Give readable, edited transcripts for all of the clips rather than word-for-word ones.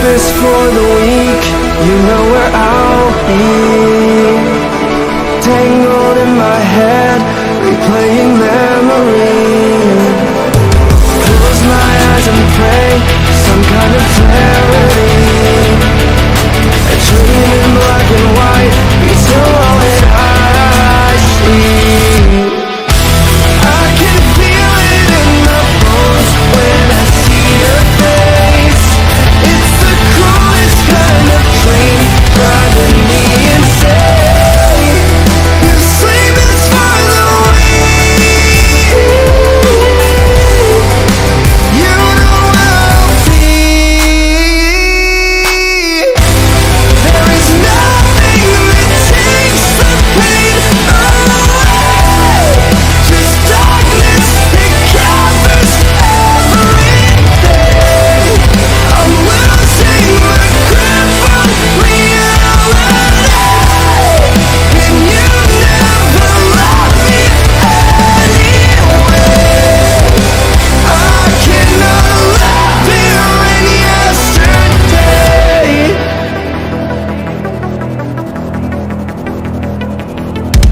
this for the weak, you know where I'll be. Tangled in my head, replaying memories. Close my eyes and pray some kind of clarity. A dream in black and white, it's still all that I see. I can feel it in the bones when I see your face. It's the coolest kind of dream, driving me insane. Your sleep is far away. You know I'll be. There is nothing that takes the pain away. Just darkness that covers everything. I'm losing my grip on reality, and you never loved me anyway. I cannot live here in yesterday.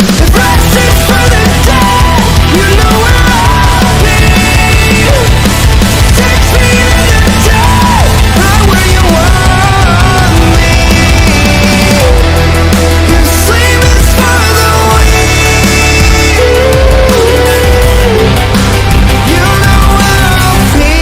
If rest is for the dead, you know where I'll be. Takes me in the day, right where you want me. Your sleep is for the weak. You know where I'll be.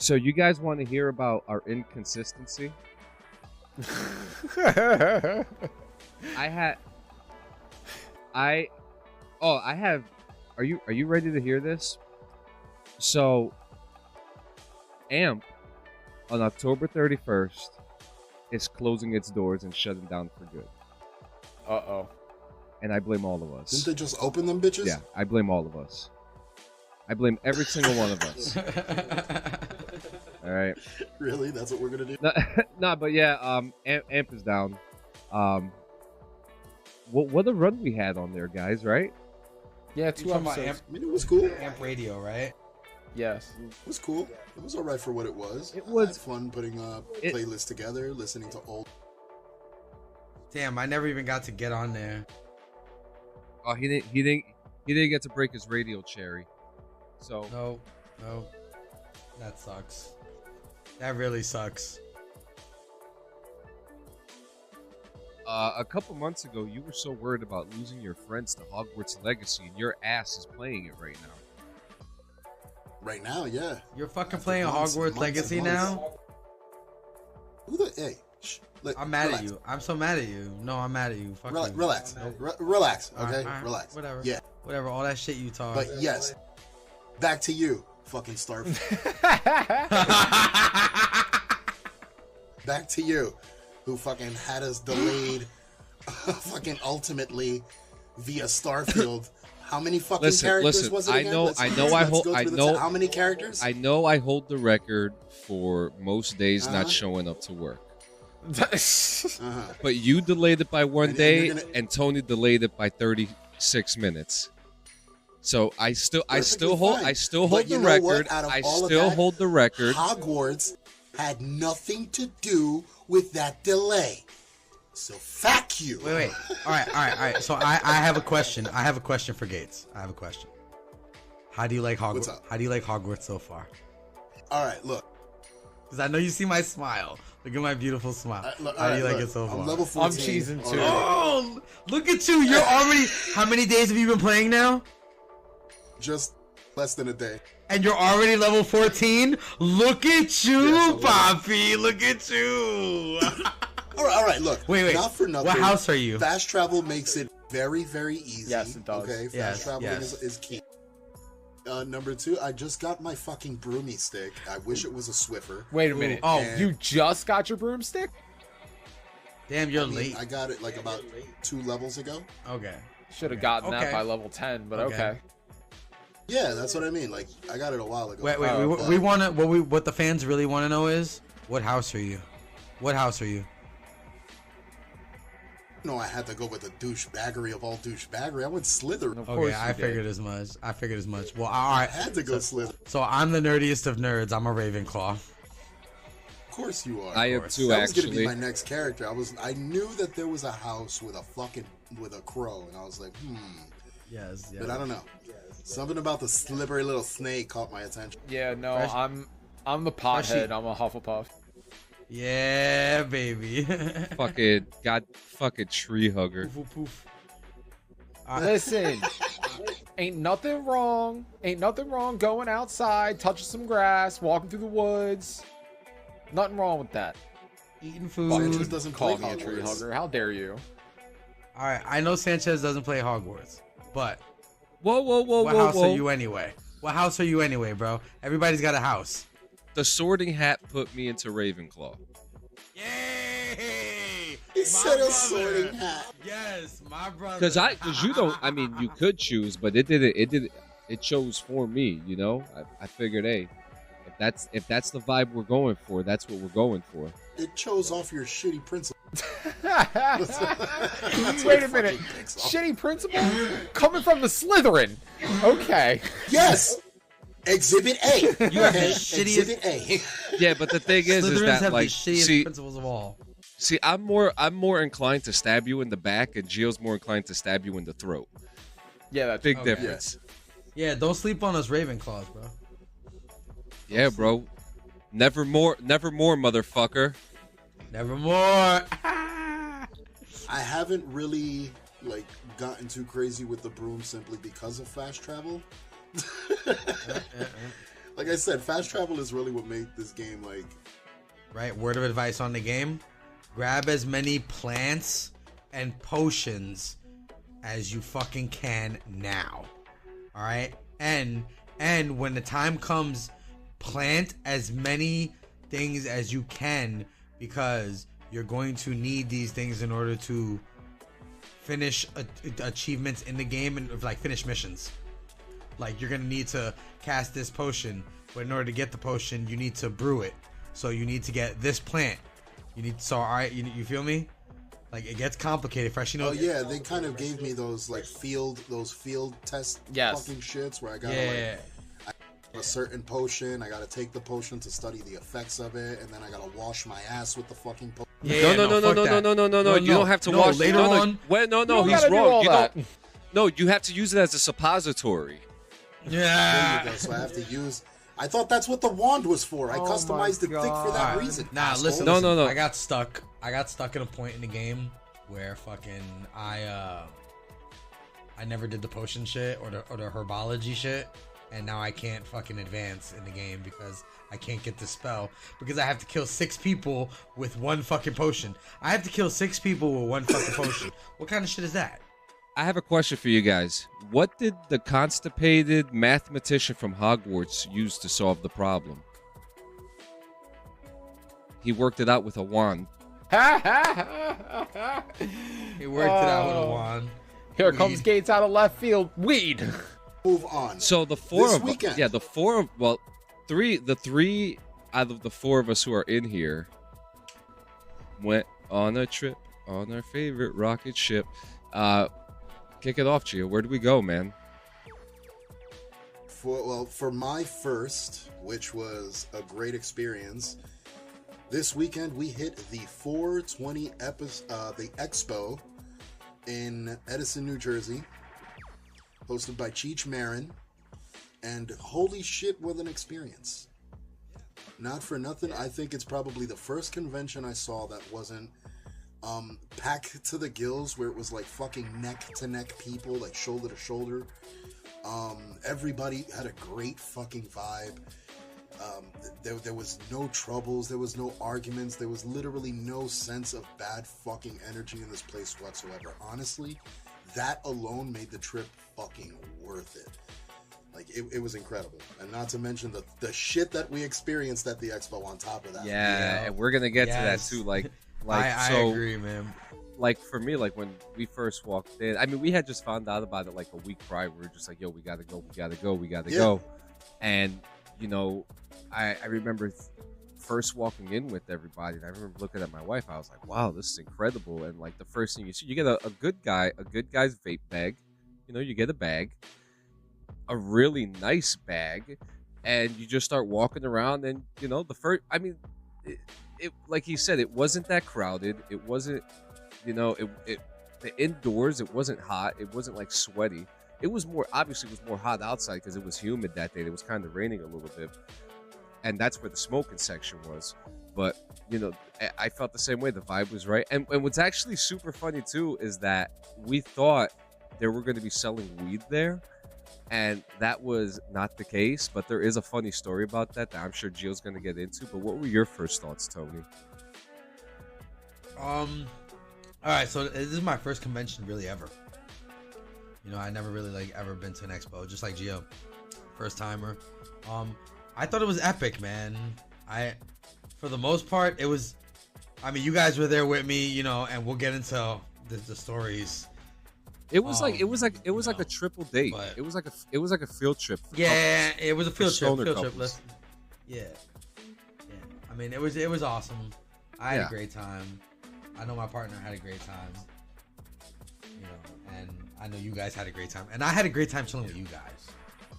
So you guys want to hear about our inconsistency? I have. Are you ready to hear this? So, AMP on October 31st is closing its doors and shutting down for good. Uh-oh. And I blame all of us. Didn't they just open them bitches? Yeah, I blame all of us. I blame every single one of us. All right. Really? That's what we're gonna do? No, but yeah, AMP is down. What a run we had on there, guys, right? Yeah, 2 episodes. I mean, it was cool. Amp Radio, right? Yes. It was cool. It was alright for what it was. It was I had fun putting playlists together, listening to old. Damn, I never even got to get on there. Oh, he didn't get to break his radio cherry. So No. That sucks. That really sucks. a couple months ago, you were so worried about losing your friends to Hogwarts Legacy, and your ass is playing it right now. Right now, yeah. You're fucking playing Hogwarts Legacy now? Who the? Hey, shh. I'm mad at you. I'm so mad at you. No, I'm mad at you. Fuck you. Relax. Nope. Relax. Okay, Alright, relax. Whatever. Yeah. Whatever. All that shit you talk. But yes, back to you, fucking Starfield. Back to you, who fucking had us delayed, fucking ultimately via Starfield. How many fucking characters was it again? How many characters? I know I hold the record for most days not showing up to work. But you delayed it by one day, and Tony delayed it by 36 minutes. So I still hold the record. I still hold the record. Hogwarts had nothing to do with that delay. So fuck you. Wait. All right. So I have a question. I have a question for Gates. I have a question. How do you like Hogwarts? What's up? How do you like Hogwarts so far? All right, look. Because I know you see my smile. Look at my beautiful smile. How do you like it so far? I'm level 14. I'm cheesing too. Oh, look at you. You're already... How many days have you been playing now? Just less than a day. And you're already level 14? Look at you, Yes, Poppy. Look at you. All right, look. Wait. Not for nothing. What house are you? Fast travel makes it very, very easy. Yes, it does. Okay, fast Yes, traveling yes. is key. Number 2, I just got my fucking broomy stick. I wish it was a Swiffer. Wait a minute. Oh, And- You just got your broomstick? Damn, you're I mean, late. I got it like about 2 levels ago. Okay. Should have gotten Okay. that by level 10, but Okay. okay. Yeah, that's what I mean. Like, I got it a while ago. Wait. Oh, We want to. What the fans really want to know is, what house are you? What house are you? No, I had to go with the douchebaggery of all douchebaggery. I went Slytherin. Of Okay, course I you did. figured as much. Well, all I right. had to go Slytherin. So I'm the nerdiest of nerds. I'm a Ravenclaw. Of course you are. I am course. too, That was gonna actually. be my next character. I knew that there was a house with a crow, and I was like, Yes. But I don't know. Something about the slippery little snake caught my attention. Yeah, no, Fresh- I'm the pothead. I'm a Hufflepuff. Yeah, baby. fucking tree hugger. Poof, poof. Listen, ain't nothing wrong. Ain't nothing wrong going outside, touching some grass, walking through the woods. Nothing wrong with that. Eating Sanchez food. doesn't play Call me a tree Hogwarts. hugger. How dare you? All right, I know Sanchez doesn't play Hogwarts, but Whoa, what house are you anyway? What house are you anyway, bro? Everybody's got a house. The Sorting Hat put me into Ravenclaw. Yay! He My said a brother. sorting hat. Yes, my brother. Because you don't. I mean, you could choose, but it didn't. It chose for me. You know. I figured, hey, if that's the vibe we're going for, that's what we're going for. It chose off your shitty principle. Wait a minute. Shitty principal coming from the Slytherin. Okay. Yes. Exhibit A. You have the Okay, shittiest- Exhibit A. Yeah, but the thing is Slytherins that have like the shittiest see, principles of all. I'm more inclined to stab you in the back, and Gio's more inclined to stab you in the throat. Yeah, that's Big Okay. difference. Yeah, don't sleep on us Ravenclaws, bro. Yeah, bro. Never more, motherfucker. Nevermore. I haven't really like gotten too crazy with the broom simply because of fast travel. Like I said, fast travel is really what made this game like. Right, word of advice on the game. Grab as many plants and potions as you fucking can now. Alright? And when the time comes, plant as many things as you can, because you're going to need these things in order to finish achievements in the game and like finish missions. Like you're gonna need to cast this potion, but in order to get the potion, you need to brew it. So you need to get this plant. You need all right. You feel me? Like it gets complicated. Fresh, you know. Oh yeah, they kind of gave me those field test Yes. fucking shits where I gotta Yeah. a certain potion. I gotta take the potion to study the effects of it, and then I gotta wash my ass with the fucking potion. Yeah, No. You don't have to wash. Later no, on. Wait, no. You don't He's gotta do wrong. all You that. don't. No, you have to use it as a suppository. There Yeah. you go. So I have to use. I thought that's what the wand was for. I Oh customized the my thing for that God. reason. Nah, asshole. listen. No. I got stuck. I got stuck at a point in the game where fucking I never did the potion shit or the herbology shit, and now I can't fucking advance in the game because I can't get the spell because I have to kill 6 people with one fucking potion. I have to kill 6 people with one fucking potion. What kind of shit is that? I have a question for you guys. What did the constipated mathematician from Hogwarts use to solve the problem? He worked it out with a wand. He worked it out with a Oh. wand. Here comes Weed. Gates out of left field. Weed. Move on. So the four This of weekend. the three out of the 4 of us who are in here went on a trip on our favorite rocket ship. Kick it off, Gio. Where do we go, man? For my first, which was a great experience, this weekend we hit the 420 the Expo in Edison, New Jersey, hosted by Cheech Marin, and holy shit, what an experience! Not for nothing, I think it's probably the first convention I saw that wasn't packed to the gills, where it was like fucking neck to neck people, like shoulder to shoulder. Everybody had a great fucking vibe. There was no troubles, there was no arguments, there was literally no sense of bad fucking energy in this place whatsoever. Honestly, that alone made the trip fucking worth it. Like, it was incredible. And not to mention the shit that we experienced at the expo on top of that. Yeah, and we're gonna get to that too. I agree, man. Like, for me, like, when we first walked in, I mean, we had just found out about it like a week prior. We were just like, yo, we gotta go, we gotta go, we gotta go. And, you know, I remember first walking in with everybody, and I remember looking at my wife, I was like, wow, this is incredible. And, like, the first thing you see, you get a good guy's vape bag. You know, you get a bag, a really nice bag, and you just start walking around. And, you know, the first, I mean, it like he said, it wasn't that crowded. It wasn't, you know, the indoors, it wasn't hot. It wasn't like sweaty. It was more, obviously, it was more hot outside because it was humid that day. It was kind of raining a little bit. And that's where the smoking section was. But, you know, I felt the same way. The vibe was right. And what's actually super funny, too, is that we thought they were going to be selling weed there. And that was not the case. But there is a funny story about that I'm sure Gio's going to get into. But what were your first thoughts, Tony? All right, so this is my first convention really ever. You know, I never really like ever been to an expo, just like Gio, first timer. I thought it was epic, man. For the most part, it was. I mean, you guys were there with me, you know, and we'll get into the stories. It was like a triple date. It was like a field trip. Yeah, it was a field trip. Couples. Yeah. I mean, it was awesome. I had a great time. I know my partner had a great time. You know, and I know you guys had a great time, and I had a great time chilling with you guys.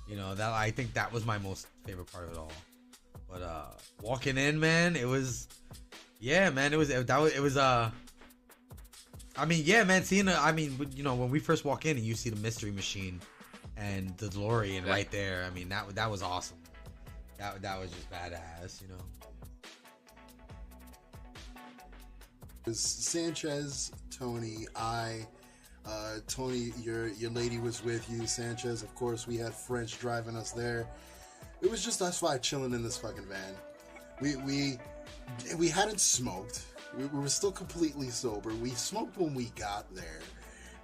You know, that I think that was my most favorite part of it all. But walking in, man, it was, yeah, man, I mean, yeah, man, you know, when we first walk in and you see the mystery machine and the DeLorean right there, I mean, that was awesome. That was just badass, you know. Sanchez, Tony, Tony, your lady was with you. Sanchez, of course, we had French driving us there. It was just us five chilling in this fucking van. We hadn't smoked. We were still completely sober. We smoked when we got there,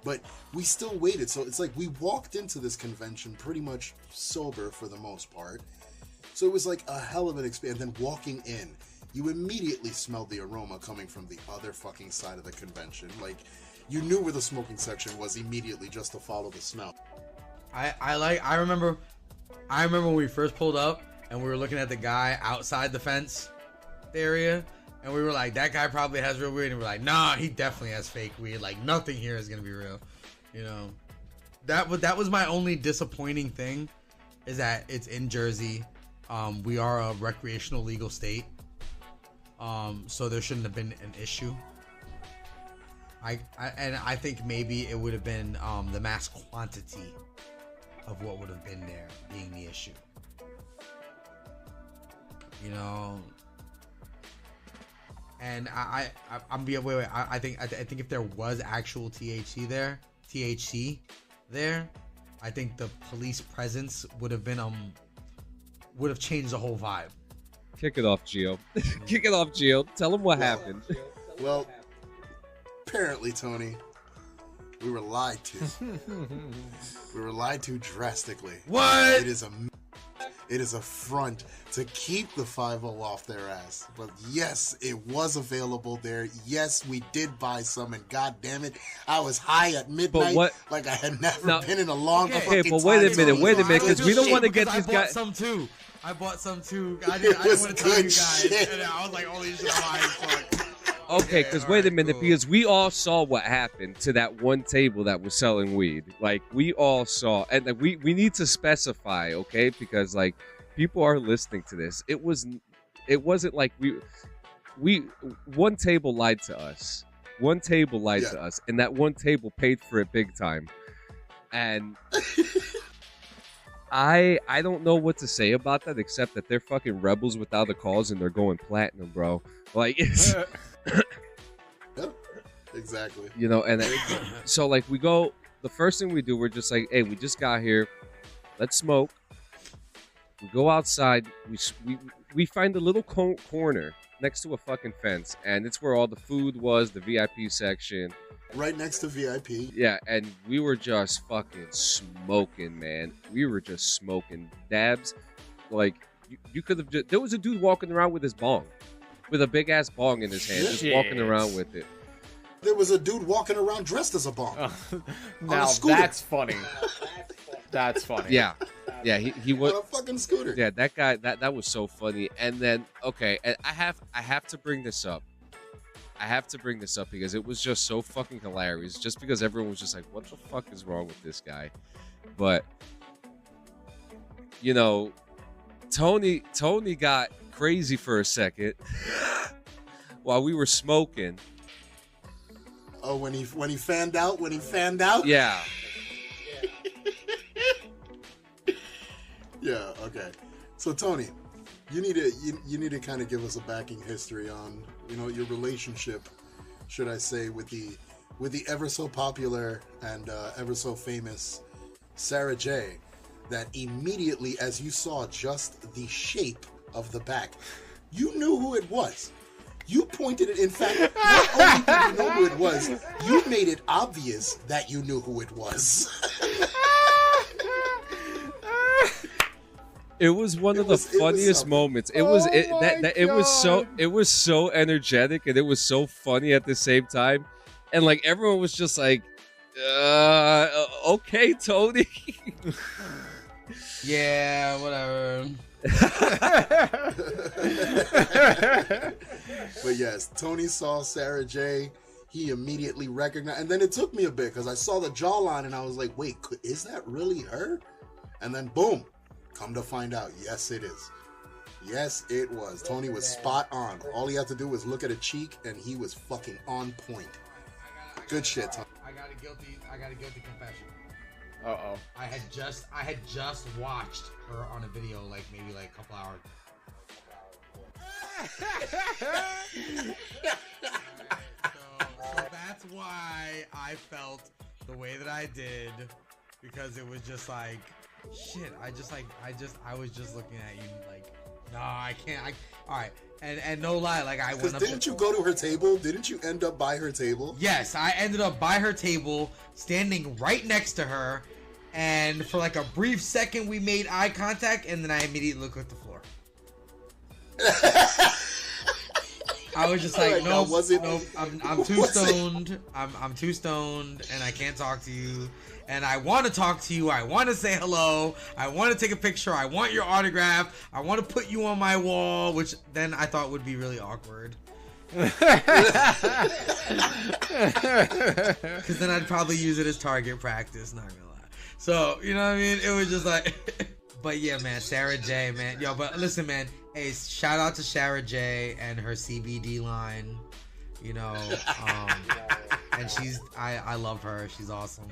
but we still waited. So it's like we walked into this convention pretty much sober for the most part. So it was like a hell of an experience. And then walking in, you immediately smelled the aroma coming from the other fucking side of the convention. Like, you knew where the smoking section was immediately just to follow the smell. I remember when we first pulled up and we were looking at the guy outside the fence area, and we were like, that guy probably has real weed, and we're like, nah, he definitely has fake weed. Like, nothing here is gonna be real, you know. That was my only disappointing thing, is that it's in Jersey. We are a recreational legal state, so there shouldn't have been an issue. I think maybe it would have been the mass quantity of what would have been there being the issue. You know, and I think if there was actual THC there, I think the police presence would have changed the whole vibe. Kick it off, Gio. Kick it off, Gio. Tell them what happened. Well, apparently, Tony, we were lied to. We were lied to drastically. What? It is a front to keep the 5-0 off their ass. But yes, it was available there. Yes, we did buy some, and god damn it, I was high at midnight like I had never been in a long fucking time. Okay, but wait a minute, because we don't want to get these guys. I bought some too. I didn't want to tell you guys. Shit. And I was like, holy shit, I'm high as fuck. Okay, because wait a minute, because we all saw what happened to that one table that was selling weed. Like, we all saw, and we need to specify, okay? Because like, people are listening to this. It wasn't like we one table lied to us. One table lied to us, and that one table paid for it big time. And I don't know what to say about that except that they're fucking rebels without a cause and they're going platinum, bro. Like it's Yep, exactly. you know, and so like we go. The first thing we do, we're just like, hey, we just got here. Let's smoke. We go outside. We find a little corner next to a fucking fence, and it's where all the food was, the VIP section. Right next to VIP. Yeah, and we were just fucking smoking, man. We were just smoking dabs. Like you could have just. There was a dude walking around with his bong, with a big ass bong in his hand, just walking around with it. There was a dude walking around dressed as a bong. Now that's funny. That's funny. Yeah. Yeah, he was on a fucking scooter. Yeah, that guy that was so funny. And then okay, and I have to bring this up. I have to bring this up because it was just so fucking hilarious. Just because everyone was just like, "What the fuck is wrong with this guy?" But you know, Tony got crazy for a second while we were smoking. Oh, when he fanned out. Yeah. Yeah. Okay. So Tony, you need to kind of give us a backing history on your relationship, should I say, with the ever so popular and ever so famous Sarah J. That immediately, as you saw just the shape of the back, you knew who it was. You pointed it. In fact, not only did you know who it was, you made it obvious that you knew who it was. It was one of the funniest moments. It was so energetic and it was so funny at the same time, and like everyone was just like, "Okay, Tony." Yeah, whatever. But yes, Tony saw Sarah J. He immediately recognized, and then it took me a bit because I saw the jawline and I was like, "Wait, is that really her?" And then boom. Come to find out, yes, it is. Yes, it was. Tony was spot on. All he had to do was look at a cheek, and he was fucking on point. Good shit, Tony. I got a guilty confession. Uh-oh. I had just watched her on a video maybe a couple hours. So that's why I felt the way that I did, because it was just like, shit. I was just looking at you like, no, I can't. All right, and no lie, I went up. Didn't you go to her table? Didn't you end up by her table? Yes, I ended up by her table, standing right next to her, and for a brief second we made eye contact, and then I immediately looked at the floor. I was just like, nope, I'm too stoned. I'm too stoned, and I can't talk to you. And I want to talk to you. I want to say hello. I want to take a picture. I want your autograph. I want to put you on my wall, which then I thought would be really awkward. Because then I'd probably use it as target practice, not gonna lie. So, you know what I mean? It was just like... But yeah, man, Sarah J, man. Yo, but listen, man. Hey, shout out to Sarah J and her CBD line. And I love her. She's awesome.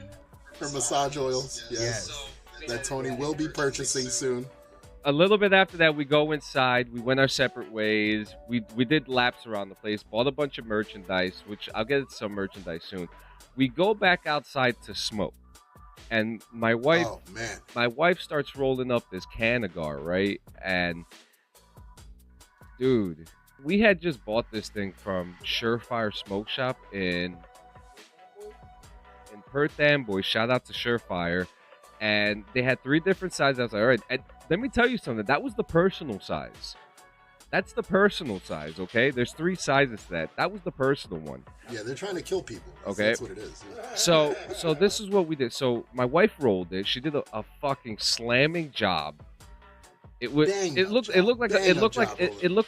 Her massage oils, yes. That Tony will be purchasing soon. A little bit after that, we go inside. We went our separate ways. We did laps around the place, bought a bunch of merchandise, which I'll get some merchandise soon. We go back outside to smoke. And my wife starts rolling up this Canagar, right? And dude, we had just bought this thing from Surefire Smoke Shop in Perth Amboy. Shout out to Surefire. And they had 3 different sizes. I was like, all right, and let me tell you something. That was the personal size. That's the personal size, okay? There's 3 sizes to that. That was the personal one. Yeah, they're trying to kill people. Okay. That's what it is. Yeah. So this is what we did. So my wife rolled it. She did a fucking slamming job. It looked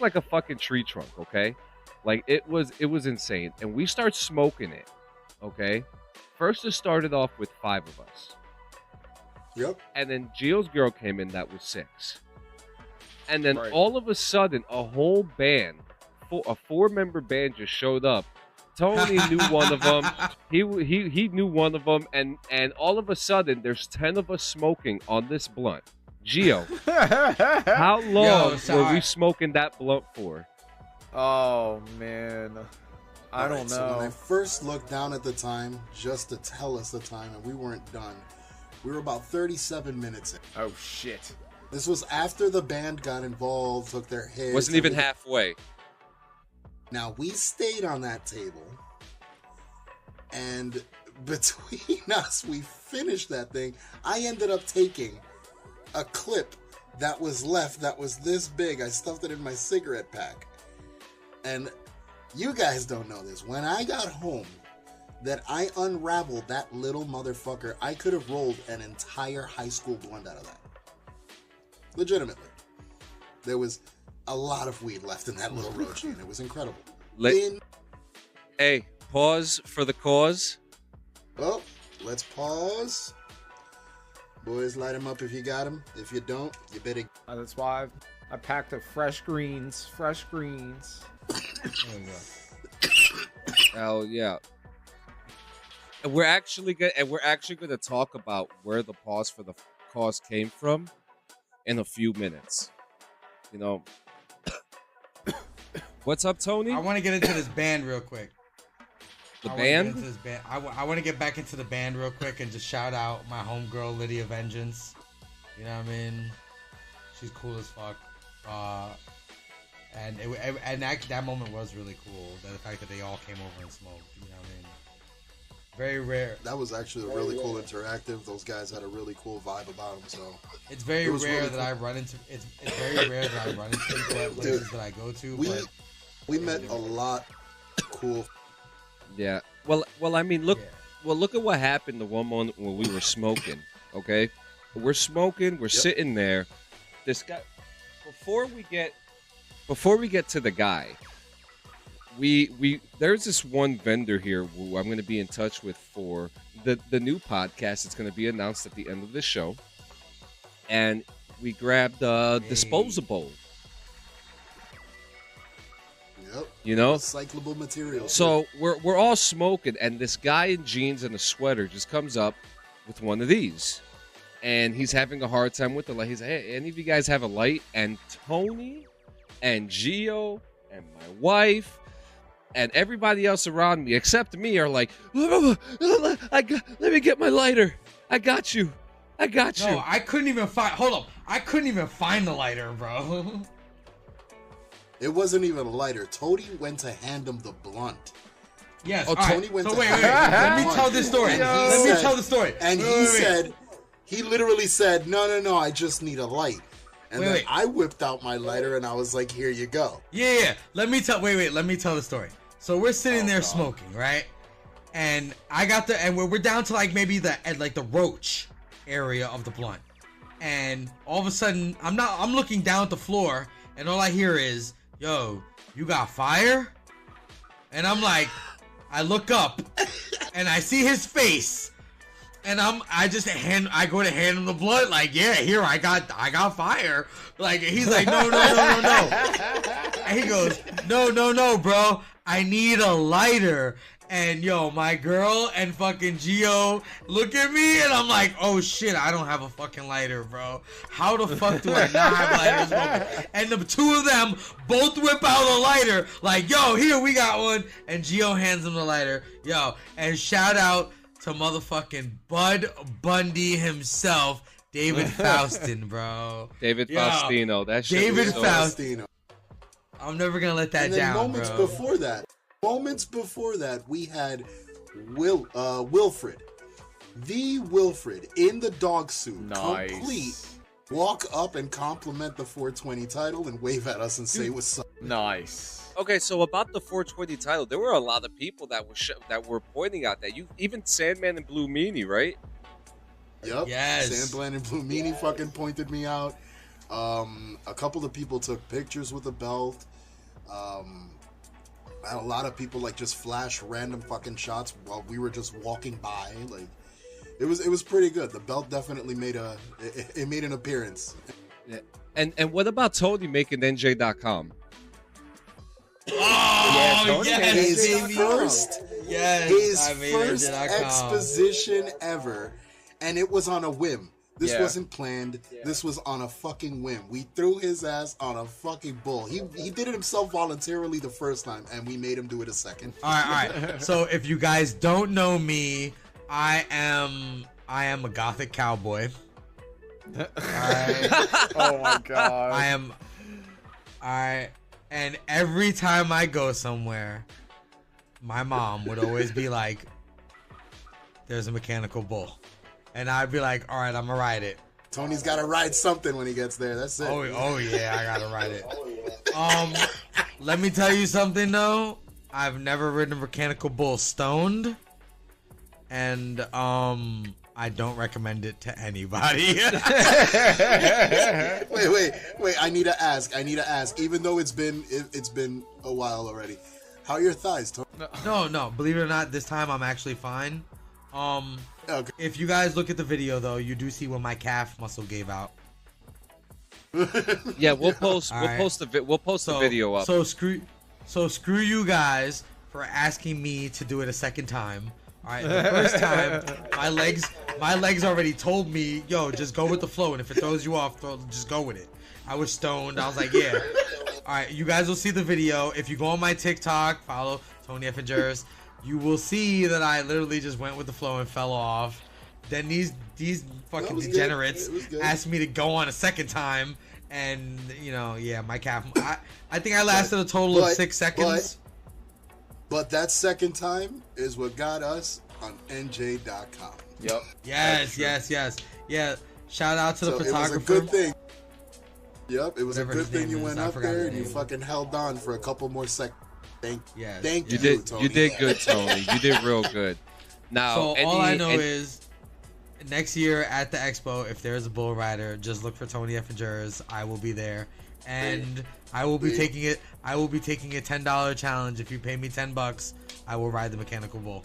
like a fucking tree trunk, okay? Like it was insane. And we start smoking it, okay? First it started off with 5 of us. Yep. And then Gio's girl came in, that was 6. And then all of a sudden, a whole band, a 4-member band just showed up. Tony knew one of them. He knew one of them. And all of a sudden, there's 10 of us smoking on this blunt. Gio, how long were sorry. we smoking that blunt for? Oh man, I don't know. So when I first looked down at the time, just to tell us the time, and we weren't done. We were about 37 minutes in. Oh shit. This was after the band got involved, took their hits. Wasn't even halfway. Now, we stayed on that table, and between us, we finished that thing. I ended up taking a clip that was left that was this big. I stuffed it in my cigarette pack. And you guys don't know this. When I got home, that I unraveled that little motherfucker, I could have rolled an entire high school blunt out of that. Legitimately. There was a lot of weed left in that little roach, and it was incredible. Hey, pause for the cause. Oh, let's pause. Boys, light them up if you got them. If you don't, you better... That's why I packed the fresh greens. Fresh greens. There we go. Hell yeah. And we're actually going to talk about where the pause for the cause came from in a few minutes. You know, what's up, Tony? I want to get into this band real quick. The band? I want to get back into the band real quick and just shout out my homegirl Lydia Vengeance. You know what I mean? She's cool as fuck. And that moment was really cool. The fact that they all came over and smoked. You know what I mean? Very rare. That was actually a really cool interactive. Those guys had a really cool vibe about them. So it's very rare that I run into. It's very rare that I run into people at places that I go to. We met a lot cool. Yeah. Well, I mean, look at what happened the one moment when we were smoking. Okay, we're smoking. We're sitting there. This guy. Before we get to the guy, there's this one vendor here who I'm going to be in touch with for the new podcast. It's going to be announced at the end of the show, and we grabbed disposable. Yep. You know, recyclable materials. So we're all smoking, and this guy in jeans and a sweater just comes up with one of these, and he's having a hard time with the light. He's like, "Hey, any of you guys have a light?" And Tony, and Gio, and my wife, and everybody else around me except me are like, "Let me get my lighter. I got you. No, I couldn't even find. Hold up, I couldn't even find the lighter, bro. It wasn't even a lighter. Tony went to hand him the blunt. Yes. Oh, Tony went to wait. hand Let him me the tell blunt. this story. And Let me tell the story. And he literally said, no, I just need a light. And then I whipped out my lighter and I was like, here you go. Yeah. Let me tell the story. So we're sitting there smoking, right? And we're down to like maybe the roach area of the blunt. And all of a sudden, I'm looking down at the floor and all I hear is, "Yo, you got fire?" And I'm like, I look up and I see his face. And I go to hand him the blunt, like, yeah, here, I got fire. Like, he's like, no. And he goes, no, bro, I need a lighter. And yo, my girl and fucking Gio look at me and I'm like, oh shit, I don't have a fucking lighter, bro. How the fuck do I not have a lighter? And the two of them both whip out a lighter, like, yo, here, we got one. And Gio hands him the lighter. Yo, and shout out to motherfucking Bud Bundy himself, David Faustin, bro. David Faustino. That shit David was so Faustino. I'm never gonna let that and then down, moments bro. Moments before that, we had Wilfred. The Wilfred in the dog suit. Nice. Complete. Walk up and compliment the 420 title and wave at us and say what's up. Nice. Okay, so about the 420 title, there were a lot of people that were pointing out that even Sandman and Blue Meanie, right? Yep. Yes. Sandman and Blue Meanie fucking pointed me out. A couple of people took pictures with the belt. A lot of people like just flash random fucking shots while we were just walking by. Like it was pretty good. The belt definitely made an appearance. Yeah. And what about Tony making NJ.com? Oh, his first exposition ever, and it was on a whim. This Yeah. wasn't planned. This was on a fucking whim. We threw his ass on a fucking bull. He did it himself voluntarily the first time, and we made him do it a second. All right. So if you guys don't know me, I am a gothic cowboy. Alright. Oh my god. I am. Alright. And every time I go somewhere, my mom would always be like, "There's a mechanical bull," and I'd be like, "All right, I'm gonna ride it." Tony's got to ride something when he gets there. That's it. Oh yeah, I gotta ride it. Let me tell you something though. I've never ridden a mechanical bull stoned, and I don't recommend it to anybody. Wait. I need to ask. Even though it's been a while already. How are your thighs, Tony? No. Believe it or not, this time I'm actually fine. Okay. If you guys look at the video though, you do see when my calf muscle gave out. Yeah, we'll post. All We'll right. post the video up. So screw you guys for asking me to do it a second time. All right, the first time, my legs already told me, yo, just go with the flow, and if it throws you off, just go with it. I was stoned. I was like, yeah. All right, you guys will see the video. If you go on my TikTok, follow Tony F. and Jers, you will see that I literally just went with the flow and fell off. Then these fucking degenerates asked me to go on a second time, and my calf. I think I lasted a total of 6 seconds. But that second time is what got us on NJ.com. Yep. Yes. Yeah. Shout out to the photographer. It was a good thing. Yep, it was Whatever a good his thing name you is, went I up forgot there his and you name. fucking held on for a couple more seconds. Thank You you, did. Tony. You did good, Tony. You did real good. Now, So all I know is next year at the expo, if there's a bull rider, just look for Tony F. and Jers. I will be there, and I will be taking it. I will be taking a $10 challenge. If you pay me $10, I will ride the mechanical bull.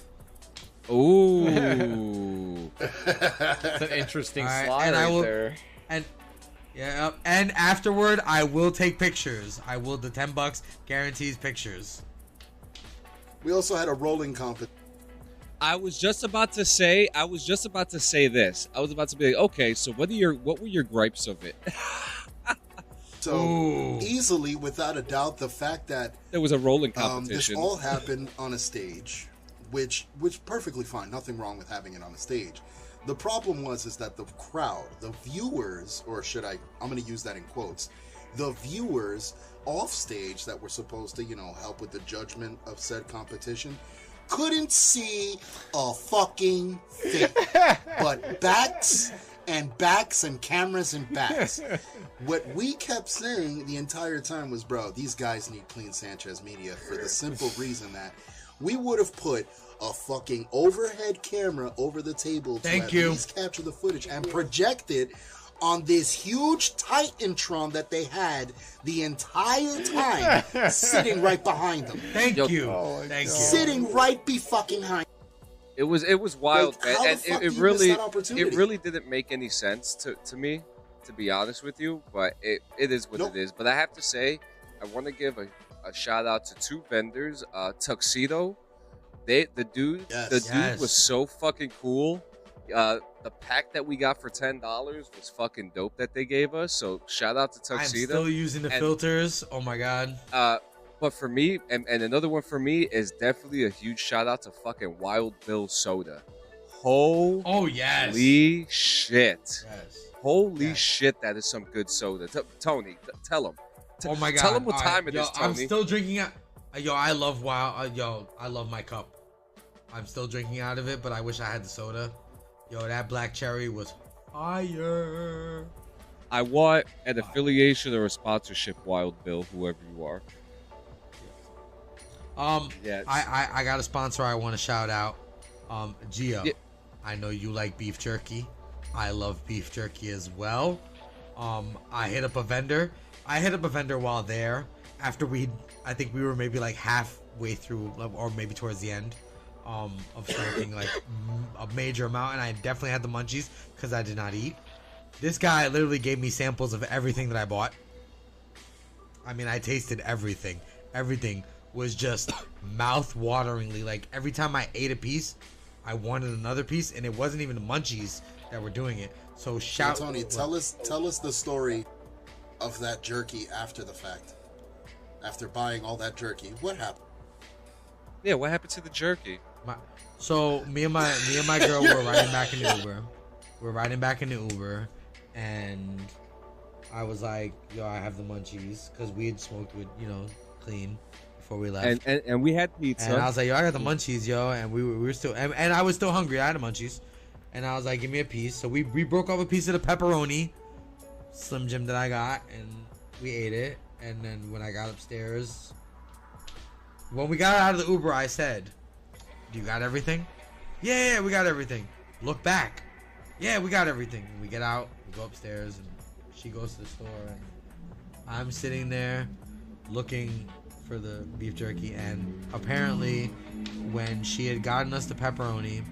Ooh. That's an interesting All right, slide and I right will- there. And afterward, I will take pictures. I will. The $10 guarantees pictures. We also had a rolling competition. I was just about to say this. I was about to be like, okay, so what were your gripes of it? So Ooh. easily, without a doubt, the fact that There was a rolling this competition. all happened on a stage, which perfectly fine. Nothing wrong with having it on a stage. The problem is that the crowd, the viewers, or I'm going to use that in quotes, the viewers off stage that were supposed to, help with the judgment of said competition, couldn't see a fucking thing. But backs and cameras and backs. What we kept saying the entire time was, bro, these guys need clean Sanchez media for the simple reason that we would have put a fucking overhead camera over the table to at least capture the footage and project it on this huge Titantron that they had the entire time sitting right behind them. Thank you. Oh Thank you. Sitting right behind. It was wild, Like, how man. the fuck And do you miss that opportunity? it really didn't make any sense to me, to be honest with you. But it is what Nope. it is. But I have to say, I want to give a shout out to 2 vendors, Tuxedo. The dude was so fucking cool. The pack that we got for $10 was fucking dope that they gave us. So shout out to I'm Tuxedo. still using the filters. Oh my god. But for me, and another one for me is definitely a huge shout out to fucking Wild Bill Soda. Holy Yes. shit. Yes. Holy shit, that is some good soda. Tony, tell him. Oh my god. Tell him what All time right, it is, I'm Tony. still drinking out. I love I love my cup. I'm still drinking out of it, but I wish I had the soda. That black cherry was fire. I want an affiliation or a sponsorship, Wild Bill, whoever you are. Yes. I got a sponsor I want to shout out. Gio. Yeah. I know you like beef jerky. I love beef jerky as well. I hit up a vendor. While there. After I think we were maybe like halfway through, or maybe towards the end, of drinking like a major amount, and I definitely had the munchies because I did not eat. This guy literally gave me samples of everything that I bought. I mean, I tasted everything. Everything was just mouth-wateringly. Like, every time I ate a piece, I wanted another piece, and it wasn't even the munchies that were doing it. So shout, Tony, tell us the story of that jerky after the fact. After buying all that jerky, what happened? Yeah, what happened to the jerky? So me and my girl were riding back in the Uber. We're riding back in the Uber, and I was like, "Yo, I have the munchies," because we had smoked with clean before we left. And we had pizza. And I was like, "Yo, I got the munchies, yo," and we were still, and I was still hungry. I had the munchies, and I was like, "Give me a piece." So we broke off a piece of the pepperoni Slim Jim that I got, and we ate it. And then when I got upstairs, when we got out of the Uber, I said, "Do you got everything?" Yeah, we got everything. Look back. Yeah, we got everything. We get out, we go upstairs, and she goes to the store, and I'm sitting there looking for the beef jerky, and apparently when she had gotten us the pepperoni,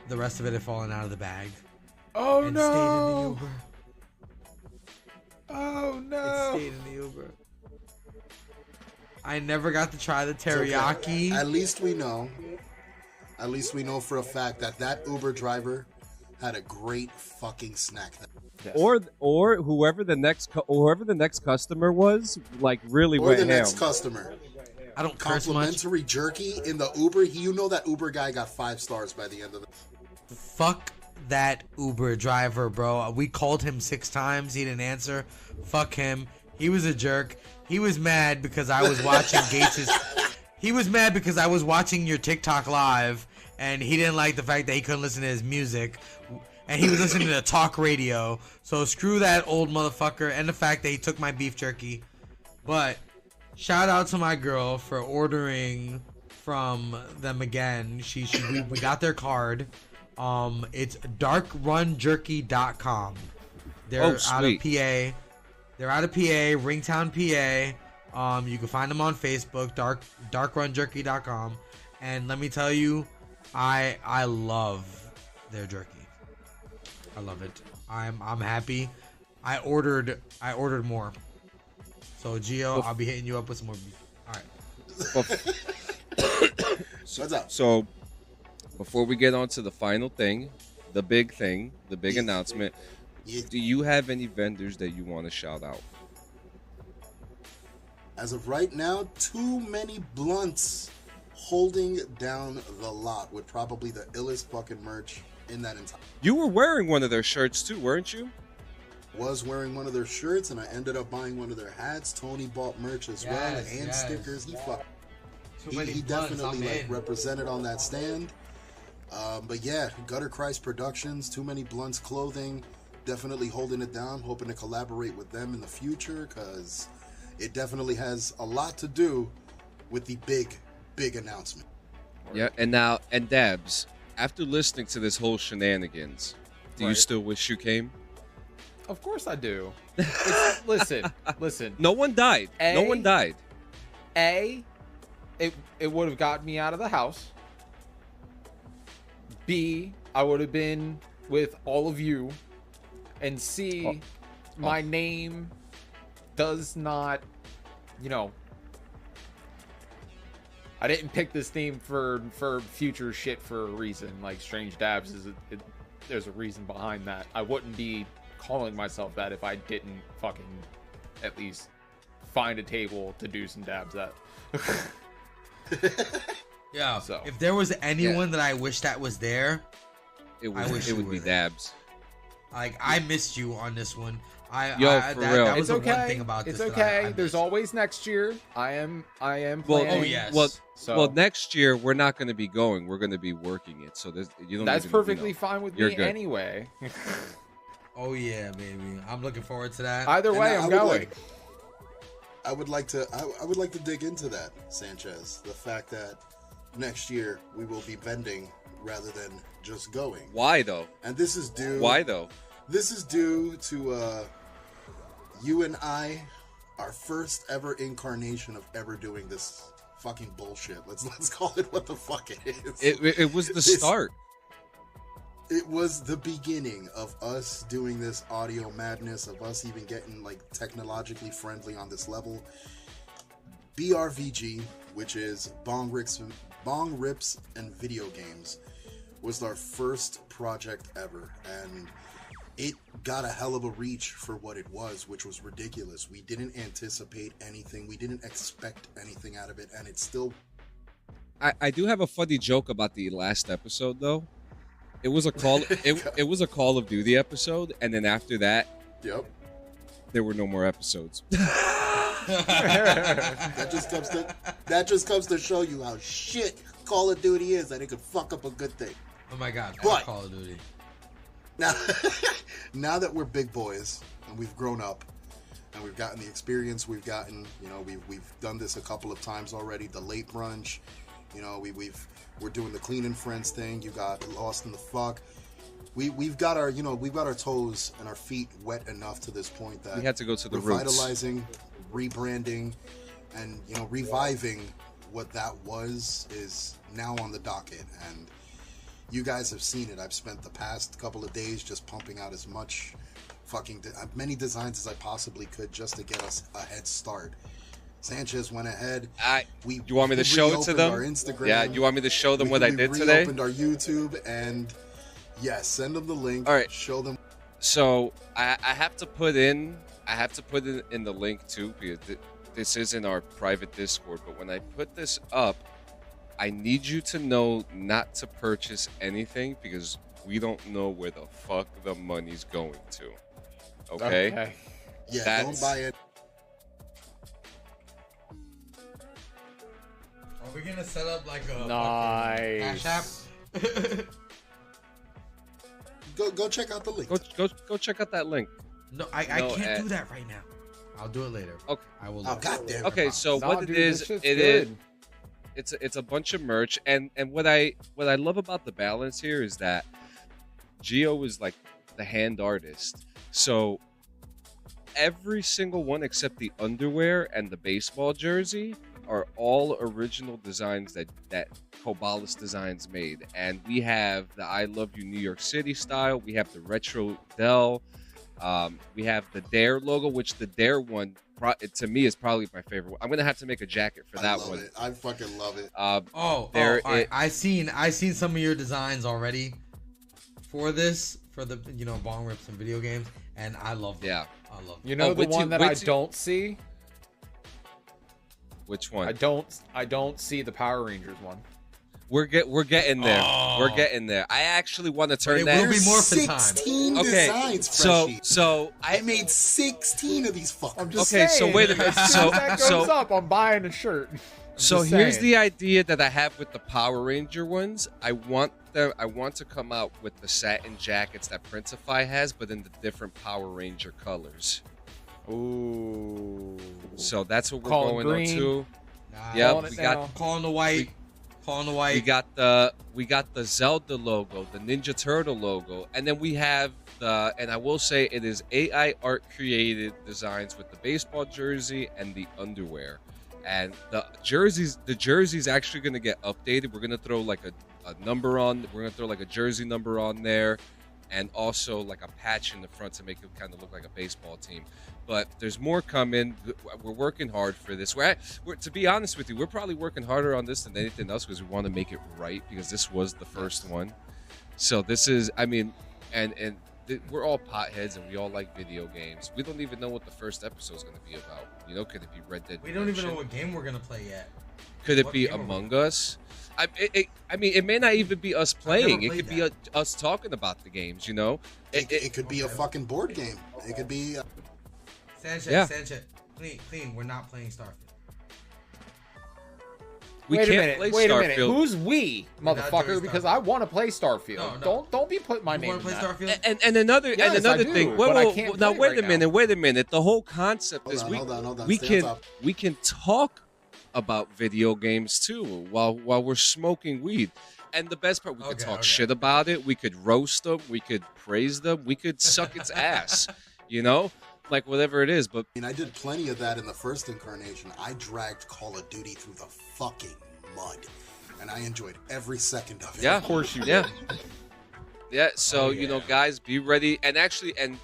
the rest of it had fallen out of the bag. Oh and no! Stayed in the Uber. Oh no! It stayed in the Uber. I never got to try the teriyaki. Okay. At least we know for a fact that Uber driver had a great fucking snack. Yes. Or whoever the next customer was, like really or went the ham. next customer. I don't curse much. Complimentary jerky in the Uber. You know that Uber guy got 5 stars by the end of it. Fuck that Uber driver, bro. We called him 6 times. He didn't answer. Fuck him. He was a jerk. He was mad because I was watching Gates's. He was mad because I was watching your TikTok live, and he didn't like the fact that he couldn't listen to his music, and he was listening to talk radio. So screw that old motherfucker, and the fact that he took my beef jerky. But shout out to my girl for ordering from them again. We got their card. It's darkrunjerky.com. They're out of PA. They're out of PA, Ringtown, PA. You can find them on Facebook, darkrunjerky.com. And let me tell you, I love their jerky. I love it. I'm happy. I ordered more. So Gio, I'll be hitting you up with some more beef. All right. What's up? So before we get on to the final thing, the big announcement, do you have any vendors that you want to shout out? As of right now, too many blunts holding down the lot with probably the illest fucking merch in that entire. You were wearing one of their shirts too, weren't you? Was wearing one of their shirts, and I ended up buying one of their hats. Tony bought merch as well, and stickers. He definitely represented on that stand. But yeah, Gutter Christ Productions, Too Many Blunts Clothing, definitely holding it down. Hoping to collaborate with them in the future, because it definitely has a lot to do with the big announcement. Yeah, and Dabs, after listening to this whole shenanigans, do you still wish you came? Of course I do. Listen. No one died. No one died. It would have gotten me out of the house. B, I would have been with all of you. And C, my name does not, I didn't pick this name for future shit for a reason. Like Strange Dabs there's a reason behind that. I wouldn't be calling myself that if I didn't fucking at least find a table to do some dabs at. Yeah. So if there was anyone that I wish that was there, it would be Dabs. Like, I missed you on this one. For real. That was it's the okay. one thing about this. It's okay. There's always next year. I am planning. Oh yes. Well, next year we're not going to be going. We're going to be working it. So that's perfectly fine with me anyway. Oh yeah, baby. I'm looking forward to that. Either way, I'm going. I would like to dig into that, Sanchez. The fact that next year we will be vending rather than just going. Why though? And this is due. Why though? This is due to you and I, our first ever incarnation of ever doing this fucking bullshit. Let's call it what the fuck it is. It was the start. It was the beginning of us doing this audio madness, of us even getting like technologically friendly on this level. BRVG, which is Bong Rips and Video Games. was our first project ever, and it got a hell of a reach for what it was, which was ridiculous. We didn't anticipate anything. We didn't expect anything out of it, and it's still... I do have a funny joke about the last episode, though. It was a call. It was a Call of Duty episode, and then after that, Yep. there were no more episodes. That just comes to show you how shit Call of Duty is, that it could fuck up a good thing. Oh my god, But- Call of Duty. Now that we're big boys and we've grown up and we've gotten the experience, we've done this a couple of times already. The late brunch, we're doing the clean and friends thing. You got lost in the fuck. We've got our toes and our feet wet enough to this point that We had to go to the roots. revitalizing, rebranding, and reviving what that was is now on the docket. And you guys have seen it. I've spent the past couple of days just pumping out as much many designs as I possibly could just to get us a head start. Sanchez went ahead. You want me to show it to them? Our Instagram. Yeah, you want me to show them what I did today? We reopened our YouTube, and yes, send them the link. All right. Show them. So I have to put in the link too, because this is in our private Discord. But when I put this up, I need you to know not to purchase anything because we don't know where the fuck the money's going to. Okay? Yeah, don't buy it. Are we gonna set up like a Nice. Cash App? Go check out the link. Go check out that link. No, I can't do that right now. I'll do it later. Okay. I will. Oh, goddamn. Okay, so Nah, what dude, it is, this shit's it is good. it's a bunch of merch, and what I love about the balance here is that Gio is like the hand artist, so every single one except the underwear and the baseball jersey are all original designs that Cobalis Designs made. And we have the I Love You New York City style, we have the retro Dell, we have the Dare logo, which the Dare one to me is probably my favorite one. I'm gonna have to make a jacket for that one. I fucking love it. All right. I seen some of your designs already for this, for the bong rips and video games, and I love them. Yeah. I love them. You know the one that I don't see? Which one? I don't see the Power Rangers one. We're getting there. Oh. We're getting there. I actually want to turn it that. will be morphin' time. 16 Okay, designs, so Freshie. I I made 16 of these fuckers. I'm just Okay, saying. so wait a minute. As soon as that goes So- up, I'm buying a shirt. I'm So just here's saying. the idea that I have with the Power Ranger ones. I want to come out with the satin jackets that Princify has, but in the different Power Ranger colors. Ooh. So that's what we're Calling going green. on to. Nah, Yep, Calling it we got now. calling the white. Calling the white. we got the Zelda logo, the Ninja Turtle logo, and then we have and I will say it is AI art created designs with the baseball jersey and the underwear. And the jersey's actually going to get updated. We're going to throw like a number on. We're going to throw like a jersey number on there, and also like a patch in the front to make it kind of look like a baseball team. But there's more coming. We're working hard for this. We're to be honest with you, we're probably working harder on this than anything else because we want to make it right, because this was the first one. So this is, I mean, and we're all potheads and we all like video games. We don't even know what the first episode is going to be about. You know, could it be Red Dead We don't even Redemption? know what game we're gonna play yet. Could it What be game are we Among playing? Us? I mean, it may not even be us playing. It played could be us talking about the games. You know, It could be a fucking board game. It could be. Sanchez, Yeah. Sanchez, clean. We're not playing Starfield. we Wait can't a minute. play Wait a minute. Starfield. Who's we, We're not motherfucker? doing Because Starfield. I want to play Starfield. No. Don't be putting my You name want in to play that. Starfield? And another Yes, I do, thing. but I can't Now play wait right a minute. now. Wait a minute. The whole concept Hold is on, hold on. we Stay on can top. we can talk about video games too while we're smoking weed. And the best part, we could talk shit about it. We could roast them. We could praise them. We could suck its ass. You know, like whatever it is. But I mean, I did plenty of that in the first incarnation. I dragged Call of Duty through the fucking mud, and I enjoyed every second of it. yeah, Of course you yeah. did. Yeah, so Oh, you know, yeah. guys, be ready. And actually, and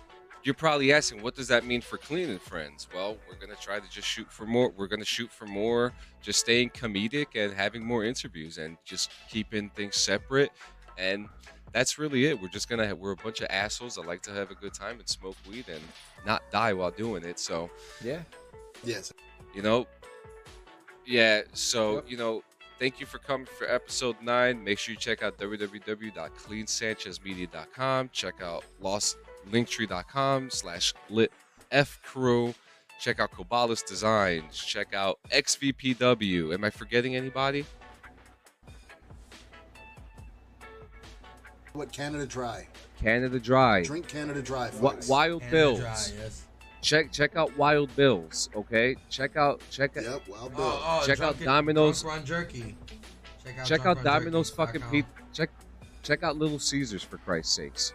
you're probably asking, what does that mean for Clean and Friends? Well, we're gonna try to just shoot for more. We're gonna shoot for more, just staying comedic and having more interviews and just keeping things separate. And that's really it. We're a bunch of assholes that like to have a good time and smoke weed and not die while doing it. So Yeah. Yes. you know, yeah. So thank you for coming for episode 9. Make sure you check out www.cleansanchezmedia.com. Check out linktree.com/litfcrew. Check out Kobalas Designs. Check out XVPW. Am I forgetting anybody? What, Canada Dry? Canada Dry. Drink Canada Dry, folks. Wild Canada Bills. Dry, yes. Check out Wild Bills. Okay. Check out. Yep, Wild Bill. Check out Domino's. Drunk Run Jerky. Check out Domino's Jerky.com. fucking pizza. Check out Little Caesars, for Christ's sakes.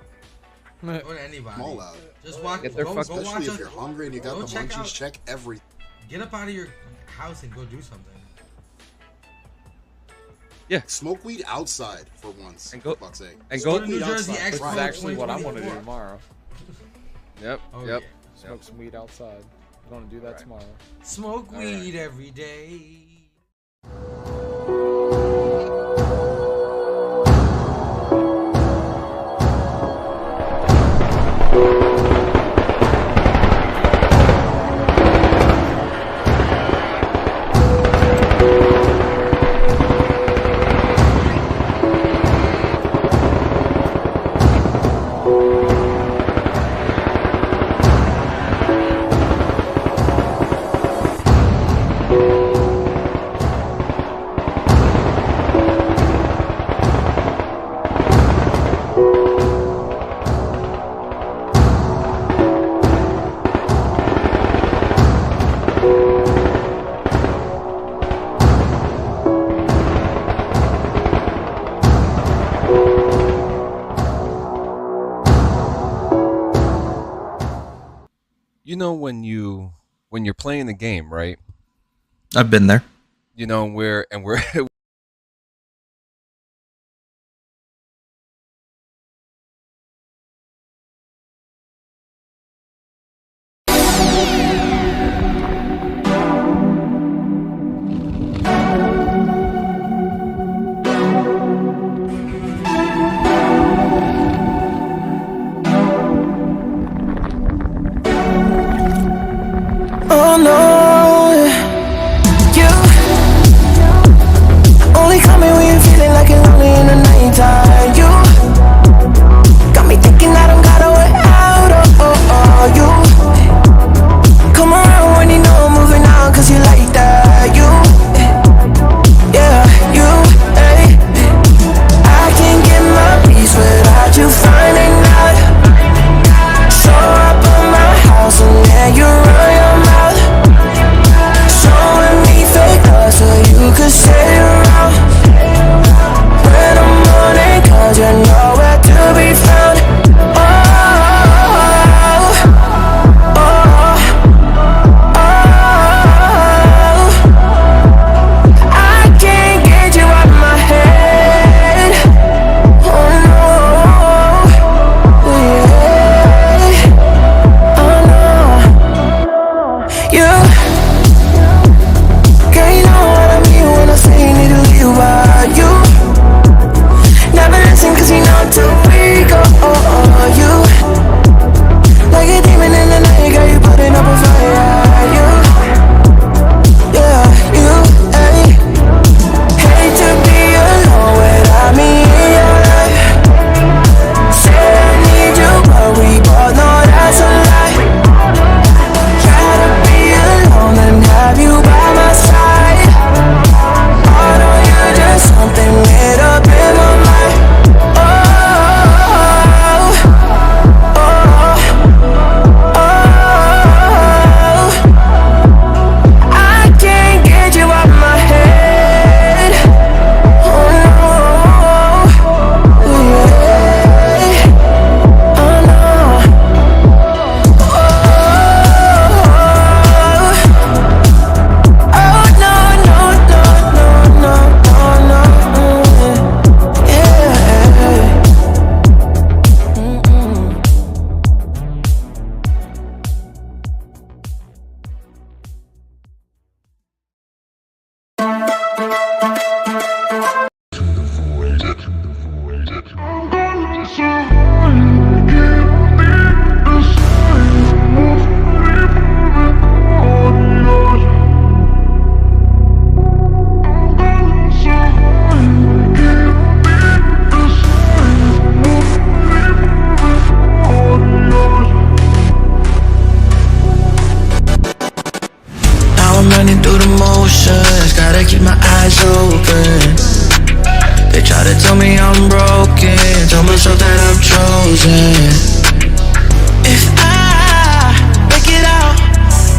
Go to anybody. I'm all out. Just watch. Get their Go fucking- watch. Especially if you're hungry and you got go the check munchies, out- check everything. Get up out of your house and go do something. Smoke weed outside for once. And go- for fuck's sake. and Go go- to New Weed Jersey outside. This Expo is actually what I want to do 2024. tomorrow. Yep. Oh, Yep. yeah. Smoke some weed outside. I'm going to do that Alright. tomorrow. Smoke All weed every day. You know when you're playing the game, right? I've been there. You know we're Oh no, chosen. If I make it out,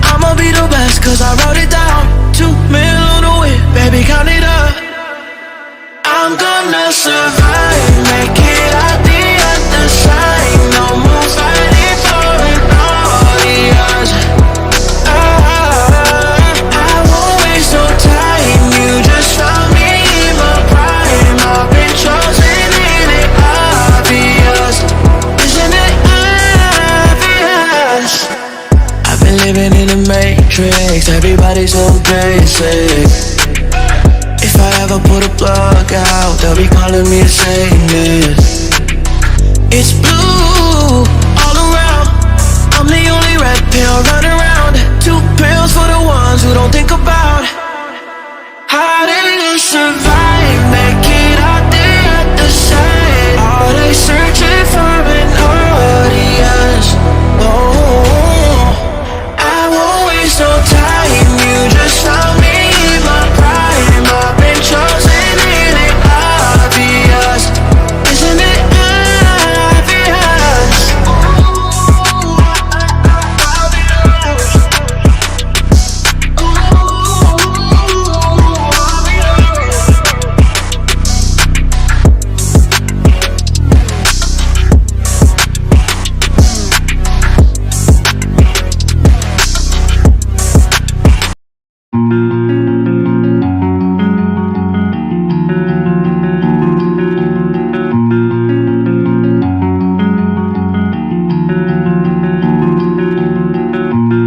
I'ma be the best, cause I wrote it down. 2 million on the way, baby, count it up. I'm gonna survive, make it out the other side. No more fighting for an audience. I won't waste no time. You just found me in my prime. I've been chosen, ain't it obvious? Isn't it obvious? I've been living in the matrix. Everybody's so basic. If I ever put a plug out, they'll be calling me a Satanist. It's blue all around. I'm the only red pill running around. 2 pills for the ones who don't think about how did you survive, make it out the other side. Are they searching for an audience? Oh, I won't waste no time. You just found me in my prime. I've been chosen, ain't it obvious? Isn't it obvious?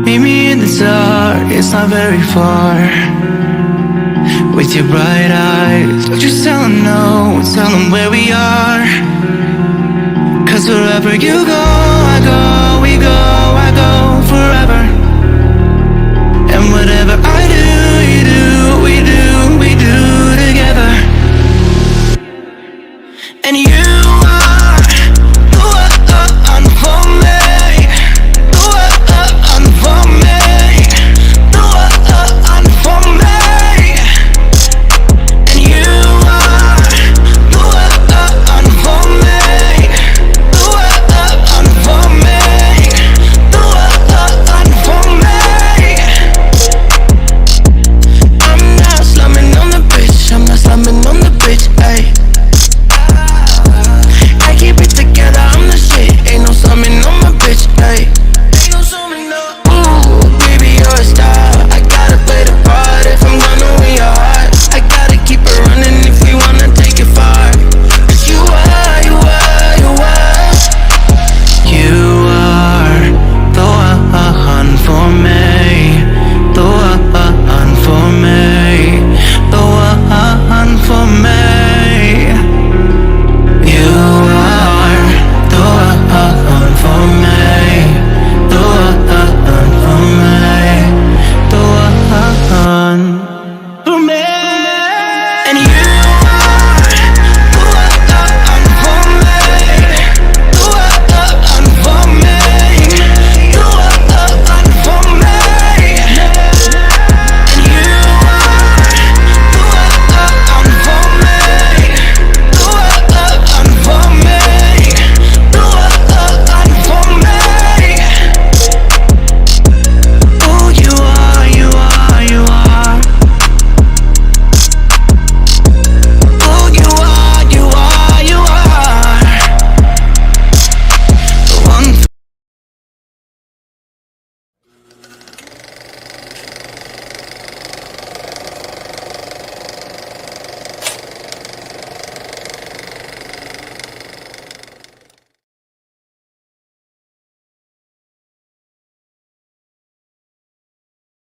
Meet me in the dark, it's not very far. With your bright eyes, don't you tell them no, tell them where we are. Cause wherever you go, I go, we go, I go forever. And whatever I do, you do, we do together. And you are the one for me. The one for me. The one for me. And you are the one for me. The one for me. The one for me. I'm not slumming on the bitch. I'm not slumming on the bitch, ayy. I keep it together, I'm the shit. Ain't no slumming on my bitch, ayy. Ain't no slumming on. Ooh, baby, you're a star. I gotta play the part if I'm gonna win your heart. I gotta keep it running if we wanna take it far. 'Cause you are the one for me. The one for me. The one for me. You are the one for me. The one for me. The one for me. And you are the one for me. The one for me. The one for me. And you are the one for me. The one for me. The one for me. Oh, you are, you are, you are. Oh, you are, you are, you are. The one.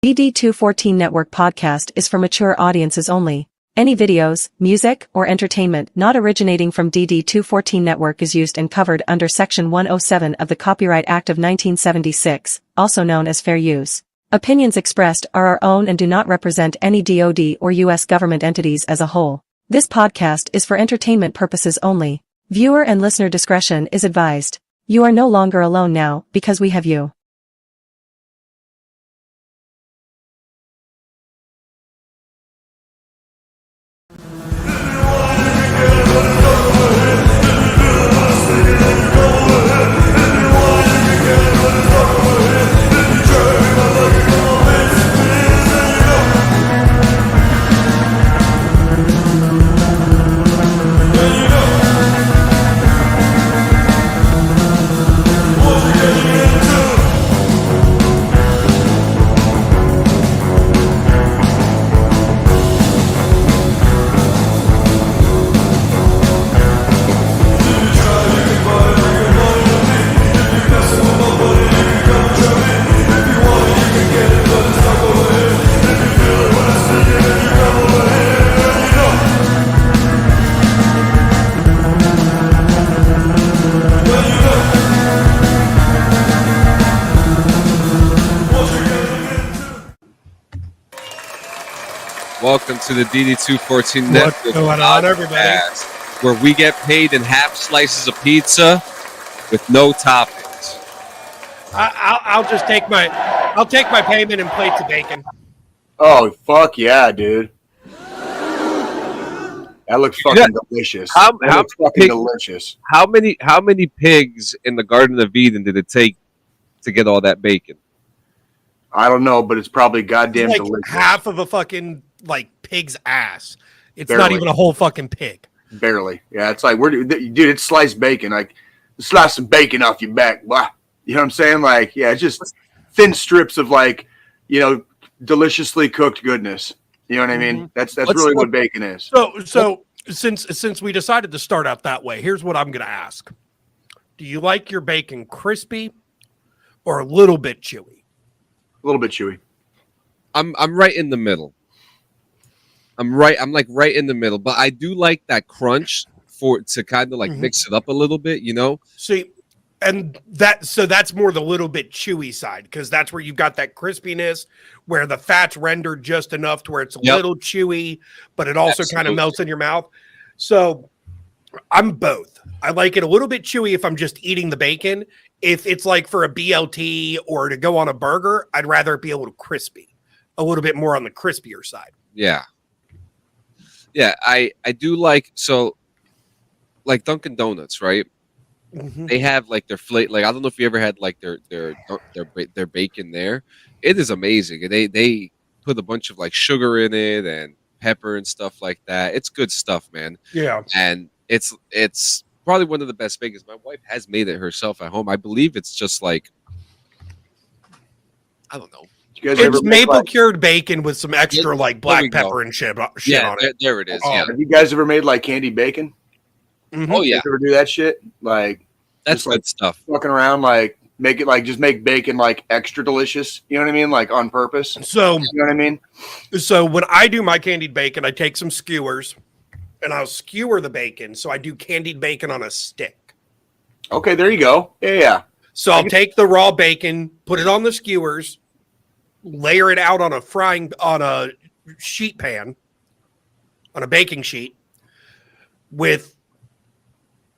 DD214 Network podcast is for mature audiences only. Any videos, music, or entertainment not originating from DD214 Network is used and covered under Section 107 of the Copyright Act of 1976, also known as fair use. Opinions expressed are our own and do not represent any DoD or U.S. government entities as a whole. This podcast is for entertainment purposes only. Viewer and listener discretion is advised. You are no longer alone now, because we have you. welcome to the DD214 Network. What's going on, everybody? Where we get paid in half slices of pizza with no toppings. I'll just take my payment in plates of bacon. Oh, fuck yeah, dude. That looks fucking delicious. Delicious. How many pigs in the Garden of Eden did it take to get all that bacon? I don't know, but it's probably goddamn like delicious. Half of a fucking pig's ass. It's Barely. not even a whole fucking pig. Barely. Yeah, it's like dude, it's sliced bacon. Like slice some bacon off your back. Blah. You know what I'm saying? Like, yeah, it's just thin strips of deliciously cooked goodness. You know what I mean? That's really what bacon is. So since we decided to start out that way, here's what I'm gonna ask. Do you like your bacon crispy or a little bit chewy? A little bit chewy. I'm right in the middle. I'm right in the middle, but I do like that crunch to kind of mix it up a little bit, you know? See, and that's more the little bit chewy side, because that's where you've got that crispiness where the fat's rendered just enough to where it's a little chewy, but it also kind of melts in your mouth. So I'm both. I like it a little bit chewy if I'm just eating the bacon. If it's like for a BLT or to go on a burger, I'd rather it be a little crispy, a little bit more on the crispier side. Yeah. Yeah, I do like Dunkin' Donuts, right? Mm-hmm. They have their I don't know if you ever had their bacon there. It is amazing. And they put a bunch of sugar in it and pepper and stuff like that. It's good stuff, man. Yeah. And it's probably one of the best bacons. My wife has made it herself at home. I believe it's just I don't know. It's maple cured bacon with some extra black pepper and shit on it. There it is. Yeah. Have you guys ever made candied bacon? Mm-hmm. Oh yeah. You ever do that shit? That's good stuff. Fucking around, make it just make bacon extra delicious. You know what I mean? On purpose. So you know what I mean? So when I do my candied bacon, I take some skewers and I'll skewer the bacon. So I do candied bacon on a stick. Okay, there you go. Yeah. So I'll take the raw bacon, put it on the skewers, layer it out on a sheet pan, on a baking sheet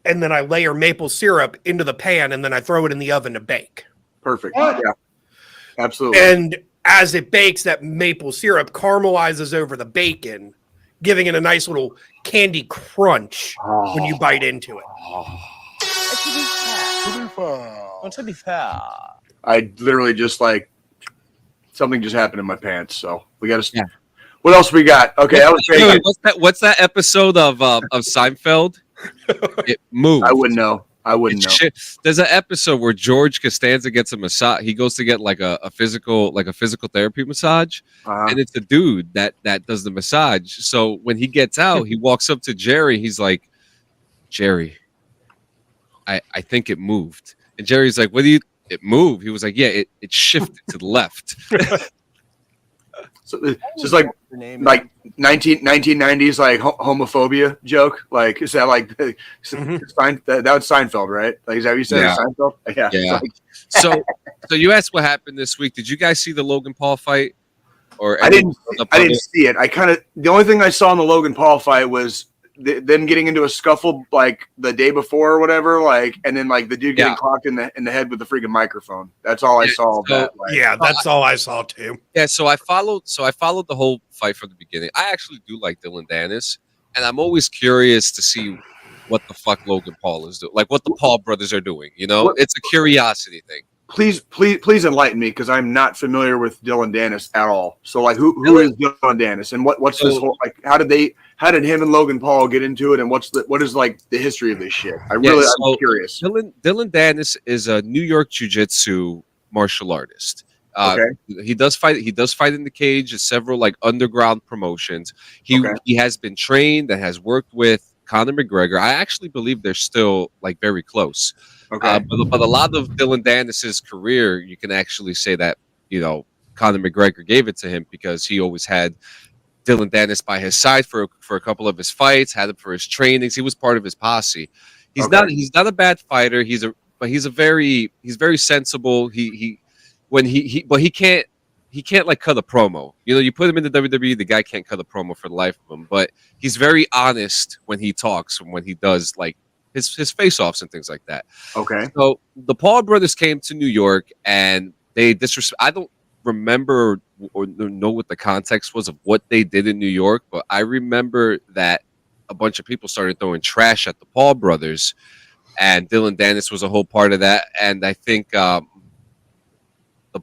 and then I layer maple syrup into the pan and then I throw it in the oven to bake. Perfect. What? Yeah. Absolutely. And as it bakes, that maple syrup caramelizes over the bacon, giving it a nice little candy crunch when you bite into it. To be fair. I literally just something just happened in my pants, so we got to. Yeah. What else we got? Okay, what's that episode of Seinfeld? It moved. I wouldn't know. There's an episode where George Costanza gets a massage. He goes to get a physical therapy massage, and it's a dude that does the massage. So when he gets out, he walks up to Jerry. He's like, "Jerry, I think it moved." And Jerry's like, "What do you?" It moved. He was like, "Yeah, it shifted to the left." So it's just 1990s homophobia joke. Is that that was Seinfeld, right? Is that what you said? Yeah. Seinfeld? Yeah. So you asked what happened this week. Did you guys see the Logan Paul fight? Or I didn't see it. The only thing I saw in the Logan Paul fight was them getting into a scuffle the day before or whatever, and then the dude getting clocked in the head with the freaking microphone. That's all I saw. That's all I saw too. Yeah, so I followed the whole fight from the beginning. I actually do like Dylan Dennis, and I'm always curious to see what the fuck Logan Paul is doing, what the Paul brothers are doing. You know, it's a curiosity thing. Please enlighten me, because I'm not familiar with Dylan Dennis at all. So who is Dylan Dennis, and what's this whole how did him and Logan Paul get into it, and what is the history of this shit? I'm curious. Dylan Dennis is a New York jiu-jitsu martial artist. Okay. He does fight in the cage at several underground promotions. He has been trained and has worked with Conor McGregor. I actually believe they're still very close. Okay. But a lot of Dylan Dennis's career, you can actually say that, Conor McGregor gave it to him, because he always had Dylan Dennis by his side for a couple of his fights, had him for his trainings. He was part of his posse. He's not a bad fighter. He's very sensible. He he can't like cut a promo. You know, you put him in the WWE, the guy can't cut a promo for the life of him. But he's very honest when he talks and when he does like his face-offs and things like that. Okay. So the Paul brothers came to New York and they I don't remember or know what the context was of what they did in New York, but I remember that a bunch of people started throwing trash at the Paul brothers, and Dylan Dennis was a whole part of that. And I think the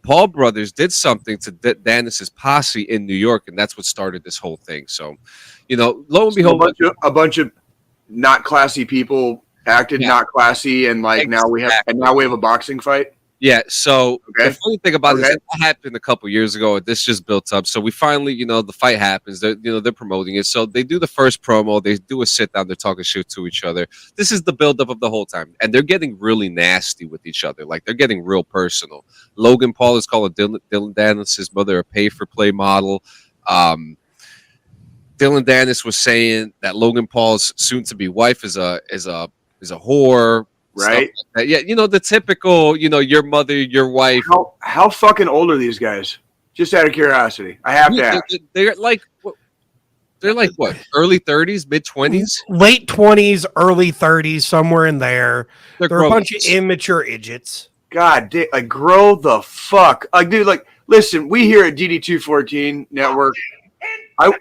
Paul brothers did something to Dennis's posse in New York, and that's what started this whole thing. So, you know, lo and behold, a bunch of not classy people acted not classy, and like now we have a boxing fight. Yeah, so the funny thing about this, that happened a couple years ago. This just built up. So we finally, you know, the fight happens. They're promoting it. So they do the first promo. They do a sit down. They're talking shit to each other. This is the buildup of the whole time, and they're getting really nasty with each other. Like they're getting real personal. Logan Paul is calling Dylan Dennis' mother a pay-for-play model. Dylan Dennis was saying that Logan Paul's soon-to-be wife is a whore. Right. Like yeah, you know, the typical, you know, your mother, your wife. How fucking old are these guys? Just out of curiosity. I have to ask. They're like what, early 30s, mid 20s? Late 20s, early 30s, somewhere in there. They're a bunch of immature idiots. God damn, like grow the fuck. Like, dude, like, listen, we here at DD214 Network, I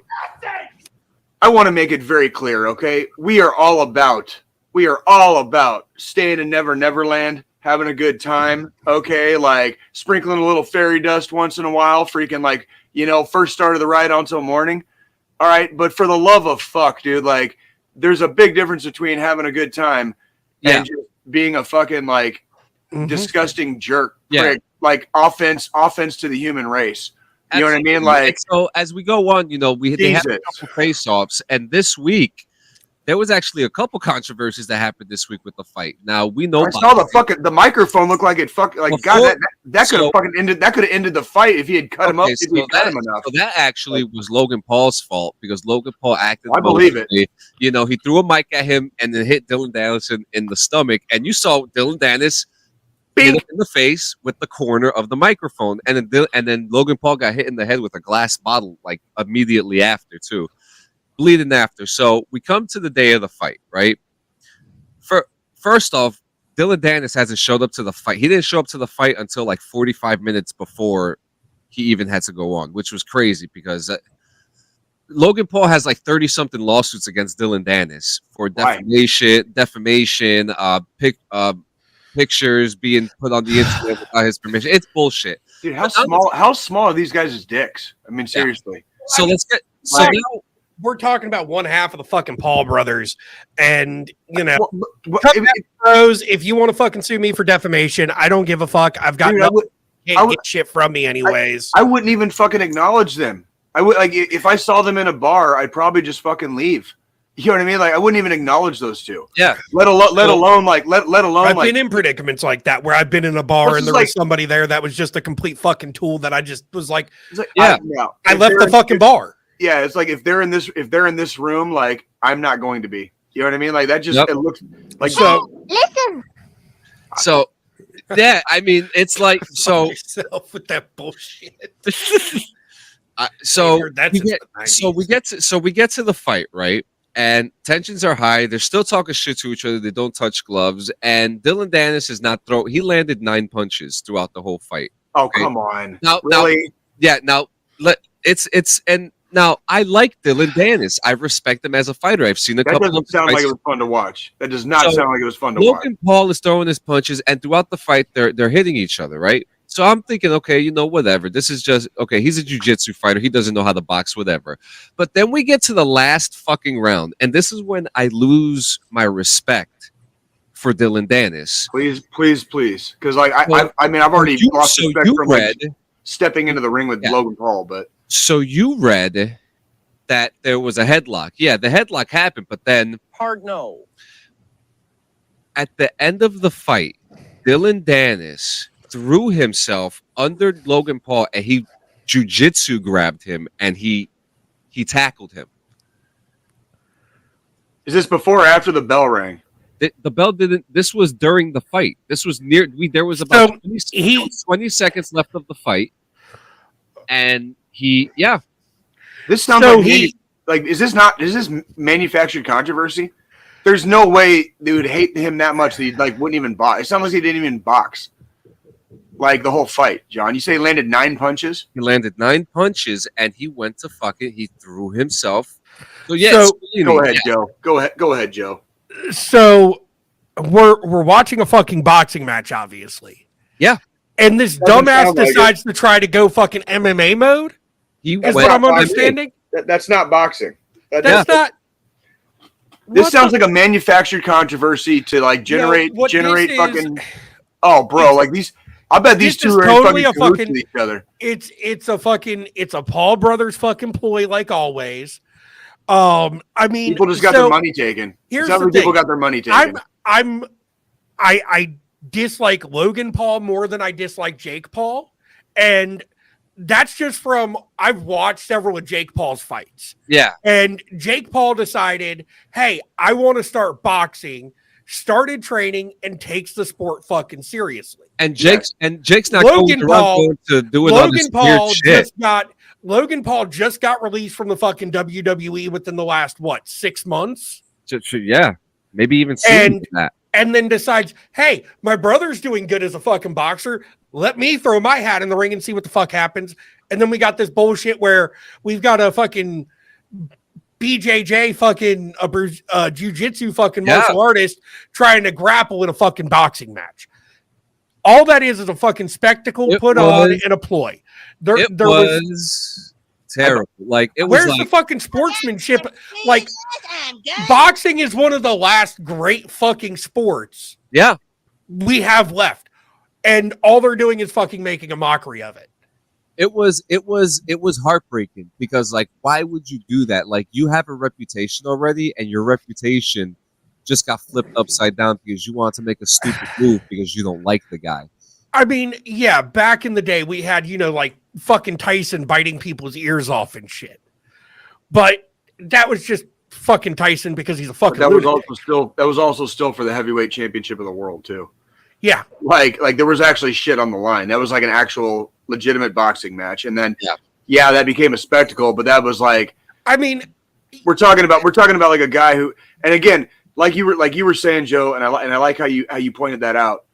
want to make it very clear, okay? We are all about staying in Neverland, having a good time, okay? Like sprinkling a little fairy dust once in a while, freaking like, you know, first start of the ride until morning. All right, but for the love of fuck, dude, like there's a big difference between having a good time and just being a fucking like disgusting jerk. Prick, like offense to the human race. You know what I mean? Like, so as we go on, you know, they have a couple face-offs, and this week there was actually a couple controversies that happened this week with the fight. Now we know I saw the microphone looked like it fucking like God that could have fucking ended the fight if he had cut him up. If he had cut him enough. So that actually was Logan Paul's fault because Logan Paul acted. I believe it. You know, he threw a mic at him and then hit Dylan Dennis in the stomach, and you saw Dylan Dennis hit him in the face with the corner of the microphone, and then Logan Paul got hit in the head with a glass bottle like immediately after too. Bleeding after. So we come to the day of the fight, right? First off, Dylan Dennis hasn't showed up to the fight. He didn't show up to the fight until like 45 minutes before he even had to go on, which was crazy because Logan Paul has like 30-something lawsuits against Dylan Dennis for defamation, pictures being put on the internet without his permission. It's bullshit. Dude, how small are these guys' dicks? I mean, seriously. Yeah. So let's get now we're talking about one half of the fucking Paul brothers, and you know, if you want to fucking sue me for defamation, I don't give a fuck. I've got can't get shit from me anyways. I wouldn't even fucking acknowledge them. I would like if I saw them in a bar, I'd probably just fucking leave. You know what I mean? Like I wouldn't even acknowledge those two. Yeah. Let alone. I've been in predicaments like that where I've been in a bar and there was somebody there that was just a complete fucking tool that I just was like, I left the fucking bar. Yeah, it's like if they're in this room, like I'm not going to be. You know what I mean? Like that just it looks like so. Listen. So yeah, I mean it's like so with that bullshit. We get to the fight, right? And tensions are high. They're still talking shit to each other. They don't touch gloves. And Dylan Dennis is not throw. He landed 9 punches throughout the whole fight. Oh, okay? Come on. Now, really? Now I like Dylan Dennis. I respect him as a fighter. I've seen a couple. That doesn't sound like it was fun to watch. That does not sound like it was fun to watch. Logan Paul is throwing his punches, and throughout the fight, they're hitting each other, right? So I'm thinking, okay, you know, whatever. This is just okay. He's a jiu-jitsu fighter. He doesn't know how to box, whatever. But then we get to the last fucking round, and this is when I lose my respect for Dylan Dennis. Please, because like I mean, I've already lost respect from like, stepping into the ring with Logan Paul, but. So you read that there was a headlock. Yeah, the headlock happened, but then hard no. At the end of the fight, Dylan Dennis threw himself under Logan Paul and he jiu-jitsu grabbed him and he tackled him. Is this before or after the bell rang? The bell didn't. This was during the fight. This was near. There was about 20 seconds left of the fight. And This sounds like is this manufactured controversy? There's no way they would hate him that much that he like wouldn't even box. It sounds like he didn't even box. Like the whole fight, John. You say he landed 9 punches? He landed 9 punches, and he went to he threw himself. So yes, go ahead, Joe. Go ahead, Joe. So we're watching a fucking boxing match, obviously. Yeah. And this dumbass decides to try to go fucking MMA mode. Is what I'm understanding. That's not boxing. That's not. This sounds like a manufactured controversy to like generate fucking. Oh, bro, like these. I bet these two are totally fucking each other. It's a Paul Brothers fucking ploy, like always. I mean, people just got their money taken. Here's the thing. People got their money taken. I dislike Logan Paul more than I dislike Jake Paul, and that's just from I've watched several of Jake Paul's fights. Yeah, and Jake Paul decided, hey, I want to start boxing. Started training and takes the sport fucking seriously. And Jake's not going to do shit. Logan Paul just got released from the fucking WWE within the last 6 months. Yeah, maybe even sooner than that. And then decides, hey, my brother's doing good as a fucking boxer. Let me throw my hat in the ring and see what the fuck happens. And then we got this bullshit where we've got a fucking BJJ fucking jiu-jitsu fucking martial artist trying to grapple in a fucking boxing match. All that is a fucking spectacle put on in a ploy. There was terrible. Like it was. Where's the fucking sportsmanship? Like boxing is one of the last great fucking sports. Yeah, we have left, and all they're doing is fucking making a mockery of it. It was heartbreaking because like, why would you do that? Like you have a reputation already, and your reputation just got flipped upside down because you want to make a stupid move because you don't like the guy. I mean, yeah, back in the day we had, like fucking Tyson biting people's ears off and shit. But that was just fucking Tyson because he's a fucking that was also still for the heavyweight championship of the world too. Yeah. Like there was actually shit on the line. That was like an actual legitimate boxing match. And then that became a spectacle, but that was like, I mean, we're talking about like a guy who, and again, like you were saying, Joe, and I like how you pointed that out.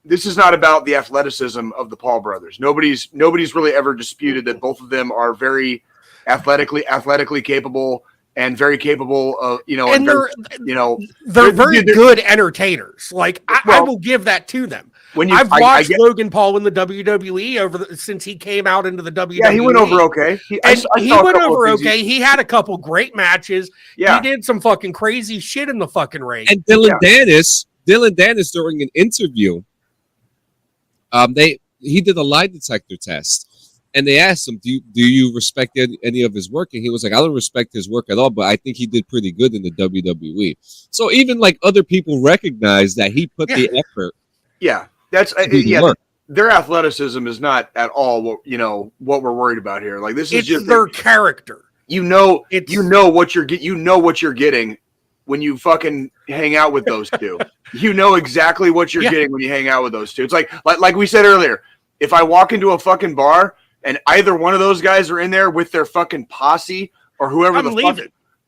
This is not about the athleticism of the Paul brothers. Nobody's really ever disputed that both of them are very athletically capable and very capable of, and they're very good entertainers. Like I will give that to them. I've watched Logan Paul in the WWE since he came out into the WWE. Yeah, he went over okay. He went over okay. He had a couple great matches. Yeah. He did some fucking crazy shit in the fucking ring. And Dylan Dennis during an interview, he did a lie detector test, and they asked him, "Do you respect any of his work?" And he was like, "I don't respect his work at all, but I think he did pretty good in the WWE." So even like other people recognize that he put the effort. Yeah. Their athleticism is not at all what we're worried about here. Like this is just their character. You know what you're getting when you fucking hang out with those two. You know exactly what you're getting when you hang out with those two. It's like we said earlier, if I walk into a fucking bar and either one of those guys are in there with their fucking posse or whoever fuck,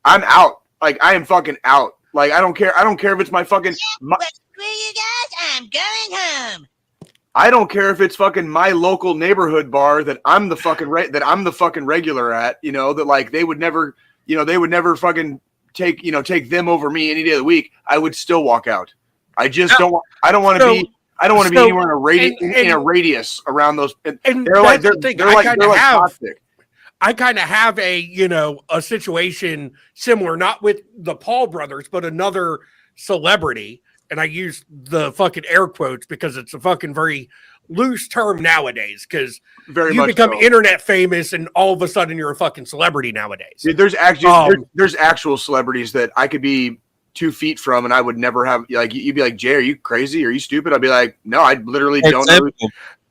I'm out. Like I am fucking out. Like I don't care if it's my fucking Screw you guys, I'm going home. I don't care if it's fucking my local neighborhood bar that I'm the fucking regular at, that like they would never fucking take them over me any day of the week. I would still walk out. I just don't want to be anywhere in a radius around those. And they're like toxic. I kind of have a situation similar, not with the Paul brothers, but another celebrity. And I use the fucking air quotes because it's a fucking very loose term nowadays because you become internet famous and all of a sudden you're a fucking celebrity nowadays. Dude, there's actual celebrities that I could be 2 feet from and I would never have, like, you'd be like, Jay, are you crazy? Are you stupid? I'd be like, no, I literally don't know.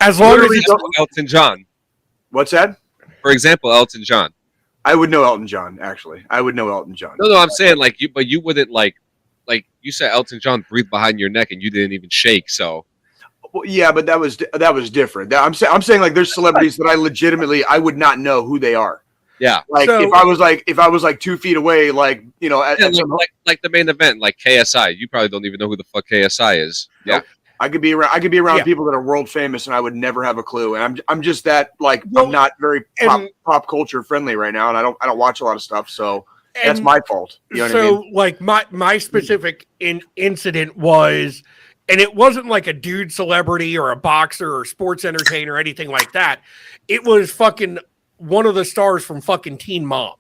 As long as it's Elton John. What's that? For example, Elton John. I would know Elton John, actually. I would know Elton John. No, I'm saying but you wouldn't like you said Elton John breathed behind your neck and you didn't even shake. So Well, yeah, but that was different. I'm saying like there's celebrities that I would not know who they are. Yeah. Like if I was like 2 feet away, like like the main event, like KSI. You probably don't even know who the fuck KSI is. Yeah. Nope. I could be around people that are world famous, and I would never have a clue. And I'm just that like I'm not very pop culture friendly right now, and I don't watch a lot of stuff, so that's my fault. You know what I mean? Like my specific incident was, and it wasn't like a dude celebrity or a boxer or sports entertainer or anything like that. It was fucking one of the stars from fucking Teen Mom.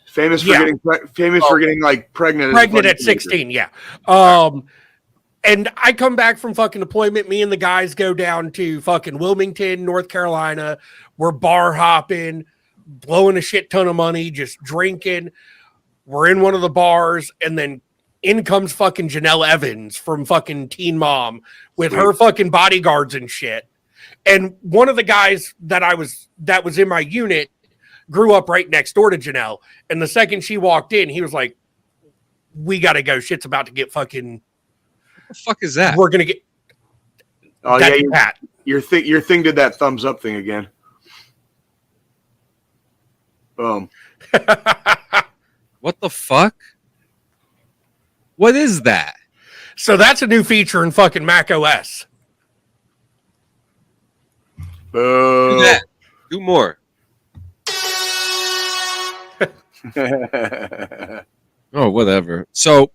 Famous for getting like pregnant at 16, yeah. And I come back from fucking deployment. Me and the guys go down to fucking Wilmington, North Carolina. We're bar hopping, blowing a shit ton of money, just drinking. We're in one of the bars, and then in comes fucking Janelle Evans from fucking Teen Mom with her fucking bodyguards and shit. And one of the guys that was in my unit grew up right next door to Janelle. And the second she walked in, he was like, "We got to go. Shit's about to get fucking." What the fuck is that? We're going to get. Oh, yeah. Your thing did that thumbs up thing again. Boom. What the fuck? What is that? So that's a new feature in fucking Mac OS. Do that. Do more. Oh, whatever. So,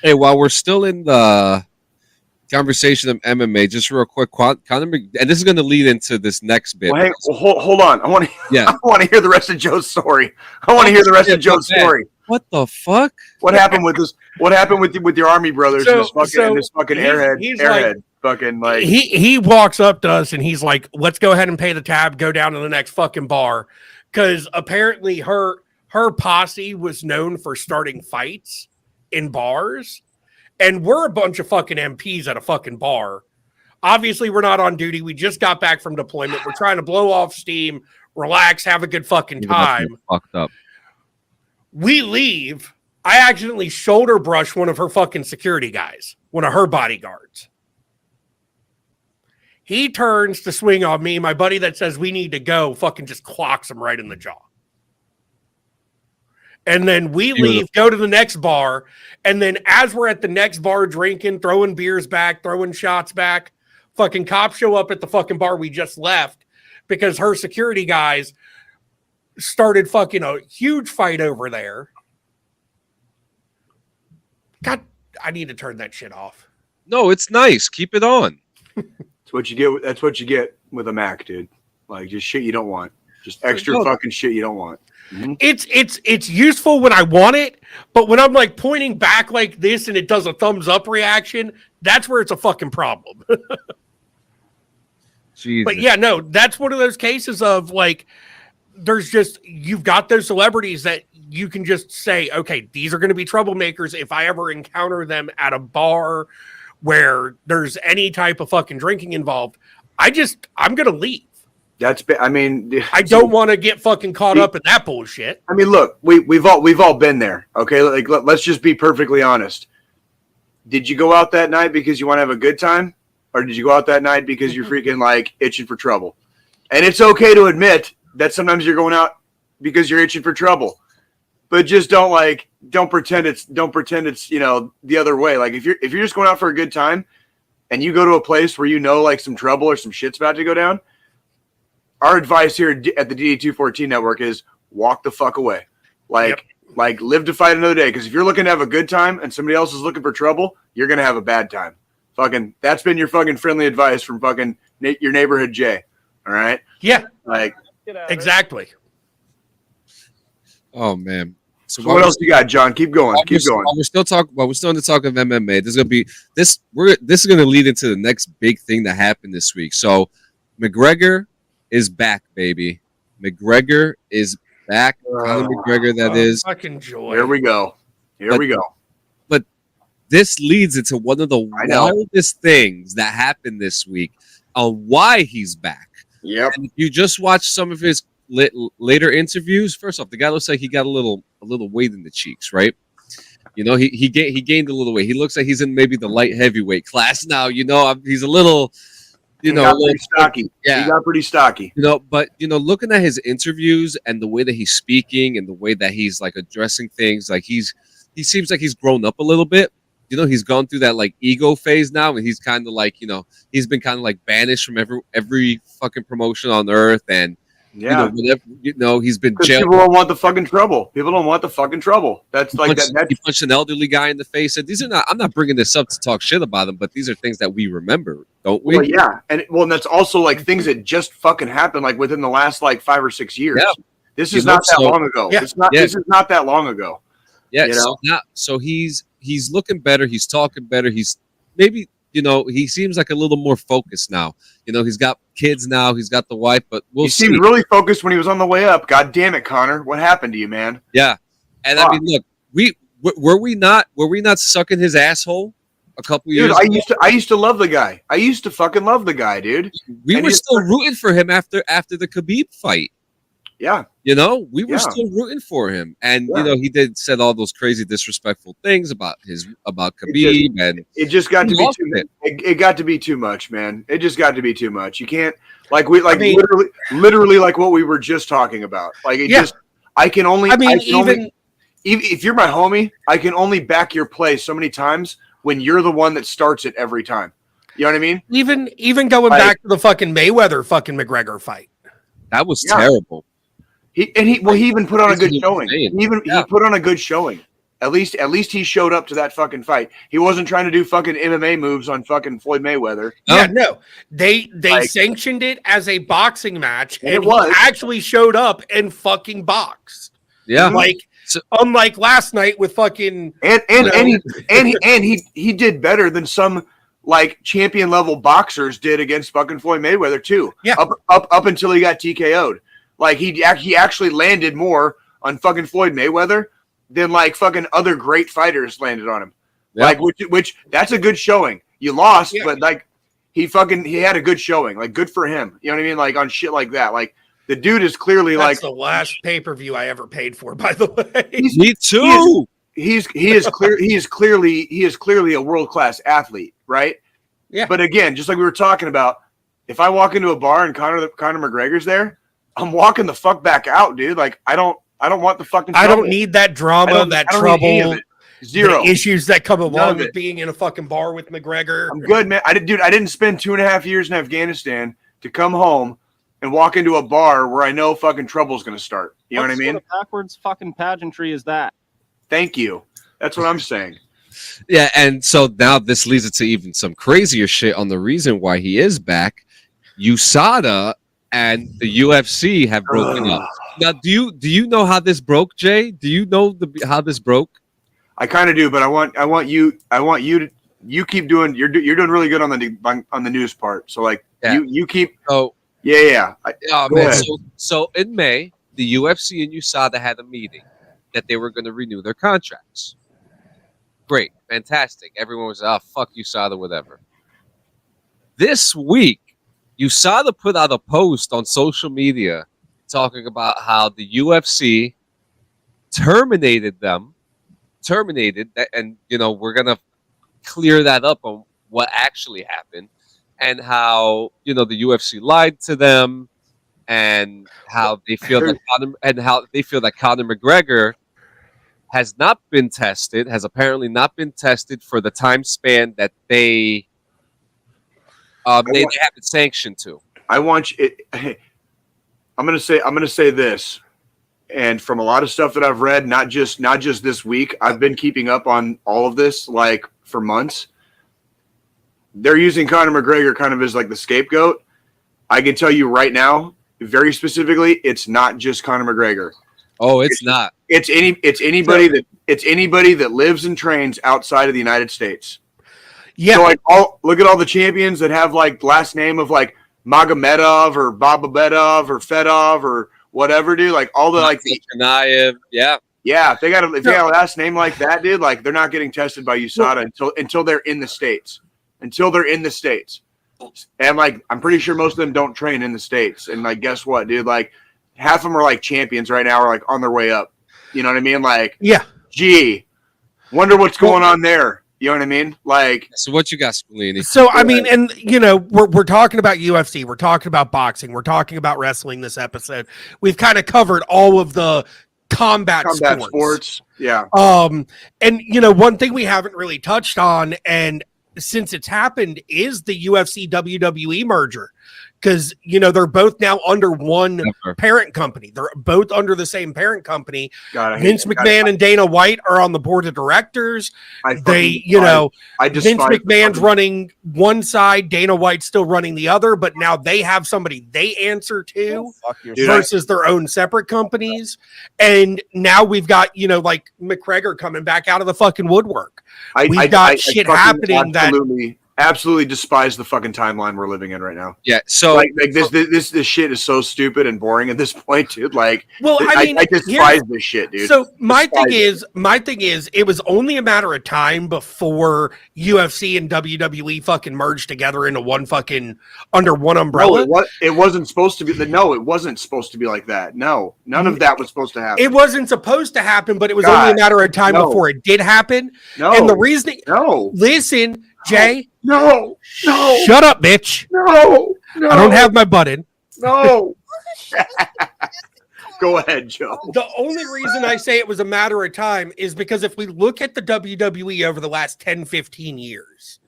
hey, while we're still in the conversation of MMA, just real quick, Conor and this is going to lead into this next bit. Well, hold on. I want to hear the rest of Joe's story. Story. What the fuck? What happened with this? What happened with your army brothers and this fucking airhead? Fucking like he walks up to us and he's like, "Let's go ahead and pay the tab. Go down to the next fucking bar," because apparently her posse was known for starting fights in bars, and we're a bunch of fucking MPs at a fucking bar. Obviously, we're not on duty. We just got back from deployment. We're trying to blow off steam, relax, have a good fucking time. Fucked up. We leave. I accidentally shoulder brush one of her fucking security guys, one of her bodyguards. He turns to swing on me. My buddy that says we need to go fucking just clocks him right in the jaw. And then we leave, go to the next bar. And then as we're at the next bar drinking, throwing beers back, throwing shots back, fucking cops show up at the fucking bar we just left because her security guys started fucking a huge fight over there. God, I need to turn that shit off. No, it's nice. Keep it on. That's what you get. That's what you get with a Mac, dude. Like just shit you don't want. Just extra fucking shit you don't want. Mm-hmm. It's useful when I want it, but when I'm like pointing back like this and it does a thumbs up reaction, that's where it's a fucking problem. But yeah, no, that's one of those cases of like, there's just, you've got those celebrities that you can just say, okay, these are going to be troublemakers. If I ever encounter them at a bar where there's any type of fucking drinking involved, I'm going to leave. I don't want to get fucking caught up in that bullshit. I mean, look, we've all been there. Okay. Like, let's just be perfectly honest. Did you go out that night because you want to have a good time? Or did you go out that night because you're freaking like itching for trouble? And it's okay to admit that sometimes you're going out because you're itching for trouble, but just don't pretend it's, the other way. Like if you're just going out for a good time and you go to a place where like some trouble or some shit's about to go down, our advice here at the DD214 network is walk the fuck away. Like live to fight another day. Cause if you're looking to have a good time and somebody else is looking for trouble, you're going to have a bad time. Fucking, that's been your fucking friendly advice from fucking your neighborhood Jay. All right. Yeah. Like exactly. Oh man. So what else you got, John? Keep going. Keep going. We're still in the talk of MMA. This is gonna lead into the next big thing that happened this week. So McGregor is back, baby. McGregor is back. Conor McGregor, that is. Fucking joy. Here we go. But this leads into one of the wildest things that happened this week on why he's back. Yep. And if you just watch some of his later interviews, first off, the guy looks like he got a little weight in the cheeks, right? You know, he gained a little weight. He looks like he's in maybe the light heavyweight class now. You know, he's a little, he got pretty stocky. Yeah, he got pretty stocky. You know, but you know, looking at his interviews and the way that he's speaking and the way that he's like addressing things, like he seems like he's grown up a little bit. You know, he's gone through that like ego phase now, and he's kind of like, you know, he's been kind of like banished from every fucking promotion on earth, and you know, whatever, you know, he's been jailed. People don't want the fucking trouble. People don't want the fucking trouble. That's like that. He punched an elderly guy in the face. And these are not. I'm not bringing this up to talk shit about them, but these are things that we remember, don't we? Well, yeah, and that's also like things that just fucking happened like within the last like 5 or 6 years. Yeah. This is not that long ago. Yeah. It's not. Yeah. This is not that long ago. Yeah. You know? So he's looking better. He's talking better. He's maybe, you know, he seems like a little more focused now. You know, he's got kids now. He's got the wife, but he seemed really focused when he was on the way up. God damn it, Connor! What happened to you, man? Yeah, and I mean, look, were we not sucking his asshole a couple years ago? I used to love the guy. I used to fucking love the guy, dude. We were still rooting for him after the Khabib fight. Yeah. You know, we were still rooting for him. And, you know, he said all those crazy disrespectful things about Khabib. It just got to be too much. It got to be too much, man. It just got to be too much. You can't, literally like what we were just talking about. Like, if you're my homie, I can only back your play so many times when you're the one that starts it every time. You know what I mean? Even going back to the fucking Mayweather fucking McGregor fight. That was terrible. He even put on a good showing. He put on a good showing. At least he showed up to that fucking fight. He wasn't trying to do fucking MMA moves on fucking Floyd Mayweather. Yeah, no. They sanctioned it as a boxing match, and he actually showed up and fucking boxed. Yeah. Unlike last night with fucking he did better than some like champion level boxers did against fucking Floyd Mayweather too. Yeah. Up until he got TKO'd. Like he actually landed more on fucking Floyd Mayweather than like fucking other great fighters landed on him. Yep. Like which that's a good showing. You lost, but like he had a good showing. Like good for him. You know what I mean? Like on shit like that. Like the dude is clearly that's the last pay-per-view I ever paid for, by the way. Me too. He is clearly a world-class athlete, right? Yeah. But again, just like we were talking about, if I walk into a bar and Conor McGregor's there, I'm walking the fuck back out, dude. Like I don't want the fucking trouble. I don't need that drama, that trouble, zero the issues that come along with being in a fucking bar with McGregor. I'm good, man. I didn't spend 2.5 years in Afghanistan to come home and walk into a bar where I know fucking trouble's going to start. You know what I mean? What backwards fucking pageantry is that? Thank you. That's what I'm saying. Yeah, and so now this leads it to even some crazier shit on the reason why he is back. USADA and the UFC have broken up. Now, do you know how this broke, Jay? Do you know how this broke? I kind of do, but I want you to keep doing. You're doing really good on the news part. So like you keep. Oh yeah. So in May, the UFC and USADA had a meeting that they were going to renew their contracts. Great, fantastic. Everyone was fuck USADA, whatever. This week, USADA put out a post on social media talking about how the UFC terminated that, and you know we're gonna clear that up on what actually happened, and how you know the UFC lied to them, and how they feel that Conor McGregor has apparently not been tested for the time span that they haven't sanctioned to. I want you. I'm gonna say this, and from a lot of stuff that I've read, not just this week, I've been keeping up on all of this like for months. They're using Conor McGregor kind of as like the scapegoat. I can tell you right now, very specifically, it's not just Conor McGregor. Oh, it's not. It's anybody that lives and trains outside of the United States. Yeah. So like look at all the champions that have like last name of like Magomedov or Bababedov or Fedov or whatever, dude. Like all the like Kanaev, yeah. Yeah, if they got a last name like that, dude, like they're not getting tested by USADA until they're in the States. Until they're in the States. And like I'm pretty sure most of them don't train in the States. And like guess what, dude? Like half of them are like champions right now, are like on their way up. You know what I mean? Like yeah. Gee, Wonder what's going on there. You know what I mean? Like, so what you got, Spallini? So I mean, and you know, we're talking about UFC, we're talking about boxing, we're talking about wrestling this episode. We've kind of covered all of the combat sports. Yeah. And you know, one thing we haven't really touched on, and since it's happened, is the UFC WWE merger. Because, you know, they're both now under one parent company. They're both under the same parent company. Vince McMahon and Dana White are on the board of directors. Vince McMahon's running one side, Dana White's still running the other, but now they have somebody they answer to versus their own separate companies. And now we've got, you know, like McGregor coming back out of the fucking woodwork. We've got shit happening absolutely despise the fucking timeline we're living in right now. Yeah, so like this shit is so stupid and boring at this point, dude. Like, well, I mean, I despise this shit, dude. So my thing is, it was only a matter of time before UFC and WWE fucking merged together into one fucking under one umbrella. No, it wasn't supposed to be. No, it wasn't supposed to be like that. No, none of that was supposed to happen. It wasn't supposed to happen, but it was only a matter of time before it did happen. No, and the reason, listen. Jay, no, shut up, bitch. No, I don't have my button. No. Go ahead, Joe. The only reason I say it was a matter of time is because if we look at the WWE over the last 10, 15 years,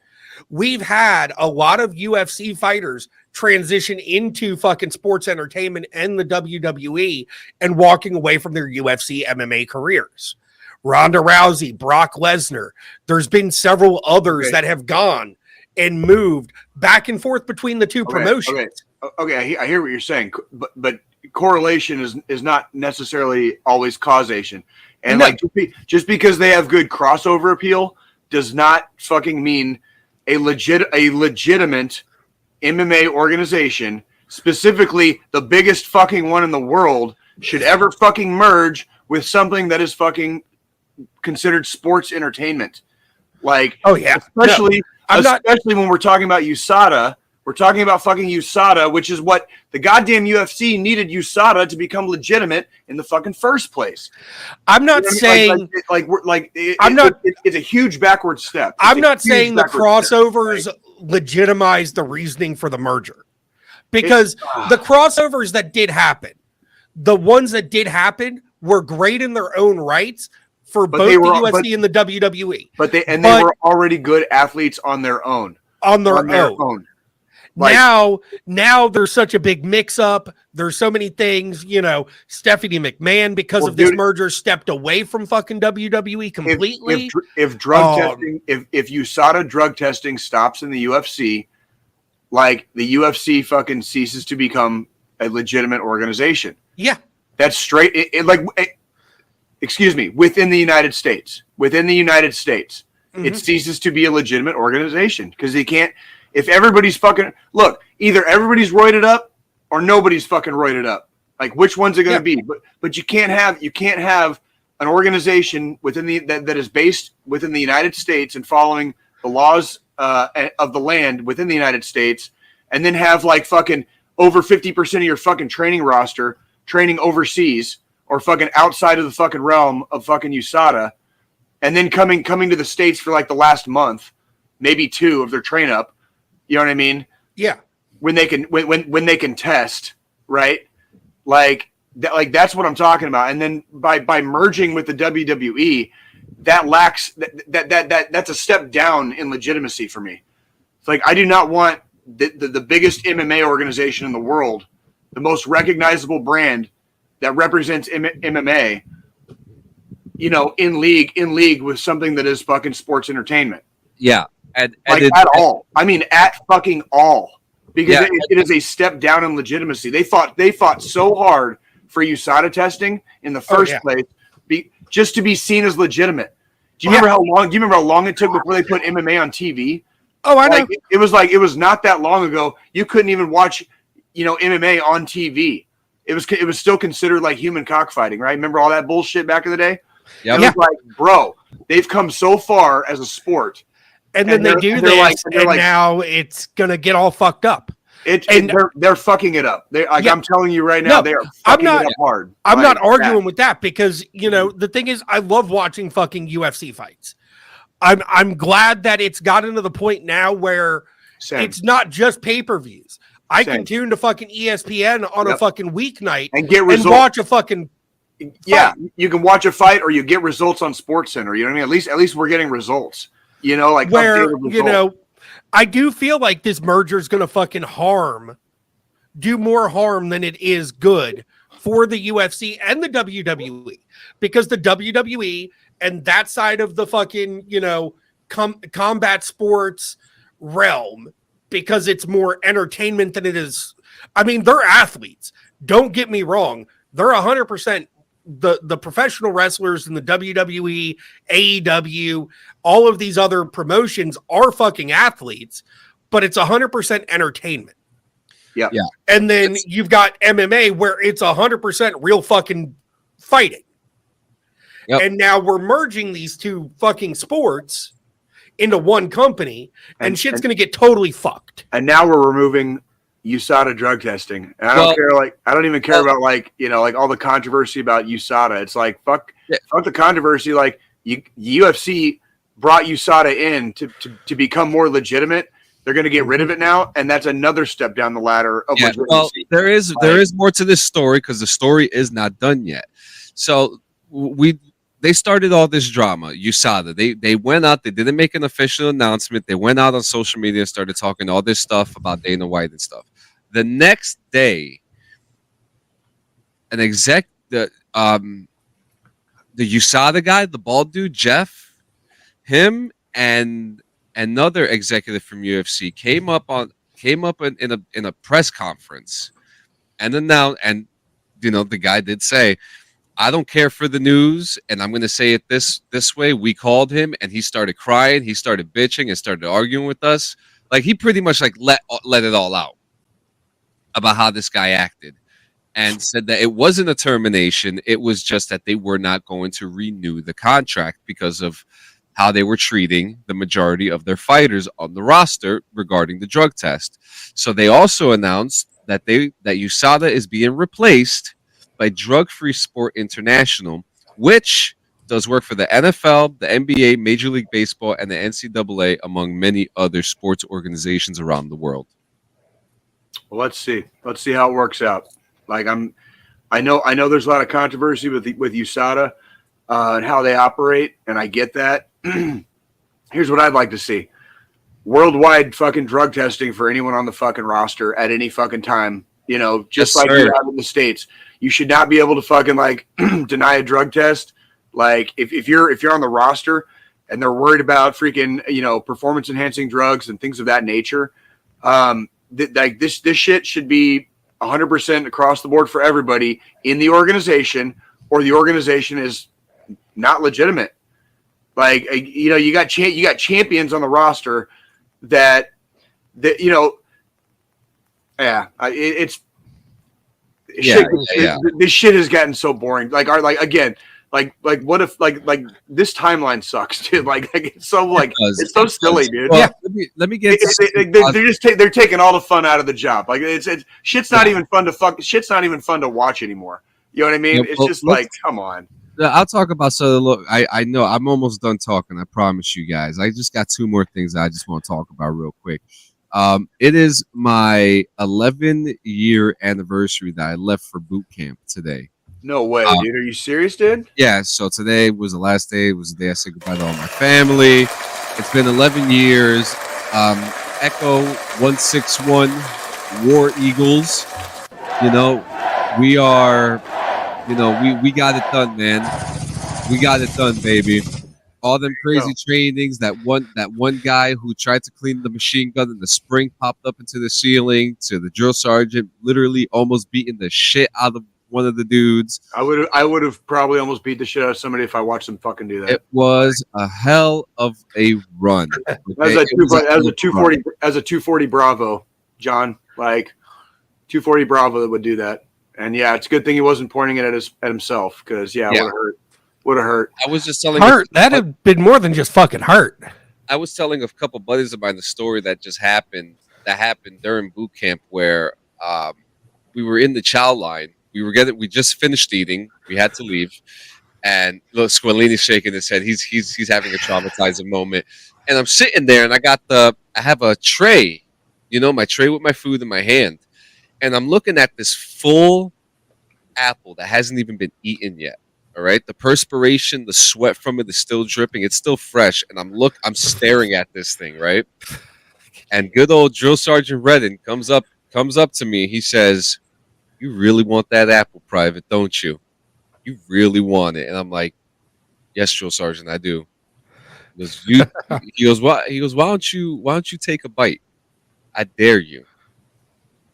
we've had a lot of UFC fighters transition into fucking sports entertainment and the WWE and walking away from their UFC MMA careers. Ronda Rousey, Brock Lesnar. There's been several others that have gone and moved back and forth between the two promotions. Okay, I hear what you're saying, but correlation is not necessarily always causation. And like just because they have good crossover appeal does not fucking mean a legitimate MMA organization, specifically the biggest fucking one in the world, should ever fucking merge with something that is fucking considered sports entertainment. Like, especially when we're talking about USADA, we're talking about fucking USADA, which is what the goddamn UFC needed USADA to become legitimate in the fucking first place. I'm not saying it's a huge backward step. I'm not saying the crossovers legitimize the reasoning for the merger, because the crossovers that did happen, the ones that did happen were great in their own rights for both the UFC and the WWE. But they were already good athletes on their own. On their own. Like, now there's such a big mix-up. There's so many things, you know. Stephanie McMahon, because of this merger, stepped away from fucking WWE completely. If drug testing, if USADA drug testing stops in the UFC, like the UFC fucking ceases to become a legitimate organization. Yeah, that's straight. Excuse me, within the United States. It ceases to be a legitimate organization because they can't. If everybody's fucking either everybody's roided up or nobody's fucking roided up. Like, which one's it going to be? But you can't have an organization within that is based within the United States and following the laws of the land within the United States, and then have like fucking over 50% of your fucking training roster training overseas or fucking outside of the fucking realm of fucking USADA, and then coming to the States for like the last month, maybe two of their train up. You know what I mean? Yeah. When they can test, right? Like that's what I'm talking about. And then by merging with the WWE, that lacks that's a step down in legitimacy for me. It's like I do not want the biggest MMA organization in the world, the most recognizable brand that represents MMA, you know, in league with something that is fucking sports entertainment. Yeah. At all. I mean, at fucking all. Because it is a step down in legitimacy. They fought so hard for USADA testing in the first place, just to be seen as legitimate. Do you remember how long it took before they put MMA on TV? Oh, I know. It was not that long ago. You couldn't even watch, you know, MMA on TV. It was still considered like human cockfighting, right? Remember all that bullshit back in the day? Yeah. It was like, bro, they've come so far as a sport. And then they do this, and now it's going to get all fucked up. They're fucking it up. I'm telling you right now, they are fucking it up hard. I'm not arguing with that because the thing is, I love watching fucking UFC fights. I'm glad that it's gotten to the point now where it's not just pay-per-views. I can tune to fucking ESPN on a fucking weeknight and get results. And watch a fucking fight. You can watch a fight or you get results on SportsCenter. You know what I mean? At least we're getting results. Like where I do feel like this merger is going to fucking do more harm than it is good for the UFC and the WWE, because the WWE and that side of the fucking combat sports realm, because it's more entertainment than it is. I mean, they're athletes. Don't get me wrong. They're 100%. The professional wrestlers in the WWE, AEW, all of these other promotions are fucking athletes, but it's 100% entertainment. Yeah. And then you've got MMA where it's 100% real fucking fighting. Yep. And now we're merging these two fucking sports into one company, and shit's going to get totally fucked. And now we're removing USADA drug testing. And I don't care. I don't even care about all the controversy about USADA. It's like fuck the controversy. Like UFC brought USADA in to become more legitimate. They're going to get rid of it now, and that's another step down the ladder of legitimacy. Well, there is more to this story because the story is not done yet. So they started all this drama. USADA. They went out. They didn't make an official announcement. They went out on social media and started talking all this stuff about Dana White and stuff. The next day, an exec, the USADA guy, the bald dude, Jeff, him and another executive from UFC came up in a press conference and announced, and the guy did say, I don't care for the news, and I'm going to say it this way. We called him, and he started crying. He started bitching and started arguing with us. Like, he pretty much let it all out about how this guy acted, and said that it wasn't a termination. It was just that they were not going to renew the contract because of how they were treating the majority of their fighters on the roster regarding the drug test. So they also announced that USADA is being replaced by Drug Free Sport International, which does work for the NFL, the NBA, Major League Baseball, and the NCAA, among many other sports organizations around the world. Well, let's see how it works out. Like I know there's a lot of controversy with USADA and how they operate, and I get that. Here's what I'd like to see: worldwide fucking drug testing for anyone on the fucking roster at any fucking time. Just like you have in the States. You should not be able to fucking deny a drug test. Like if you're on the roster and they're worried about freaking performance enhancing drugs and things of that nature, this shit should be 100% across the board for everybody in the organization, or the organization is not legitimate. Like you got champions on the roster that this shit has gotten so boring. Like what if this timeline sucks, dude? It's so silly, dude. Well, let me get. They're taking all the fun out of the job. Like it's shit's not even fun to fuck. Shit's not even fun to watch anymore. You know what I mean? It's just come on. I'll talk about look. I know I'm almost done talking. I promise you guys. I just got two more things I just want to talk about real quick. It is my 11-year anniversary that I left for boot camp today. No way, dude. Are you serious, dude? Yeah, so today was the last day. It was the day I said goodbye to all my family. It's been 11 years. Echo 161 War Eagles. We are, we got it done, man. We got it done, baby. All them crazy trainings, that one guy who tried to clean the machine gun and the spring popped up into the ceiling, to the drill sergeant literally almost beating the shit out of one of the dudes. I would have probably almost beat the shit out of somebody if I watched them fucking do that. It was a hell of a run. Okay? As a 240 Bravo, John, 240 Bravo that would do that. And yeah, it's a good thing he wasn't pointing it at himself, because it would have hurt. I was just telling that'd have been more than just fucking hurt. I was telling a couple buddies of mine the story that just happened that happened during boot camp where we were in the chow line. We just finished eating. We had to leave, and look, Squalini's shaking his head. He's having a traumatizing moment. And I'm sitting there, and I have a tray, my tray with my food in my hand, and I'm looking at this full apple that hasn't even been eaten yet. All right, the perspiration, the sweat from it is still dripping. It's still fresh, and I'm staring at this thing, right? And good old Drill Sergeant Redden comes up to me. He says, "You really want that apple, Private, don't you? You really want it?" And I'm like, "Yes, Drill Sergeant, I do." He goes, "What?" He goes, why don't you take a bite? I dare you."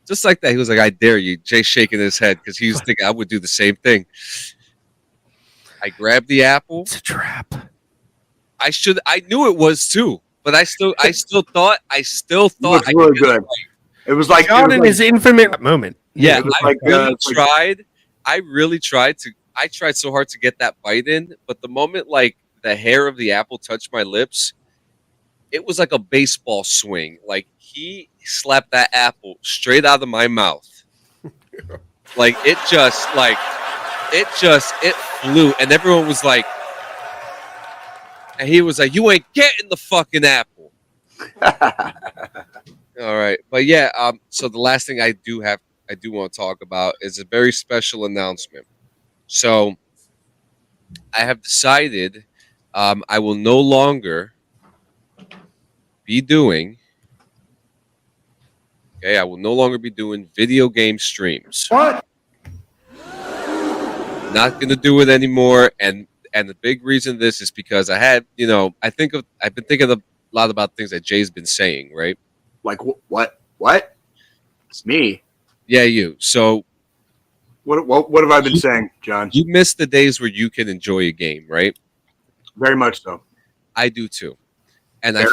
Just like that. He was like, "I dare you." Jay's shaking his head because he was thinking I would do the same thing. I grabbed the apple. It's a trap. I knew it was too, but I still thought it was really good. It was like John in his infamous moment. Yeah, I really tried to. I tried so hard to get that bite in, but the moment like the hair of the apple touched my lips, it was like a baseball swing. Like he slapped that apple straight out of my mouth. Like it flew, and everyone was like, and he was like, "You ain't getting the fucking apple." All right, but yeah. So the last thing I do want to talk about is a very special announcement. So I have decided I will no longer be doing. Okay, I will no longer be doing video game streams. What? Not going to do it anymore, and the big reason this is because I've been thinking a lot about things that Jay's been saying, right? Like what? It's me. Yeah, you. So what have I been saying, John? You miss the days where you can enjoy a game, right? Very much so. I do too. And I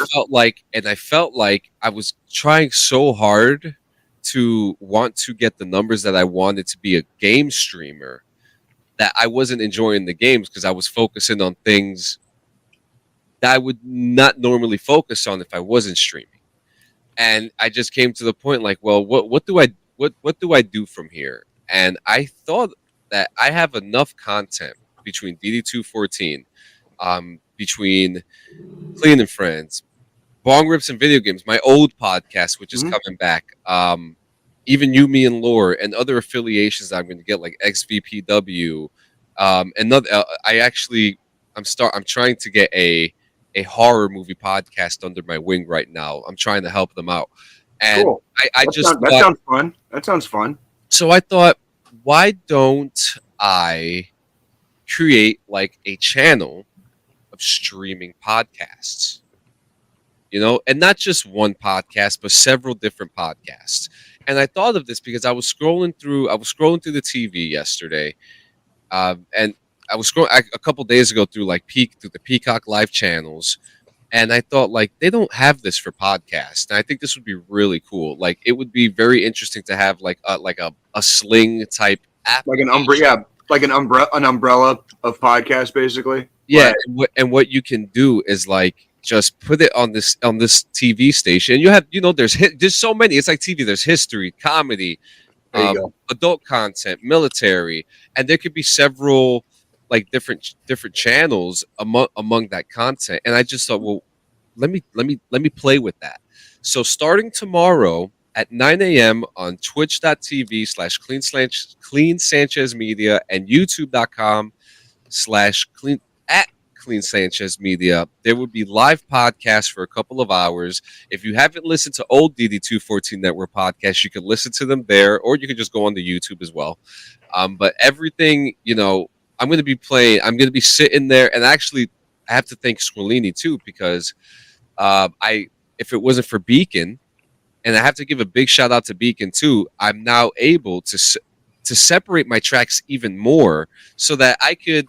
felt like I was trying so hard to want to get the numbers that I wanted to be a game streamer that I wasn't enjoying the games because I was focusing on things that I would not normally focus on if I wasn't streaming. And I just came to the point like, well, what do I do from here? And I thought that I have enough content between DD214, between Clean and Friends, Bong Rips and Video Games, my old podcast, which is coming back, even You, Me, and Lore, and other affiliations that I'm going to get, like XVPW. I'm trying to get a horror movie podcast under my wing right now. I'm trying to help them out. And cool. That sounds fun. That sounds fun. So I thought, why don't I create like a channel of streaming podcasts? And not just one podcast, but several different podcasts. And I thought of this because I was scrolling through the TV yesterday, and I was scrolling a couple days ago through the Peacock Live channels, and I thought like they don't have this for podcasts, and I think this would be really cool. Like it would be very interesting to have like a Sling type app, like an umbrella, an umbrella of podcasts, basically. Yeah, right. And what you can do is like just put it on this TV station. You have there's so many. It's like TV. There's history, comedy, adult content, military, and there could be several like different channels among that content. And I just thought, well, let me play with that. So starting tomorrow at 9 a.m. on twitch.tv/Clean Sanchez Media and youtube.com/Clean Sanchez Media, there would be live podcasts for a couple of hours. If you haven't listened to old DD214 Network podcasts, you can listen to them there, or you can just go on the YouTube as well. But everything, I'm going to be playing. I'm going to be sitting there, and actually, I have to thank Squalini too, because if it wasn't for Beacon, and I have to give a big shout out to Beacon too, I'm now able to separate my tracks even more, so that I could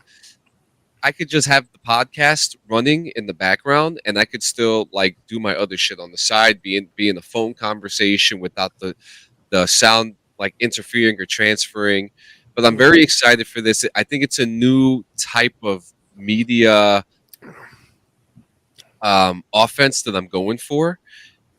just have the podcast running in the background, and I could still like do my other shit on the side, be in a phone conversation without the sound like interfering or transferring. But I'm very excited for this. I think it's a new type of media offense that I'm going for.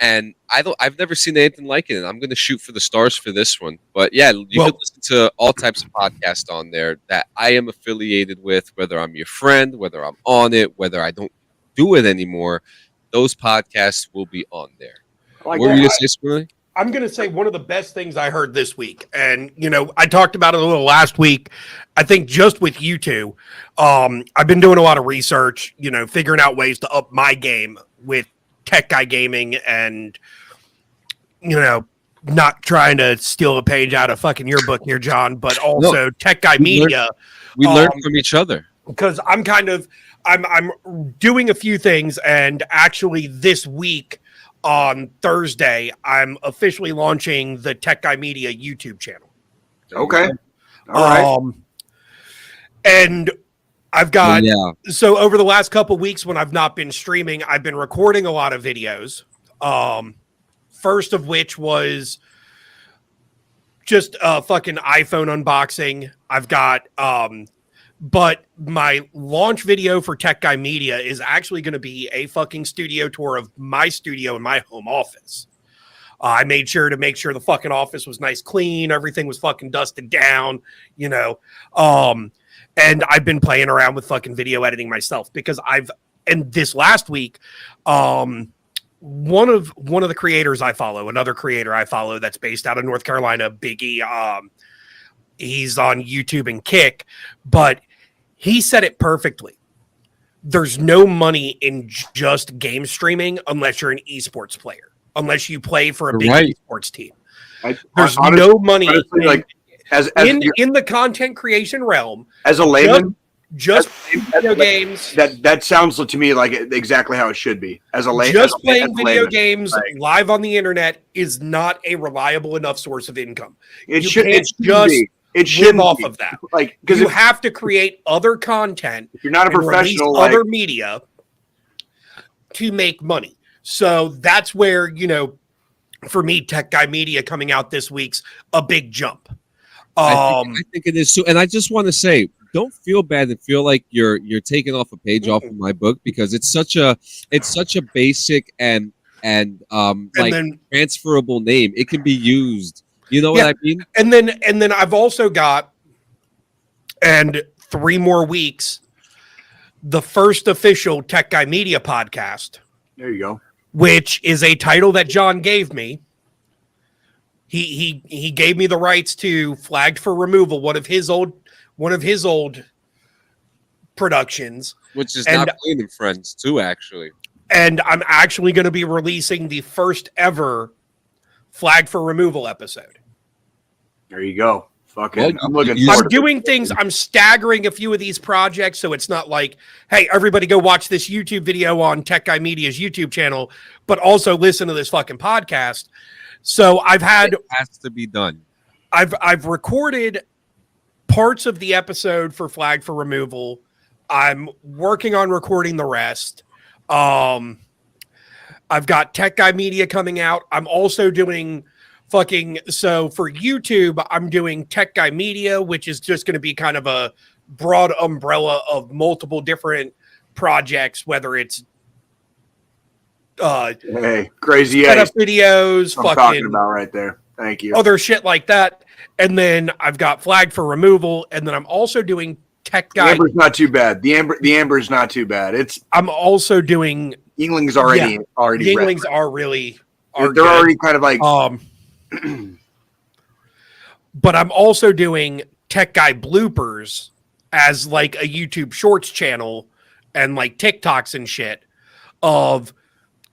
and I've never seen anything like it, and I'm gonna shoot for the stars for this one. But yeah, you can listen to all types of podcasts on there that I am affiliated with, whether I'm your friend, whether I'm on it, whether I don't do it anymore. Those podcasts will be on there. What were you gonna say, Spoonie? I'm going to say one of the best things I heard this week, and I talked about it a little last week. I think just with you two, I've been doing a lot of research, figuring out ways to up my game with Tech Guy Gaming, and not trying to steal a page out of fucking your book here, John, but also Tech Guy Media. We learn from each other because I'm doing a few things, and actually this week. On Thursday, I'm officially launching the Tech Guy Media YouTube channel. Okay. All right. And I've got, so over the last couple of weeks when I've not been streaming, I've been recording a lot of videos. First of which was just a fucking iPhone unboxing. I've got, but my launch video for Tech Guy Media is actually going to be a fucking studio tour of my studio in my home office. I made sure to make sure the fucking office was nice, clean. Everything was fucking dusted down, and I've been playing around with fucking video editing myself because and this last week, one of the creators I follow, another creator I follow that's based out of North Carolina, Biggie, he's on YouTube and Kick, but he said it perfectly. There's no money in just game streaming unless you're an esports player, unless you play for a big esports team. There's no money in the content creation realm. As a layman, just video games. That sounds to me like exactly how it should be. As a layman, just playing video games live on the internet is not a reliable enough source of income. It should live off of that. Like, because you have to create other content. If you're not a professional, other media to make money. So that's where, for me, Tech Guy Media coming out this week's a big jump. I think it is too. And I just want to say, don't feel bad and feel like you're taking off a page off of my book, because it's such a basic and transferable name. It can be used. You know what I mean? And then I've also got, and 3 more weeks, the first official Tech Guy Media podcast. There you go. Which is a title that John gave me. He gave me the rights to Flagged for Removal, one of his old productions, which is not Playing and Friends too, actually. And I'm actually going to be releasing the first ever Flagged for Removal episode. There you go. Fucking, I'm doing things. I'm staggering a few of these projects, so it's not like, hey, everybody go watch this YouTube video on Tech Guy Media's YouTube channel, but also listen to this fucking podcast. So it has to be done. I've recorded parts of the episode for Flagged for Removal. I'm working on recording the rest. I've got Tech Guy Media coming out. I'm also doing so for YouTube, I'm doing Tech Guy Media, which is just going to be kind of a broad umbrella of multiple different projects, whether it's crazy setup videos, I'm talking about right there. Thank you. Other shit like that. And then I've got Flagged for Removal, and then I'm also doing Tech Guy. The Amber's not too bad. The Amber's not too bad. I'm also doing Yingling's already Yinglings are really they're already kind of like but I'm also doing Tech Guy bloopers as like a YouTube Shorts channel and like TikToks and shit of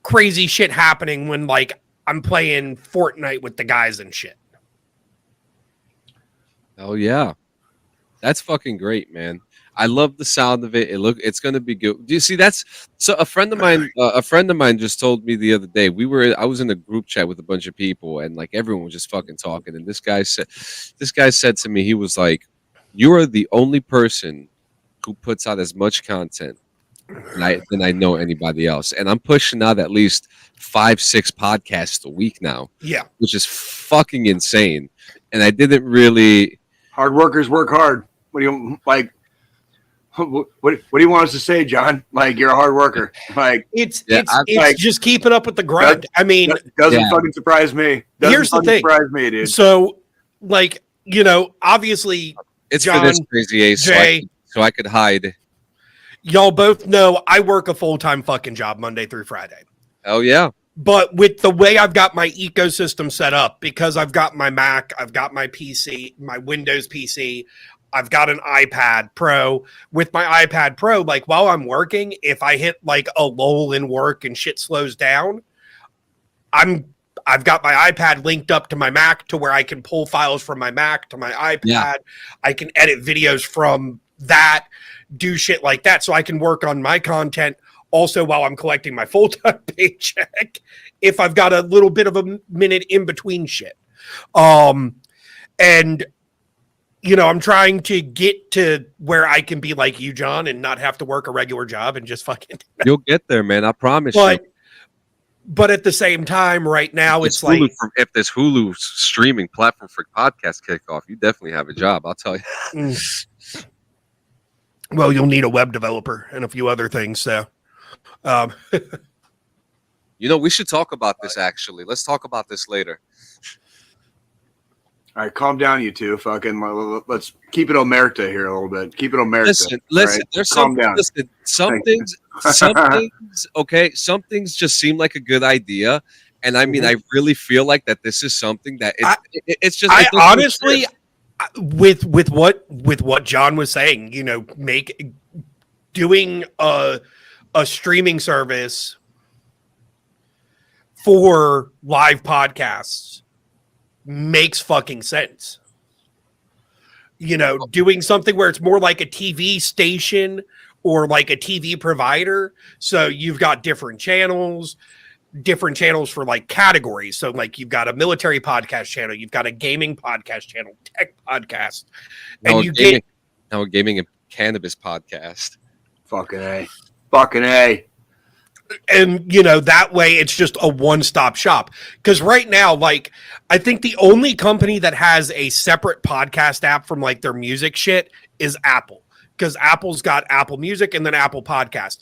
crazy shit happening when like I'm playing Fortnite with the guys and shit. Oh yeah, that's fucking great, man. I love the sound of it. It's going to be good. Do you see? So a friend of mine just told me the other day. I was in a group chat with a bunch of people, and like everyone was just fucking talking. And this guy said to me, he was like, "You are the only person who puts out as much content than I know anybody else, and I'm pushing out at least 5-6 podcasts a week now. Yeah, which is fucking insane. And I didn't really. Hard workers work hard. What do you like? What do you want us to say, John? Like, you're a hard worker. Like, it's like, just keeping up with the grind. I mean, doesn't fucking surprise me. Here's the thing. Surprise me, dude. So, like, obviously, It's John, for this Crazy Ace, Jay, so I could hide. Y'all both know I work a full-time fucking job Monday through Friday. Oh yeah. But with the way I've got my ecosystem set up, because I've got my Mac, I've got my PC, my Windows PC, I've got an iPad Pro. With my iPad Pro, like while I'm working, if I hit like a lull in work and shit slows down, I've got my iPad linked up to my Mac to where I can pull files from my Mac to my iPad. Yeah. I can edit videos from that, do shit like that, so I can work on my content also while I'm collecting my full-time paycheck if I've got a little bit of a minute in between shit. And I'm trying to get to where I can be like you, John, and not have to work a regular job and just fucking. You'll get there, man. I promise you. But at the same time, right now, it's Hulu like if this Hulu streaming platform for podcast kickoff, you definitely have a job. I'll tell you. Well, you'll need a web developer and a few other things. So, we should talk about this. Actually, let's talk about this later. All right, calm down, you two. Fucking, let's keep it omerta here a little bit. Keep it omerta. Listen. Right? There's calm down. Listen, some things. Okay. Some things just seem like a good idea, and I mean, I really feel like that this is something that it's just. I honestly, with what John was saying, doing a streaming service for live podcasts makes fucking sense. Doing something where it's more like a TV station or like a TV provider. So you've got different channels for like categories. So like you've got a military podcast channel, you've got a gaming podcast channel, tech podcast, and a gaming and cannabis podcast. Fucking A. And that way it's just a one-stop shop. Because right now, like, I think the only company that has a separate podcast app from like their music shit is Apple. Because Apple's got Apple Music and then Apple Podcast.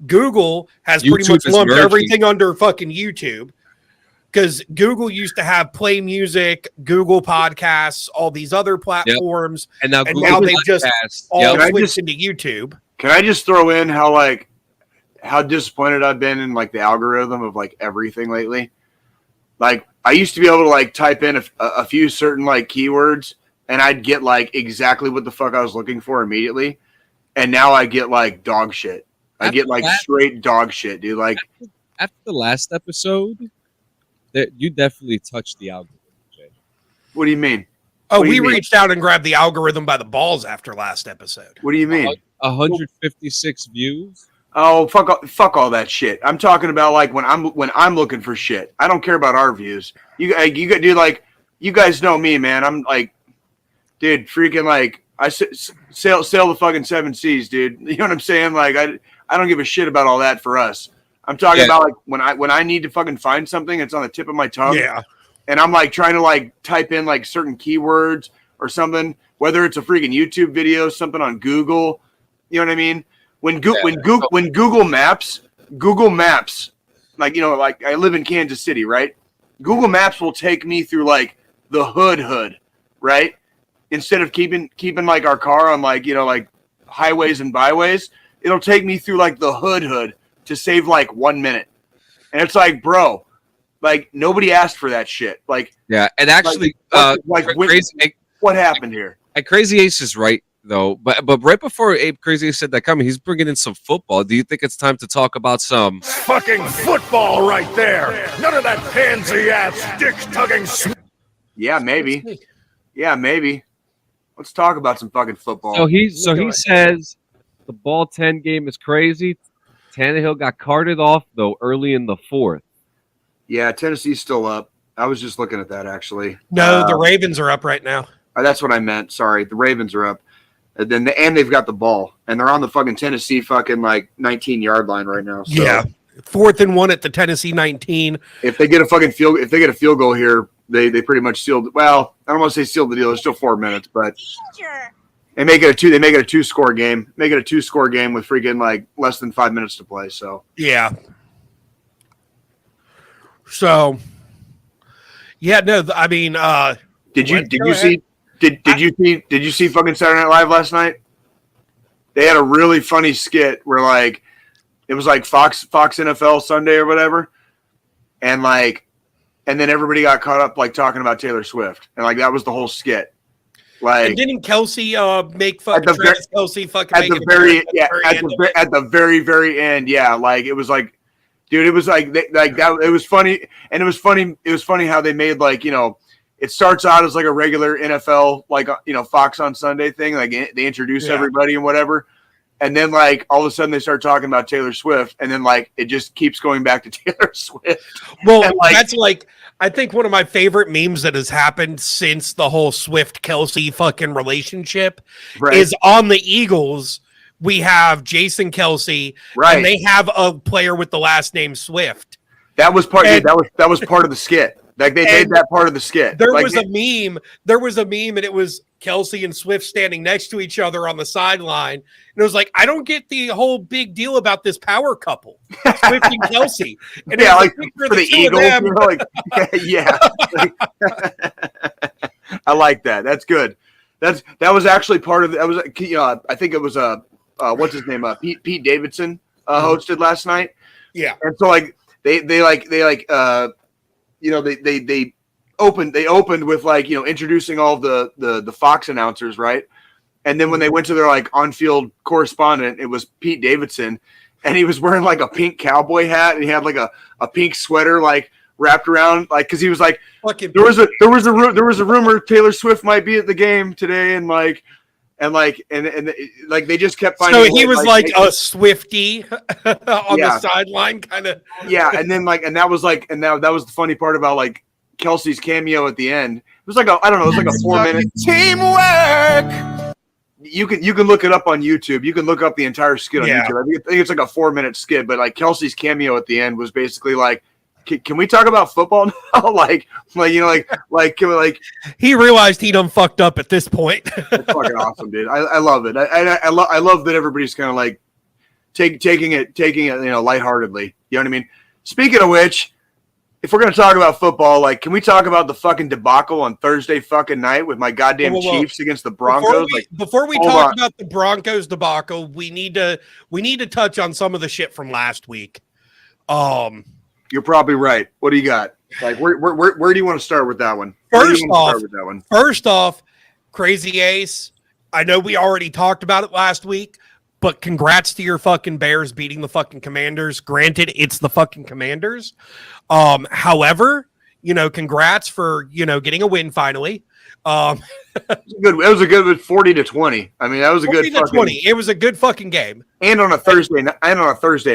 Google has pretty much lumped everything under fucking YouTube. Because Google used to have Play Music, Google Podcasts, all these other platforms. Yep. And now they've just all switched into YouTube. Can I just throw in how disappointed I've been in like the algorithm of like everything lately? Like, I used to be able to like type in a few certain like keywords and I'd get like exactly what the fuck I was looking for immediately. And now I get like dog shit. I get like straight dog shit, dude. Like after the last episode, you definitely touched the algorithm, Jay. What do you mean? Oh, we reached out and grabbed the algorithm by the balls after last episode. What do you mean? 156 views. Oh, fuck all that shit. I'm talking about like when I'm looking for shit. I don't care about our views. You dude, like, you guys know me, man. I'm like, dude, freaking like I sail the fucking 7 seas, dude. You know what I'm saying? Like I don't give a shit about all that for us. I'm talking about like when I need to fucking find something, it's on the tip of my tongue. Yeah. And I'm like trying to like type in like certain keywords or something, whether it's a freaking YouTube video, something on Google. You know what I mean? When Google Maps, like, like I live in Kansas City, right? Google Maps will take me through like the hood, right? Instead of keeping like our car on like, like highways and byways, it'll take me through like the hood to save like 1 minute. And it's like, bro, like nobody asked for that shit. Like, yeah. And actually, what happened here? And Crazy Ace is right, though, but right before Crazy Ace said that coming, he's bringing in some football. Do you think it's time to talk about some fucking football right there? None of that pansy ass dick tugging. Yeah, maybe. Let's talk about some fucking football. So he says the ball 10 game is crazy. Tannehill got carted off though early in the fourth. Yeah, Tennessee's still up. I was just looking at that actually. No, the Ravens are up right now. That's what I meant. Sorry, the Ravens are up. And then they've got the ball, and they're on the fucking Tennessee fucking like 19-yard line right now. So yeah, 4th and 1 at the Tennessee 19. If they get a field goal here, they pretty much sealed. Well, I don't want to say sealed the deal. There's still 4 minutes, but They make it a 2-score game. Make it a 2-score game with freaking like less than 5 minutes to play. So yeah. So yeah, no, I mean, did you see fucking Saturday Night Live last night? They had a really funny skit where like it was like Fox NFL Sunday or whatever, and then everybody got caught up like talking about Taylor Swift, and like that was the whole skit. Like, and didn't Kelsey make fucking Travis Kelsey fucking at the very end, yeah, like it was like, dude, it was like that. It was funny, and it was funny how they made like, you know, it starts out as like a regular NFL like, you know, Fox on Sunday thing, like they introduce everybody and whatever, and then like all of a sudden they start talking about Taylor Swift, and then like it just keeps going back to Taylor Swift. Well, and, like, that's like, I think one of my favorite memes that has happened since the whole Swift Kelsey fucking relationship is on the Eagles. We have Jason Kelsey, and they have a player with the last name Swift. That was part. That was part of the skit. Like they made that part of the skit. There was a meme. There was a meme, and it was Kelsey and Swift standing next to each other on the sideline. And it was like, I don't get the whole big deal about this power couple, Swift and Kelsey. And yeah, like for the Eagles, you know, like yeah. I like that. That's good. That was actually part of. That was, you know, I think it was what's his name? Pete Davidson hosted last night. Yeah, and so like they you know, they opened with like, you know, introducing all the Fox announcers, right? And then when they went to their like on-field correspondent, it was Pete Davidson, and he was wearing like a pink cowboy hat, and he had like a pink sweater like wrapped around, like, because he was like, there was a rumor Taylor Swift might be at the game today, and like they just kept finding. So he was like a Swiftie on the sideline, kind of. Yeah, and then like, and that was the funny part about like Kelsey's cameo at the end. It was like it was like a 4-minute teamwork. You can look it up on YouTube. You can look up the entire skit on YouTube. I think it's like a 4-minute skit, but like Kelsey's cameo at the end was basically like, can we talk about football now? like you know, like he realized he done fucked up at this point. That's fucking awesome, dude. I love it. I love that everybody's kind of like taking it, you know, lightheartedly. You know what I mean? Speaking of which, if we're gonna talk about football, like, can we talk about the fucking debacle on Thursday fucking night with my goddamn Chiefs against the Broncos? Before we talk about the Broncos debacle, we need to touch on some of the shit from last week. You're probably right. What do you got? Like, where do you want to start with that one? First off, Crazy Ace, I know we already talked about it last week, but congrats to your fucking Bears beating the fucking Commanders. Granted, it's the fucking Commanders. However, you know, congrats for, you know, getting a win finally. It was a good 40-20. I mean, that was a good 40-20. It was a good fucking game. And on a Thursday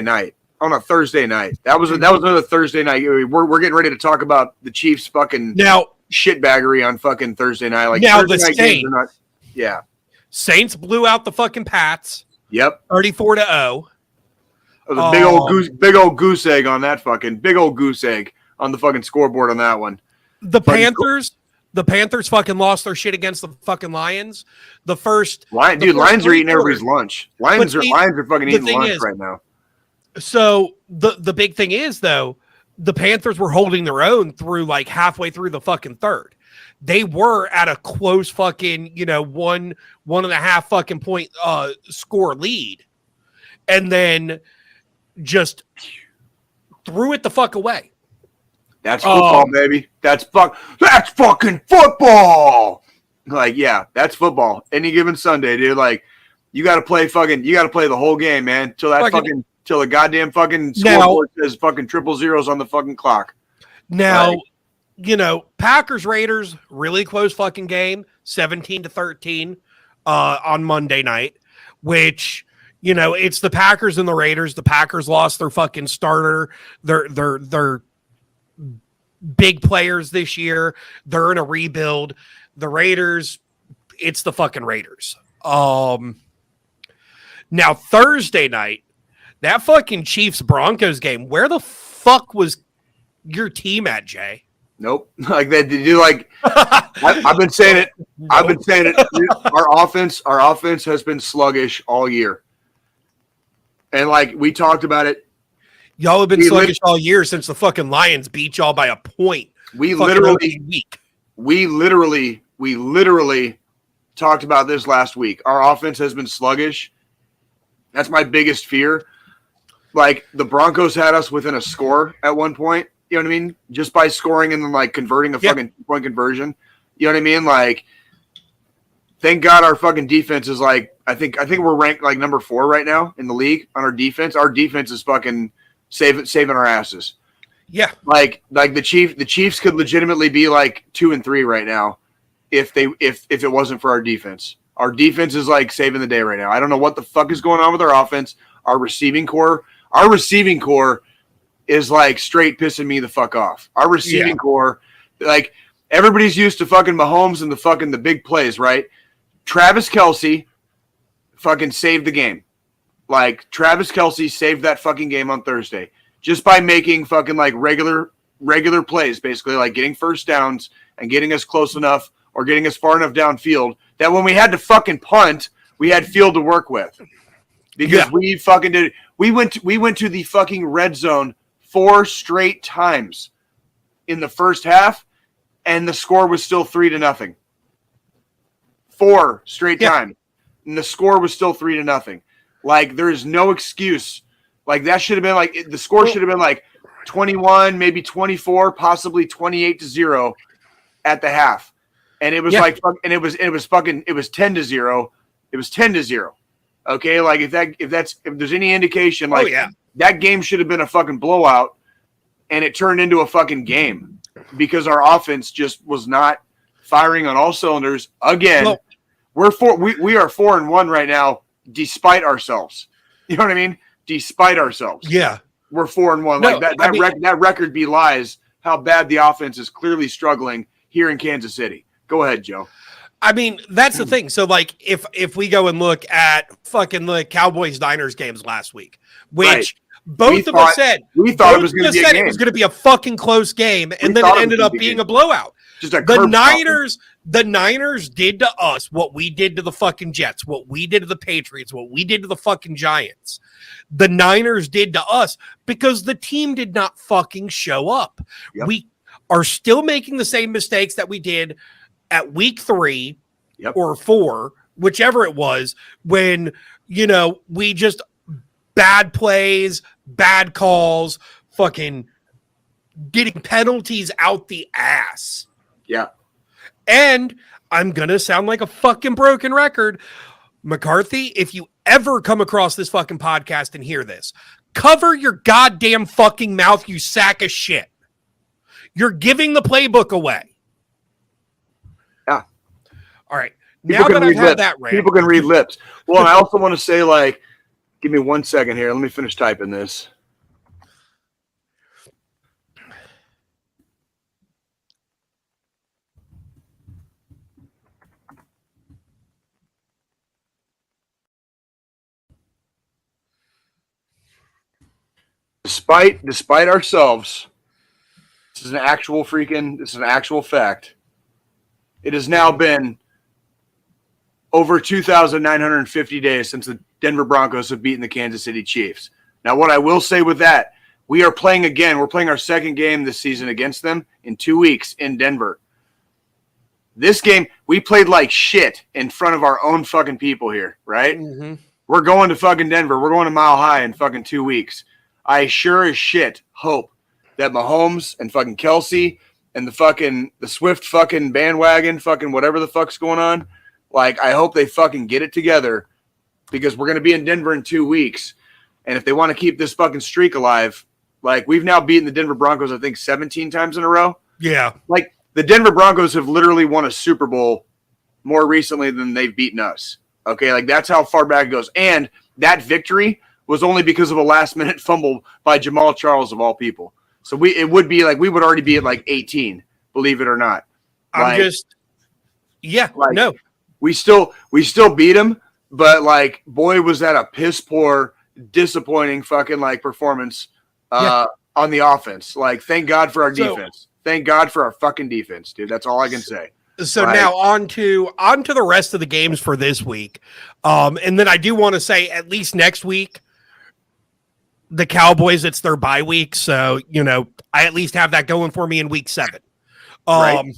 night. On a Thursday night. That was another Thursday night. We're getting ready to talk about the Chiefs fucking shitbaggery on fucking Thursday night. Like, now Thursday the Saints, Saints blew out the fucking Pats. Yep. 34-0. It was a big old goose egg on that fucking big old goose egg on the fucking scoreboard on that one. The Panthers fucking lost their shit against the fucking Lions. Lions are eating everybody's lunch. Lions are fucking eating lunch right now. So the big thing is, though, the Panthers were holding their own through like halfway through the fucking third. They were at a close fucking, you know, 1.5 fucking point score lead, and then just threw it the fuck away. That's football, baby. That's fucking football. Like, yeah, that's football. Any given Sunday, dude. Like, you got to play the whole game, man. Till the goddamn fucking scoreboard says fucking 000 on the fucking clock. Now, you know, Packers Raiders, really close fucking game, 17-13 on Monday night, which, you know, it's the Packers and the Raiders. The Packers lost their fucking starter, their big players this year. They're in a rebuild. The Raiders, it's the fucking Raiders. Now Thursday night, that fucking Chiefs Broncos game, where the fuck was your team at, Jay? Nope. Like they do. Like I've been saying it. I've been saying it. Our offense has been sluggish all year, and like we talked about it. Y'all have been sluggish all year since the fucking Lions beat y'all by a point. We literally talked about this last week. Our offense has been sluggish. That's my biggest fear. Like the Broncos had us within a score at one point. You know what I mean? Just by scoring and then like converting a fucking 2-point conversion. You know what I mean? Like, thank God our fucking defense is like, I think we're ranked like number 4 right now in the league on our defense. Our defense is fucking saving our asses. Yeah. Like the Chiefs could legitimately be like 2 and 3 right now if it wasn't for our defense. Our defense is like saving the day right now. I don't know what the fuck is going on with our offense. Our receiving core is like straight pissing me the fuck off. Our receiving core, like everybody's used to fucking Mahomes and the big plays, right? Travis Kelce fucking saved the game. Like Travis Kelce saved that fucking game on Thursday just by making fucking like regular plays, basically like getting first downs and getting us close enough or getting us far enough downfield that when we had to fucking punt, we had field to work with. Because we fucking did. We went to the fucking red zone 4 straight times in the first half, and the score was still 3-0. 4 straight times, and the score was still 3-0. Like there is no excuse. Like that should have been like the score should have been like 21, maybe 24, possibly 28-0 at the half, and it was like, and it was 10-0. It was 10-0. Okay, like if there's any indication, like that game should have been a fucking blowout, and it turned into a fucking game because our offense just was not firing on all cylinders again. Well, we are 4-1 right now, despite ourselves. You know what I mean? Despite ourselves. Yeah, we're 4-1. No, like that record belies how bad the offense is clearly struggling here in Kansas City. Go ahead, Joe. I mean, that's the thing. So, like, if we go and look at fucking the Cowboys-Niners games last week, which both of us said it was going to be a fucking close game, and then it ended up being a blowout. The Niners did to us what we did to the fucking Jets, what we did to the Patriots, what we did to the fucking Giants. The Niners did to us because the team did not fucking show up. Yep. We are still making the same mistakes that we did at week 3 or 4, whichever it was, when, you know, we just bad plays, bad calls, fucking getting penalties out the ass. Yeah. And I'm going to sound like a fucking broken record. McCarthy, if you ever come across this fucking podcast and hear this, cover your goddamn fucking mouth, you sack of shit. You're giving the playbook away. Yeah. All right. Now that I've had that rant. People can read lips. Well, I also want to say, like, give me 1 second here. Let me finish typing this. Despite ourselves, this is an actual fact. It has now been over 2,950 days since the Denver Broncos have beaten the Kansas City Chiefs. Now, what I will say with that, we are playing again. We're playing our second game this season against them in 2 weeks in Denver. This game, we played like shit in front of our own fucking people here, right? Mm-hmm. We're going to fucking Denver. We're going to Mile High in fucking 2 weeks. I sure as shit hope that Mahomes and fucking Kelce and the Swift fucking bandwagon, fucking whatever the fuck's going on, like, I hope they fucking get it together because we're going to be in Denver in 2 weeks. And if they want to keep this fucking streak alive, like, we've now beaten the Denver Broncos, I think, 17 times in a row. Yeah. Like, the Denver Broncos have literally won a Super Bowl more recently than they've beaten us. Okay, like, that's how far back it goes. And that victory was only because of a last-minute fumble by Jamal Charles, of all people. So we would already be at, like, 18, believe it or not. No. We still beat them, but, like, boy, was that a piss-poor, disappointing fucking, like, performance on the offense. Like, thank God for our defense. Thank God for our fucking defense, dude. That's all I can say. So now on to the rest of the games for this week. And then I do want to say at least next week, the Cowboys, it's their bye week. So, I at least have that going for me in week 7. Right.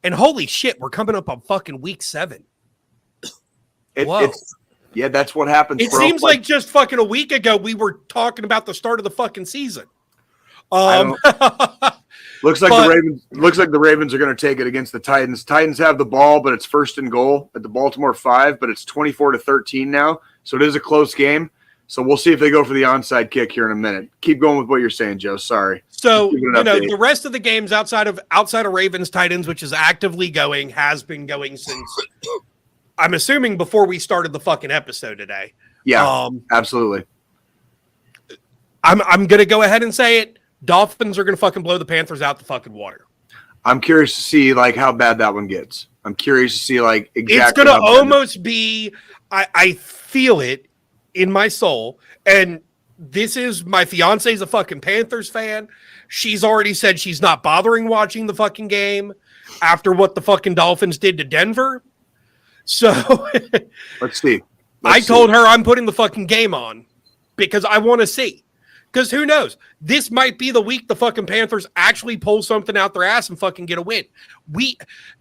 And holy shit, we're coming up on fucking week 7. Yeah, that's what happens. It seems like just fucking a week ago we were talking about the start of the fucking season. Looks like the Ravens are going to take it against the Titans. Titans have the ball, but it's 1st and goal at the Baltimore 5, but it's 24-13 now. So it is a close game. So we'll see if they go for the onside kick here in a minute. Keep going with what you're saying, Joe. Sorry. So, the rest of the games outside of Ravens Titans, which is actively going, has been going since I'm assuming before we started the fucking episode today. Yeah, absolutely. I'm going to go ahead and say it. Dolphins are going to fucking blow the Panthers out the fucking water. I'm curious to see how bad that one gets. I'm curious to see exactly. It's going to almost be. I feel it in my soul, and this is my fiance's a fucking Panthers fan. She's already said she's not bothering watching the fucking game after what the fucking Dolphins did to Denver. So let's see. I told her I'm putting the fucking game on because I want to see. Because who knows? This might be the week the fucking Panthers actually pull something out their ass and fucking get a win.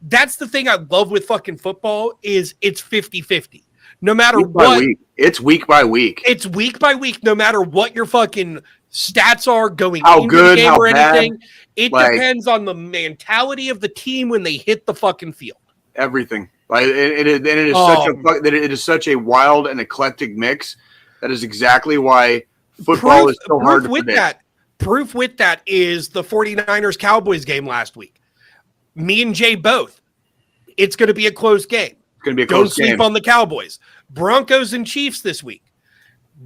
That's the thing I love with fucking football is it's 50-50. No matter what. It's week by week. It's week by week, no matter what your fucking stats are going into the game or anything. It depends on the mentality of the team when they hit the fucking field. Everything. It is such a wild and eclectic mix. That is exactly why football is so hard to predict. Proof with that is the 49ers Cowboys game last week. Me and Jay both. It's going to be a close game. It's going to be a close game. Don't sleep on the Cowboys. Broncos and Chiefs this week.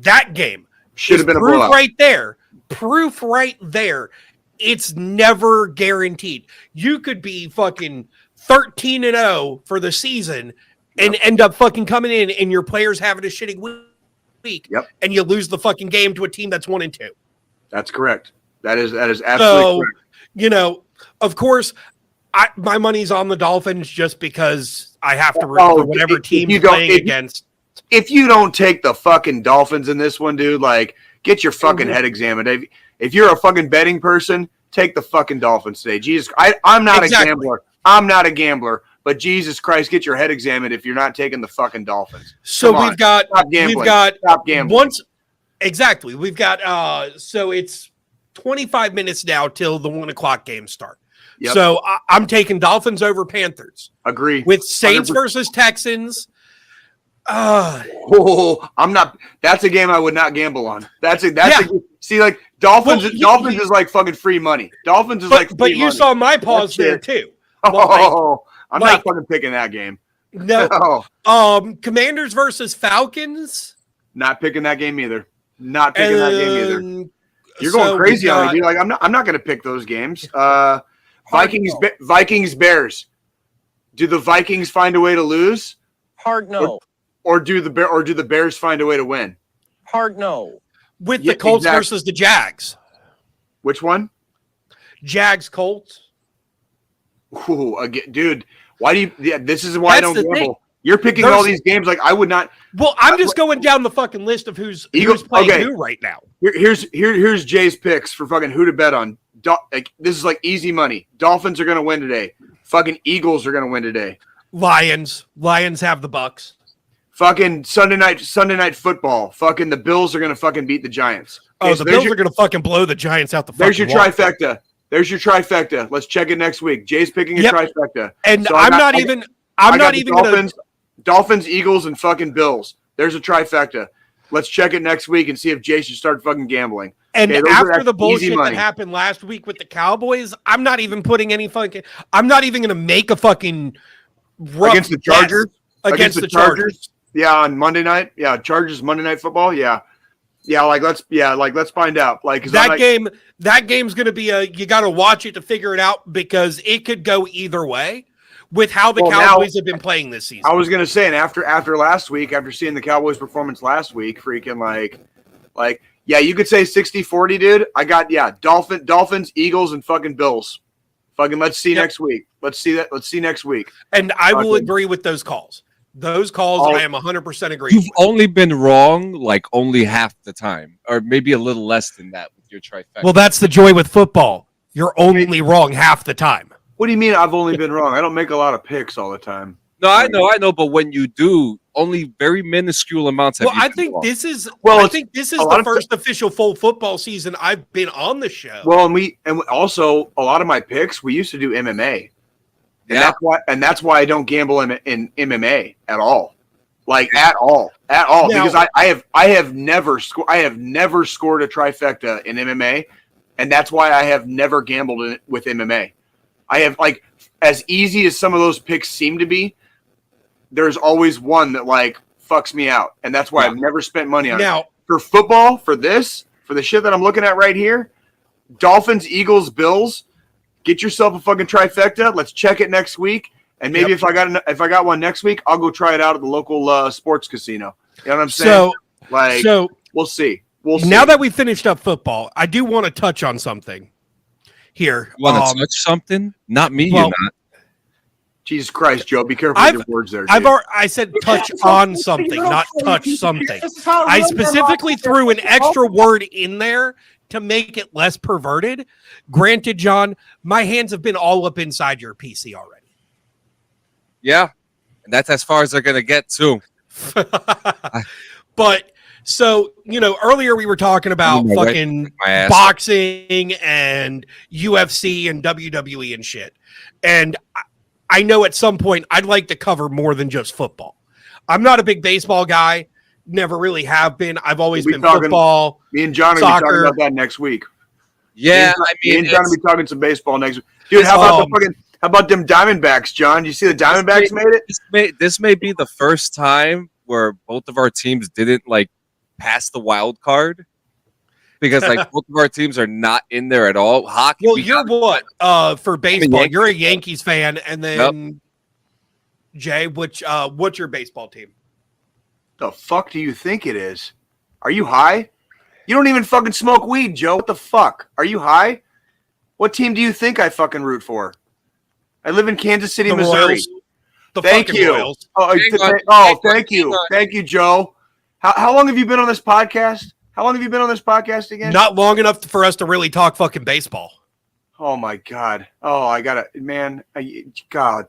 That game should have been a proof blowout. right there. Proof right there. It's never guaranteed. You could be fucking 13-0 for the season and end up fucking coming in and your players having a shitty week. Yep. And you lose the fucking game to a team that's 1-2. That's correct. That is absolutely correct. Of course, my money's on the Dolphins just because I have to root for whatever team you're playing against. If you don't take the fucking Dolphins in this one, dude, get your fucking head examined. If you're a fucking betting person, take the fucking Dolphins today. Jesus, I'm not a gambler. I'm not a gambler, but Jesus Christ, get your head examined if you're not taking the fucking Dolphins. So Stop gambling. We've got so it's 25 minutes now till the 1:00 games start. Yep. So I'm taking Dolphins over Panthers. Agree. With Saints 100%. Versus Texans. I'm not. That's a game I would not gamble on. Dolphins is like fucking free money. Dolphins is like free money. But you saw my pause there too. I'm not fucking picking that game. No. Commanders versus Falcons. Not picking that game either. Not picking that game either. You're going crazy on me. I'm not going to pick those games. Vikings Bears. Do the Vikings find a way to lose? Hard no. Or do the Bears find a way to win? Hard no. With the Colts versus the Jags. Which one? Jags Colts. Ooh, again, dude. Why do you? Yeah, this is why I don't gamble. Thing. You're picking all these games like I would not. Well, I'm just going down the fucking list of who's playing who right now. Here's Jay's picks for fucking who to bet on. This is like easy money. Dolphins are gonna win today. Fucking Eagles are gonna win today. Lions have the Bucks. Fucking Sunday night football. Fucking the Bills are gonna fucking beat the Giants. Okay, the Bills are gonna fucking blow the Giants out the fucking There's your trifecta. There's your trifecta. Let's check it next week. Jay's picking a trifecta. And so I'm not even gonna Dolphins, Eagles, and fucking Bills. There's a trifecta. Let's check it next week and see if Jay should start fucking gambling. And after the bullshit that happened last week with the Cowboys, I'm not even putting any fucking. I'm not even going to make a fucking against the Chargers. Against the Chargers. Yeah, on Monday night. Yeah, Chargers Monday Night Football. Yeah. Let's find out. That game's going to be you got to watch it to figure it out because it could go either way. With how the Cowboys have been playing this season. I was going to say, and after last week, after seeing the Cowboys' performance last week, freaking you could say 60-40, dude. I got, Dolphins, Eagles, and fucking Bills. Fucking let's see next week. Let's see that. Let's see next week. And I will agree with those calls. Those calls, I am 100% agree. You've only been wrong like only half the time, or maybe a little less than that with your trifecta. Well, that's the joy with football. You're only wrong half the time. What do you mean I've only been wrong? I don't make a lot of picks all the time. No, I know, but when you do, only very minuscule amounts. Well, I think this is the first official full football season I've been on the show. Well, and also a lot of my picks we used to do MMA. And that's why I don't gamble in MMA at all. Like at all. Now, because I have never scored a trifecta in MMA, and that's why I have never gambled with MMA. I have, like, as easy as some of those picks seem to be, there's always one that like fucks me out, and that's why I've never spent money on it. For football, for the shit that I'm looking at right here, Dolphins, Eagles, Bills. Get yourself a fucking trifecta. Let's check it next week, and maybe if I got one next week, I'll go try it out at the local sports casino. You know what I'm saying? So we'll see. Now that we finished up football, I do want to touch on something here. You want to touch something? Not me. You're not. Jesus Christ, Joe! Be careful with your words there. I said touch on something, not touch something. I specifically threw an extra word in there to make it less perverted. Granted, John, my hands have been all up inside your PC already. Yeah, and that's as far as they're gonna get too. But so, earlier we were talking about fucking boxing and UFC and WWE and shit. And I know at some point I'd like to cover more than just football. I'm not a big baseball guy. Never really have been. I've always been football. Me and John will be talking about that next week. Yeah, me and John will be talking some baseball next week. Dude, how about them Diamondbacks, John? You see the Diamondbacks made it? This may be the first time where both of our teams didn't like pass the wild card. Because like both of our teams are not in there at all. Hockey. Well, you're what? For baseball, you're a Yankees fan, and then Jay, what's your baseball team? The fuck do you think it is? Are you high? You don't even fucking smoke weed, Joe. What the fuck? Are you high? What team do you think I fucking root for? I live in Kansas City, Missouri. Thank you. Royals. Thank you. Thank you, Joe. How long have you been on this podcast? How long have you been on this podcast again? Not long enough for us to really talk fucking baseball. Oh my God. Oh, I gotta, man. God.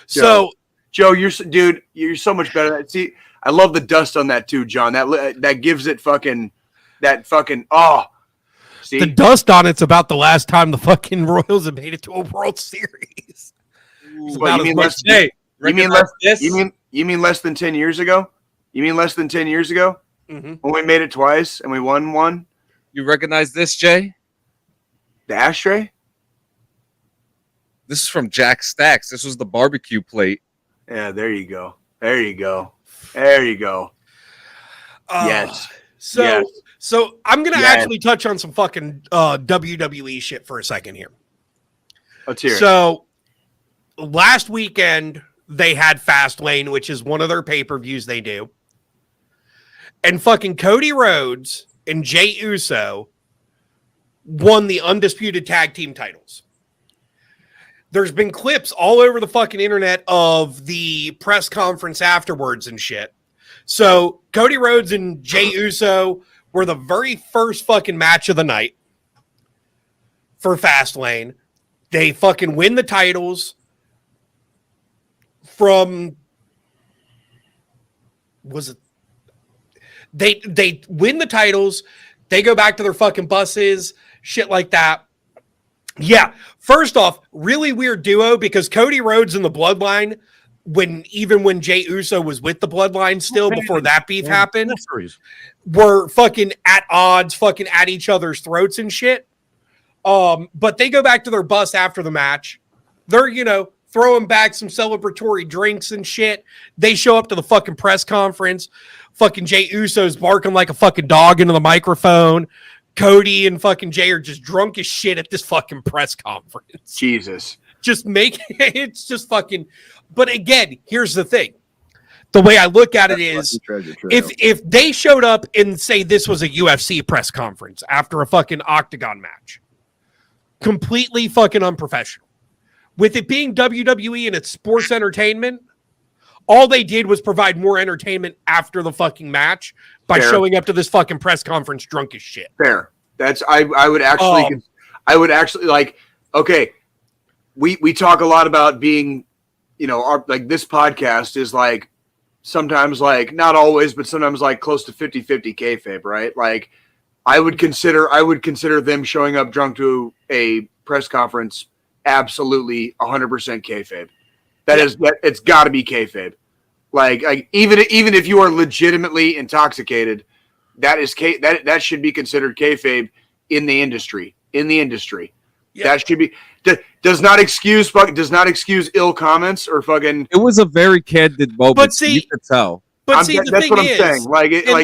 So, Joe, you're so much better. See, I love the dust on that too, John. That gives it fucking. See? The dust on it's about the last time the fucking Royals have made it to a World Series. You mean less than 10 years ago? You mean less than 10 years ago? Mm-hmm. When we made it twice and we won one? You recognize this, Jay? The ashtray? This is from Jack Stacks. This was the barbecue plate. Yeah, there you go. Yes. So I'm going to actually touch on some fucking WWE shit for a second here. Let's hear it. So last weekend, they had Fastlane, which is one of their pay-per-views they do. And fucking Cody Rhodes and Jey Uso won the undisputed tag team titles. There's been clips all over the fucking internet of the press conference afterwards and shit. So Cody Rhodes and Jey Uso were the very first fucking match of the night for Fastlane. They fucking win the titles from... Was it... They win the titles. They go back to their fucking buses, shit like that. Yeah. First off, really weird duo because Cody Rhodes and the Bloodline, when Jey Uso was with the Bloodline still before that beef happened, were fucking at odds, fucking at each other's throats and shit. But they go back to their bus after the match. They're, throwing back some celebratory drinks and shit. They show up to the fucking press conference. Fucking Jey Uso's barking like a fucking dog into the microphone. Cody and fucking Jey are just drunk as shit at this fucking press conference. Jesus. It's just fucking. But again, here's the thing. The way I look at it is if they showed up and say this was a UFC press conference after a fucking octagon match, completely fucking unprofessional. With it being WWE and it's sports entertainment, all they did was provide more entertainment after the fucking match by showing up to this fucking press conference drunk as shit. Fair. That's I would actually like, okay, we talk a lot about being, like this podcast is like sometimes like not always, but sometimes like close to 50-50 kayfabe, right? Like I would consider them showing up drunk to a press conference absolutely 100% kayfabe. It's got to be kayfabe. Like even if you are legitimately intoxicated, that should be considered kayfabe in the industry. Yeah. That should be does not excuse ill comments or fucking. It was a very candid moment. But see, you could tell. But see, that's what I'm saying.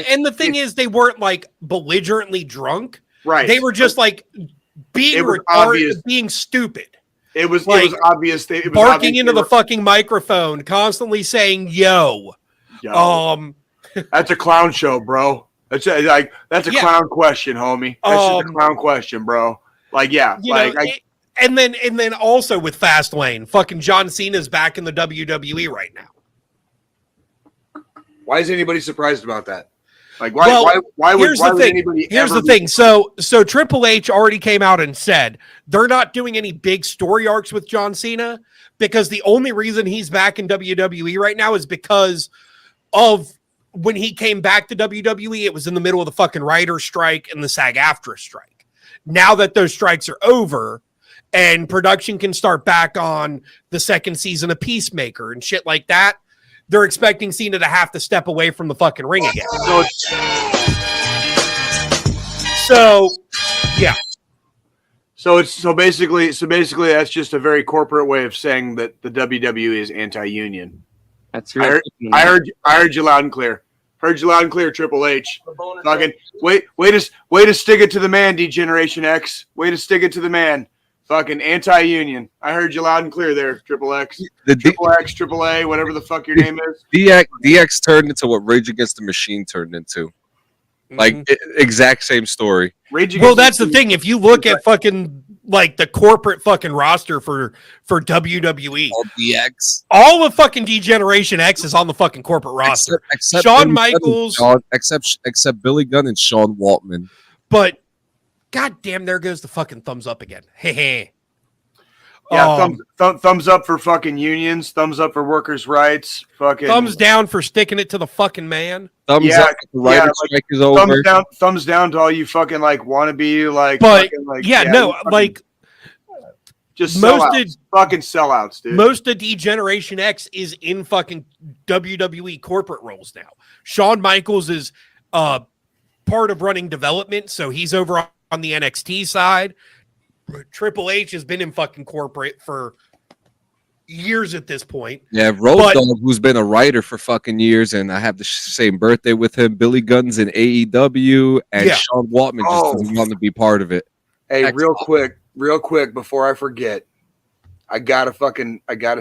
And the thing is, they weren't like belligerently drunk. Right. They were just like being being stupid. It was obvious. It was barking into the fucking microphone, constantly saying "yo." That's a clown show, bro. That's a clown question, homie. That's just a clown question, bro. Like, yeah, and then also with Fastlane, fucking John Cena's back in the WWE right now. Why is anybody surprised about that? Like, why would anybody? Here's the thing. So Triple H already came out and said they're not doing any big story arcs with John Cena because the only reason he's back in WWE right now is because of when he came back to WWE. It was in the middle of the fucking writer's strike and the SAG-AFTRA strike. Now that those strikes are over and production can start back on the second season of Peacemaker and shit like that, they're expecting Cena to have to step away from the fucking ring again. So yeah. So basically that's just a very corporate way of saying that the WWE is anti-union. That's right. I heard you loud and clear. Heard you loud and clear, Triple H. Fucking way to stick it to the man, D-Generation X. Way to stick it to the man. Fucking anti-union. I heard you loud and clear there, Triple X. Triple X, Triple A, whatever the fuck your name is. DX turned into what Rage Against the Machine turned into. Like, exact same story. Well, that's the thing. If you look at fucking like the corporate fucking roster for WWE, all DX, all of fucking D-Generation X is on the fucking corporate roster. Except Shawn Billy Michaels, except Billy Gunn and Sean Waltman. But goddamn, there goes the fucking thumbs up again. Hey. Yeah, thumbs up for fucking unions. Thumbs up for workers' rights. Fucking thumbs down for sticking it to the fucking man. Thumbs up. The writer's strike is over. Thumbs down to all you fucking like wannabe like. But fucking, like, just fucking sellouts, dude. Most of D-Generation X is in fucking WWE corporate roles now. Shawn Michaels is part of running development, so he's over on the NXT side. Triple H has been in fucking corporate for years at this point. Yeah, Road Dogg, who's been a writer for fucking years, and I have the same birthday with him. Billy Gunn's in AEW, and Sean Waltman just doesn't want to be part of it. Hey, real quick, before I forget, I gotta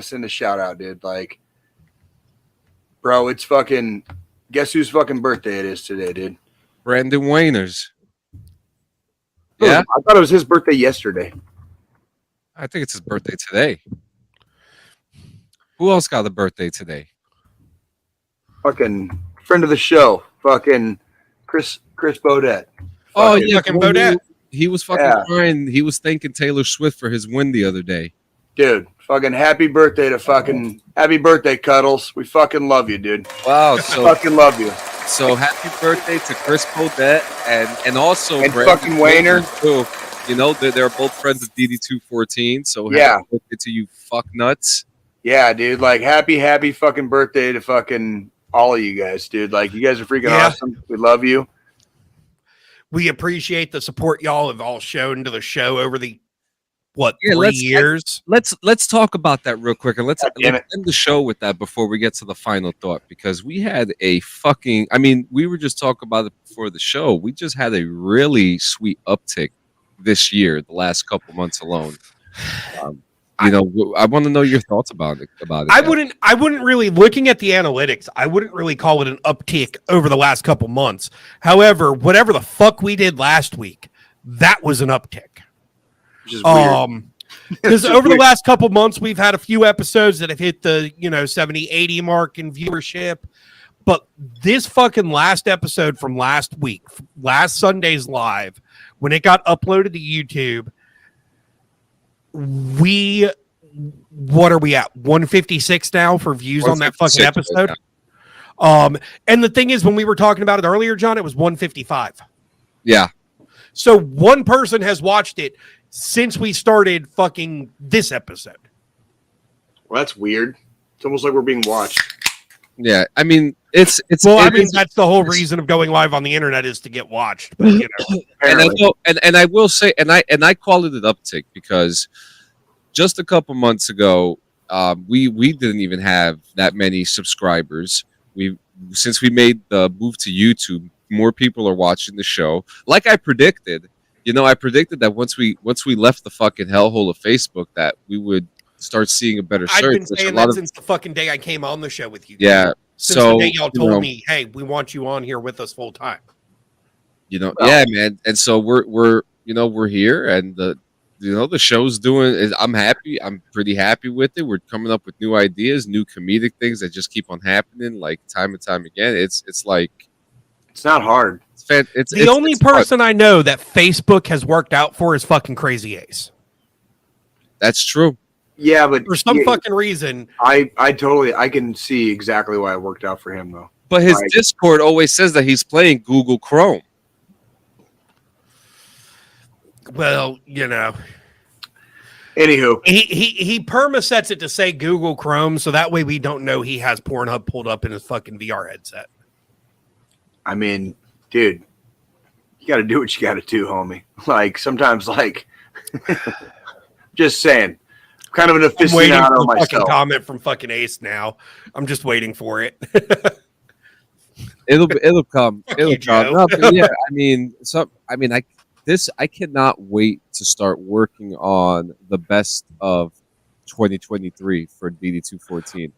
send a shout out, dude. Like, bro, it's fucking. Guess whose fucking birthday it is today, dude? Brandon Wayner's. Yeah, I thought it was his birthday yesterday. I think it's his birthday today. Who else got a birthday today? Fucking friend of the show, fucking Chris Bodette. Oh yeah, fucking Bodette. He was fucking crying. He was thanking Taylor Swift for his win the other day. Dude, fucking happy birthday, Cuddles. We fucking love you, dude. Wow, so fucking love you. So happy birthday to Chris Bodette and also and fucking Wayner too. You know they're both friends of DD214. So happy birthday to you, fuck nuts. Yeah, dude. Like happy fucking birthday to fucking all of you guys, dude. Like you guys are freaking awesome. We love you. We appreciate the support y'all have all shown to the show over the 3 years. Let's talk about that real quick, and let's end the show with that before we get to the final thought, because we had a fucking. I mean, we were just talking about it before the show. We just had a really sweet uptick this year, the last couple months alone. I want to know your thoughts about it. I wouldn't really, looking at the analytics, I wouldn't really call it an uptick over the last couple months. However, whatever the fuck we did last week, that was an uptick. Which is weird. Because over the last couple months, we've had a few episodes that have hit the 70, 80 mark in viewership. But this fucking last episode from last week, last Sunday's live, when it got uploaded to YouTube, what are we at? 156 now for views on that fucking episode. And the thing is, when we were talking about it earlier, John, it was 155. Yeah. So one person has watched it since we started fucking this episode. Well, that's weird. It's almost like we're being watched. Yeah, I mean, it's. Well, I mean, that's the whole reason of going live on the internet is to get watched. But, and I will say, and I call it an uptick because just a couple months ago, we didn't even have that many subscribers. Since we made the move to YouTube, more people are watching the show. Like I predicted, I predicted that once we left the fucking hellhole of Facebook, that we would start seeing a better search. I've been saying that since the fucking day I came on the show with you. Yeah. Since the day y'all told me, hey, we want you on here with us full time. Yeah, man. And so we're here, and the show's doing. I'm happy. I'm pretty happy with it. We're coming up with new ideas, new comedic things that just keep on happening, like time and time again. It's like it's not hard. It's the only person I know that Facebook has worked out for is fucking Crazy Ace. That's true. Yeah, but for some fucking reason, I can see exactly why it worked out for him though. But his Discord always says that he's playing Google Chrome. Well, Anywho, he perma sets it to say Google Chrome, so that way we don't know he has Pornhub pulled up in his fucking VR headset. I mean, dude, you got to do what you got to do, homie. Like sometimes, just saying. Kind of an aficionado myself. Fucking comment from fucking Ace now. I'm just waiting for it. It'll come. It'll come. No, yeah, I cannot wait to start working on the best of 2023 for DD214.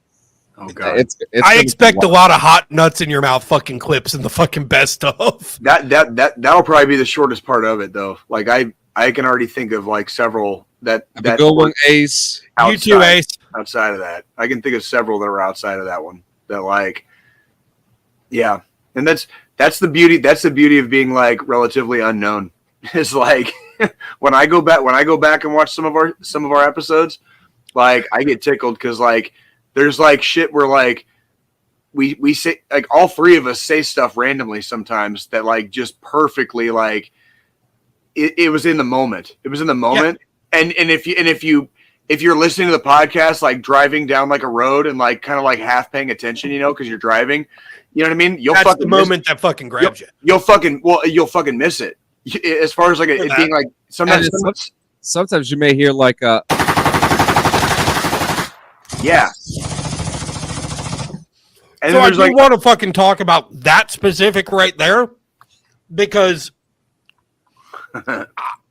Oh god, I expect a lot of hot nuts in your mouth fucking clips in the fucking best of. That'll probably be the shortest part of it though. Like I can already think of like several that go one Ace. You too, Ace. Outside of that, I can think of several that are outside of that one. That yeah, and that's the beauty. That's the beauty of being like relatively unknown. It's like when I go back and watch some of our episodes, like I get tickled because like there's like shit where like we say like all three of us say stuff randomly sometimes that like just perfectly like it was in the moment. It was in the moment. Yeah. And if you're listening to the podcast, like driving down like a road and like kind of like half paying attention, because you're driving, you know what I mean? That's fucking the moment that fucking grabs you. You'll fucking miss it. As far as like it being like sometimes you may hear like a yeah. And so I do want to fucking talk about that specific right there because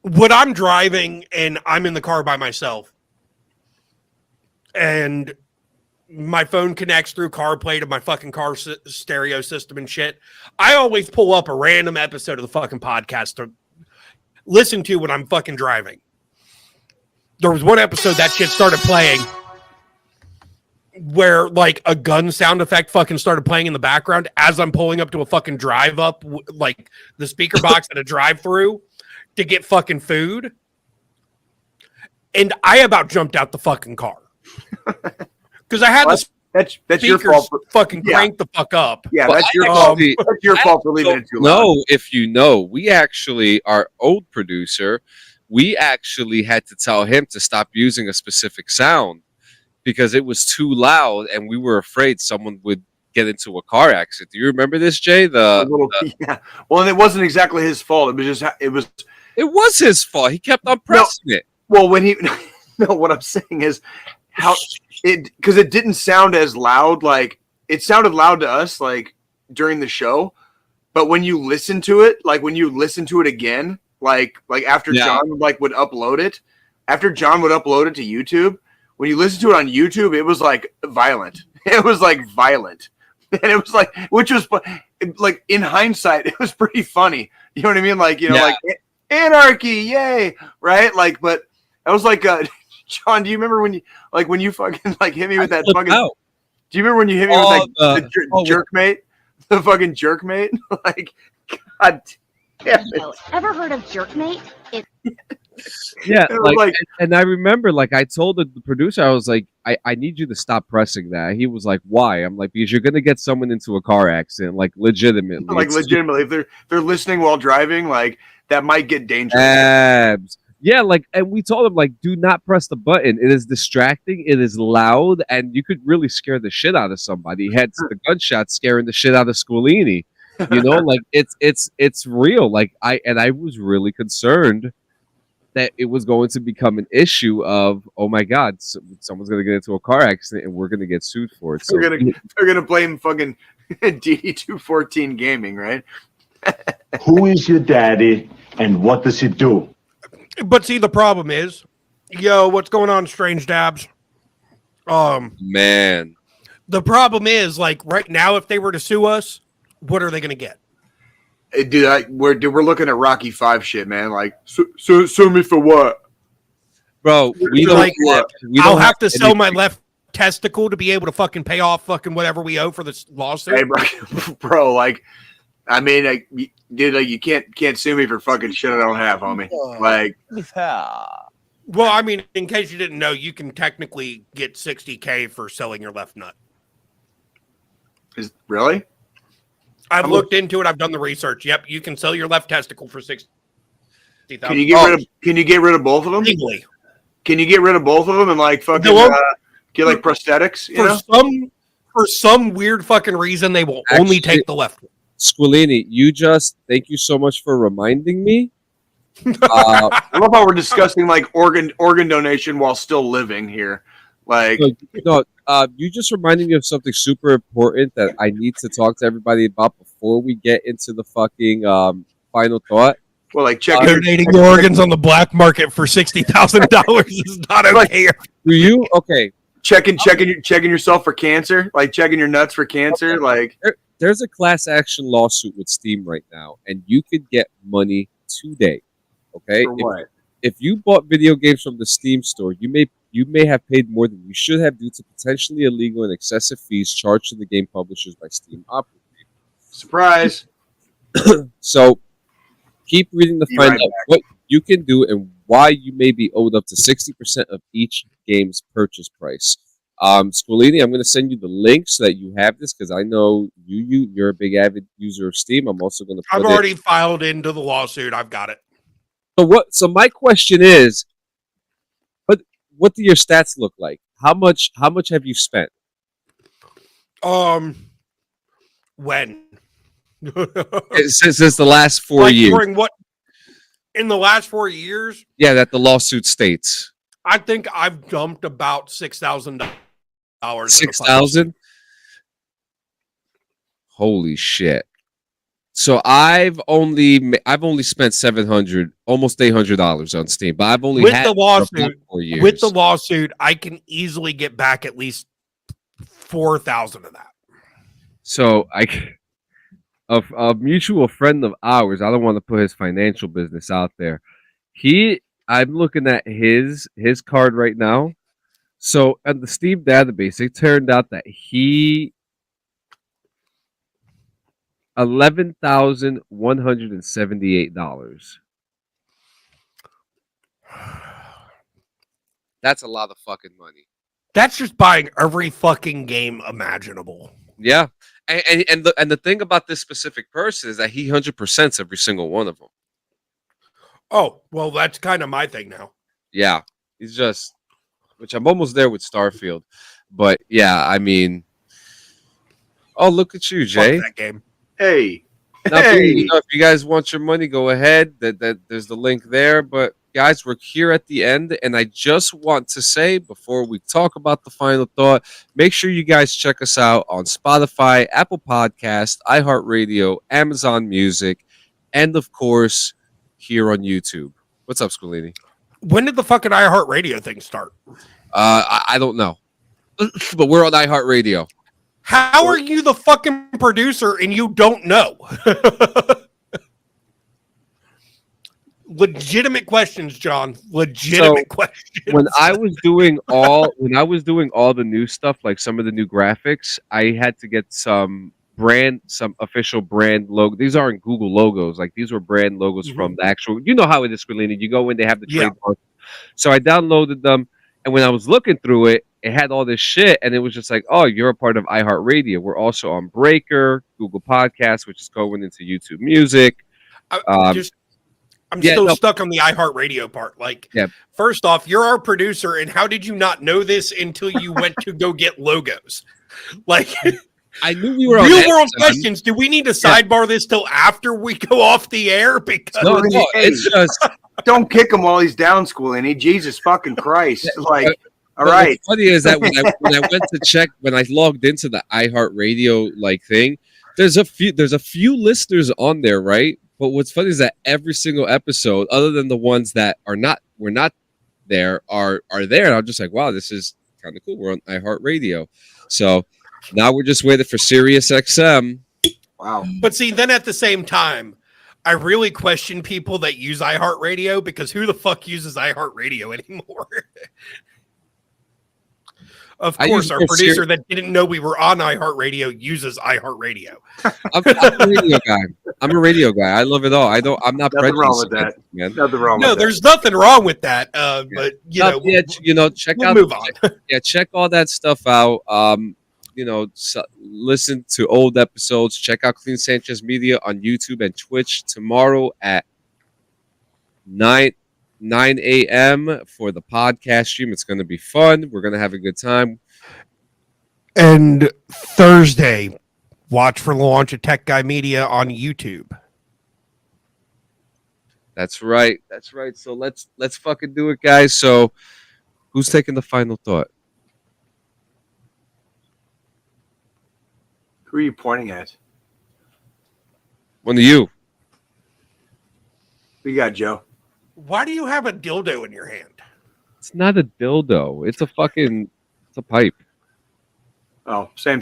when I'm driving and I'm in the car by myself and my phone connects through CarPlay to my fucking car stereo system and shit, I always pull up a random episode of the fucking podcast to listen to when I'm fucking driving. There was one episode that shit started playing where like a gun sound effect fucking started playing in the background as I'm pulling up to a fucking drive up, like the speaker box at a drive through to get fucking food. And I about jumped out the fucking car. Because I had that's your fault. Fucking crank the fuck up. Yeah, that's your fault. That's your fault for leaving it too loud. No, if you know, we actually, our old producer, we actually had to tell him to stop using a specific sound because it was too loud, and we were afraid someone would get into a car accident. Do you remember this, Jay? Yeah. Well, and it wasn't exactly his fault. It was his fault. He kept on pressing it. Well, what I'm saying is how because it didn't sound as loud. Like it sounded loud to us, like during the show, but when you listen to it, again, like after John would upload it, to YouTube. When you listen to it on YouTube, it was like violent. It was like violent. And it was like, which was like in hindsight, it was pretty funny. You know what I mean? Like, like anarchy, yay, right? Like, but I was like, John, do you remember when you fucking like hit me with that fucking? Out. Do you remember when you hit me with the jerk mate, the fucking jerk mate? Like, God damn it. Ever heard of jerkmate? Yeah, like and I remember, like, I told the producer, I was like, I need you to stop pressing that. He was like, why? I'm like, because you're gonna get someone into a car accident, like legitimately. Like legitimately, if they're listening while driving, like that might get dangerous. Abs. Yeah, like, and we told him, like, do not press the button. It is distracting. It is loud, and you could really scare the shit out of somebody. Hence the gunshot scaring the shit out of Scolini. You know, like it's real. Like I was really concerned that it was going to become an issue of, oh my God, someone's going to get into a car accident and we're going to get sued for it. So they're gonna blame fucking DD214 Gaming, right? Who is your daddy and what does he do? But see, the problem is, yo, what's going on, Strange Dabs? Man, the problem is, like, right now, if they were to sue us, what are they going to get? Hey, dude, we're looking at Rocky 5 shit, man. Like, sue me for what, bro? I'll have to sell my left testicle to be able to fucking pay off fucking whatever we owe for this lawsuit. Hey, bro, like, I mean, like, dude, like, you can't sue me for fucking shit I don't have, homie. Like, well, I mean, in case you didn't know, you can technically get $60K for selling your left nut. Is really? I've looked into it. I've done the research. Yep, you can sell your left testicle for $60,000. Can you get rid of both of them? Legally. Can you get rid of both of them and like fucking get like prosthetics? For some weird fucking reason, they will only take the left one. Squilini, thank you so much for reminding me. I love how we're discussing like organ donation while still living here. Like, you just reminded me of something super important that I need to talk to everybody about before we get into the fucking final thought. Well, like donating your organs on the black market for $60,000 is not okay. Do you? Okay. Checking yourself for cancer, like checking your nuts for cancer. Okay. Like, there's a class action lawsuit with Steam right now, and you could get money today. Okay. For what? If you bought video games from the Steam store, you may have paid more than you should have due to potentially illegal and excessive fees charged to the game publishers by Steam operators. Surprise! So, keep reading to find out what you can do and why you may be owed up to 60% of each game's purchase price. Squilini, I'm going to send you the link so that you have this because I know you're a big avid user of Steam. I'm also going to. I've already filed into the lawsuit. I've got it. So my question is, what do your stats look like? How much have you spent? When? Since the last 4 years. During what? In the last 4 years? Yeah, that the lawsuit states. I think I've dumped about $6,000. 6,000? Holy shit! So I've only spent $700, almost $800 on Steam, but I've only had the lawsuit. 4 years. With the lawsuit, I can easily get back at least 4,000 of that. So a mutual friend of ours, I don't want to put his financial business out there. I'm looking at his card right now. So at the Steam database, it turned out that he $11,178. That's a lot of fucking money. That's just buying every fucking game imaginable. Yeah. And the thing about this specific person is that he 100% every single one of them. Oh, well, that's kind of my thing now. Yeah. He's just, which I'm almost there with Starfield. But yeah, I mean, oh, look at you, Jay. Fuck that game. Hey. If you guys want your money, go ahead. There's the link there. But guys, we're here at the end, and I just want to say before we talk about the final thought, make sure you guys check us out on Spotify, Apple Podcast, iHeartRadio, Amazon Music, and of course here on YouTube. What's up, Squilini? When did the fucking iHeartRadio thing start? I don't know, but we're on iHeartRadio. How are you the fucking producer and you don't know? legitimate questions, John. Legitimate questions. When I was doing all the new stuff, like some of the new graphics, I had to get some official brand logo. These aren't Google logos. Like these were brand logos from the actual. You know how it is, Squilini. You go in, they have the trademark. So I downloaded them, and when I was looking through it, it had all this shit, and it was just like, oh, you're a part of iHeartRadio. We're also on Breaker, Google Podcasts, which is going into YouTube Music. I'm still stuck on the iHeartRadio part. Like, first off, you're our producer, and how did you not know this until you went to go get logos? Like, I knew we were on real world questions. Do we need to sidebar this till after we go off the air? Because no, it's just don't kick him while he's down, Squilini. Jesus fucking Christ! Like, all right. What's funny is that when I went to check, when I logged into the iHeartRadio like thing, there's a few listeners on there, right? But what's funny is that every single episode, other than the ones that were not there, are there. And I'm just like, wow, this is kind of cool. We're on iHeartRadio. So now we're just waiting for Sirius XM. Wow. But see, then at the same time, I really question people that use iHeartRadio, because who the fuck uses iHeartRadio anymore? Of course, our producer that didn't know we were on iHeartRadio uses iHeartRadio. I'm a radio guy. I'm a radio guy. I love it all. I'm not nothing wrong with that. Man. Nothing wrong. No, with there's that. nothing wrong with that. But check we'll out. Move on. Check all that stuff out. Listen to old episodes. Check out Clean Sanchez Media on YouTube and Twitch tomorrow at 9 a.m. for the podcast stream. It's going to be fun. We're going to have a good time. And Thursday, watch for the launch of Tech Guy Media on YouTube. That's right. So let's fucking do it, guys. So who's taking the final thought? Who are you pointing at? One of you. We got Joe. Why do you have a dildo in your hand? It's not a dildo. It's a pipe. Oh, same.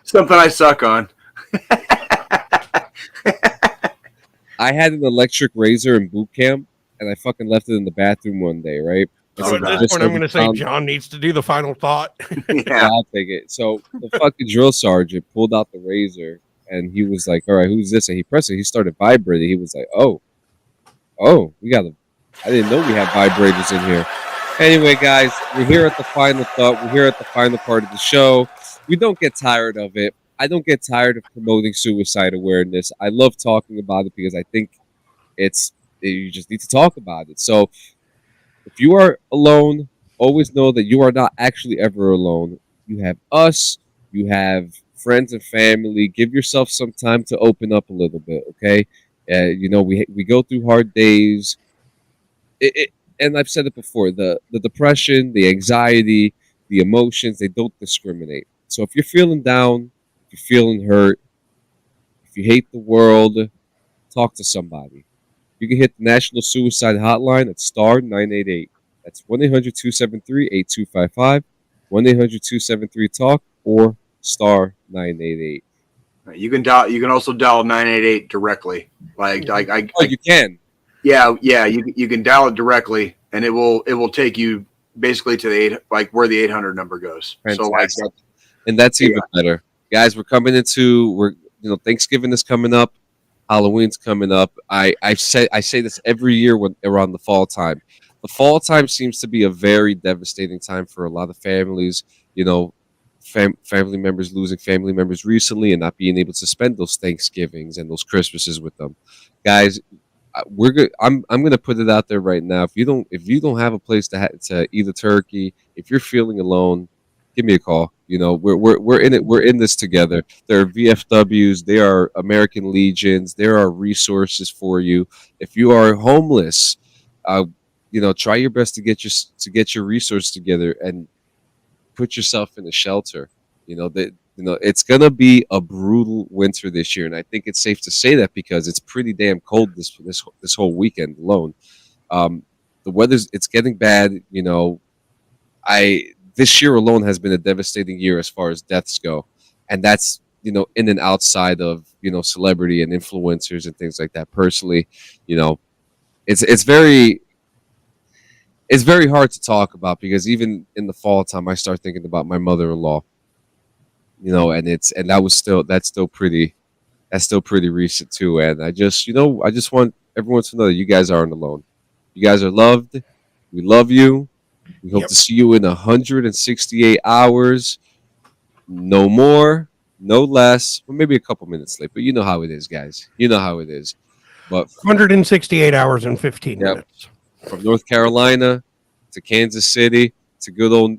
Something I suck on. I had an electric razor in boot camp, and I fucking left it in the bathroom one day, right? So at this point, I'm going to say John needs to do the final thought. Yeah, I'll take it. So the fucking drill sergeant pulled out the razor, and he was like, all right, who's this? And he pressed it. He started vibrating. He was like, oh, we got I didn't know we had vibrators in here. Anyway, guys, we're here at the final thought. We're here at the final part of the show. We don't get tired of it. I don't get tired of promoting suicide awareness. I love talking about it because I think you just need to talk about it. So if you are alone, always know that you are not actually ever alone. You have us. You have friends and family. Give yourself some time to open up a little bit, okay? We go through hard days. And I've said it before, the depression, the anxiety, the emotions, they don't discriminate. So if you're feeling down, if you're feeling hurt, if you hate the world, talk to somebody. You can hit the National Suicide Hotline at star 988. That's 1-800-273-8255, 1-800-273-TALK, or star 988. You can also dial 988 directly. You can. Yeah. You can dial it directly, and it will take you basically to where the 800 number goes. Fantastic. And that's even better, guys. We're coming into Thanksgiving is coming up, Halloween's coming up. I say this every year when around the fall time. The fall time seems to be a very devastating time for a lot of families. Family members losing family members recently and not being able to spend those Thanksgivings and those Christmases with them, guys. We're good. I'm going to put it out there right now. If you don't have a place to eat a turkey, if you're feeling alone, give me a call. We're in it. We're in this together. There are VFWs. There are American Legions. There are resources for you. If you are homeless, try your best to get your resources together and put yourself in a shelter. It's gonna be a brutal winter this year, and I think it's safe to say that because it's pretty damn cold this whole weekend alone. The it's getting bad. This year alone has been a devastating year as far as deaths go, and that's in and outside of celebrity and influencers and things like that. Personally, it's very hard to talk about, because even in the fall time, I start thinking about my mother-in-law. And that's still pretty recent too. And I just want everyone to know that you guys aren't alone. You guys are loved. We love you. We hope to see you in 168 hours. No more, no less, or maybe a couple minutes late. But you know how it is, guys. You know how it is. But 168 hours and 15 minutes. From North Carolina to Kansas City to good old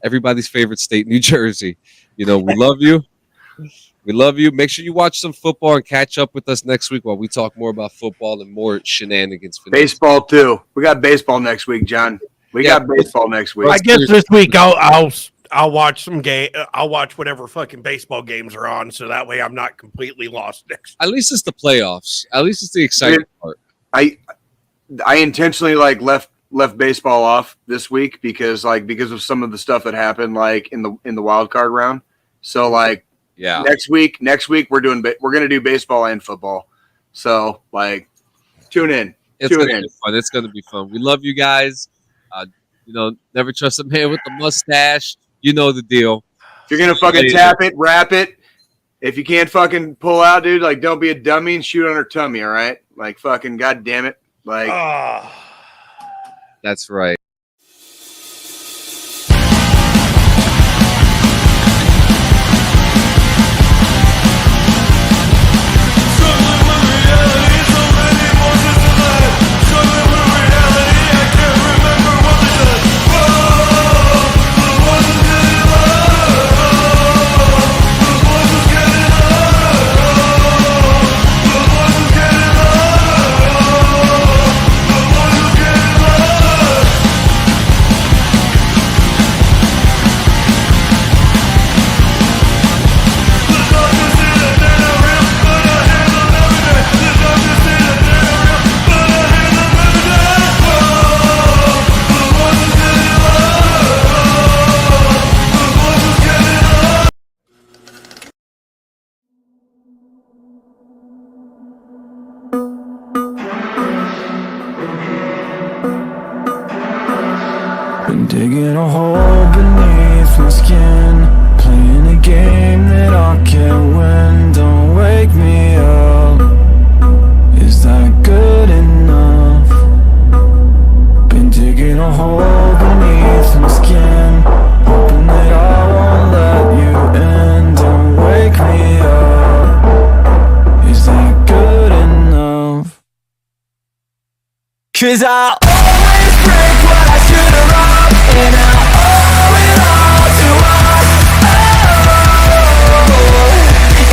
everybody's favorite state, New Jersey. We love you. We love you. Make sure you watch some football and catch up with us next week while we talk more about football and more shenanigans. Baseball too. We got baseball next week, John. We got baseball next week. I guess this week I'll watch some game. I'll watch whatever fucking baseball games are on, so that way I'm not completely lost next. At least it's the playoffs. At least it's the exciting part. I intentionally left baseball off this week because of some of the stuff that happened in the wild card round. So next week we're gonna do baseball and football. So tune in. It's gonna be fun. It's gonna be fun. We love you guys. Never trust a man with a mustache. You know the deal. If you're gonna fucking tap it, wrap it. If you can't fucking pull out, dude, don't be a dummy and shoot on her tummy, all right? Fucking goddamn it. That's right. Been digging a hole beneath my skin, playing a game that I can't win. Don't wake me up, is that good enough? Been digging a hole beneath my skin, hoping that I won't let you in. Don't wake me up, is that good enough? 'Cause I always break what I should have loved, and I owe it all to us. Oh,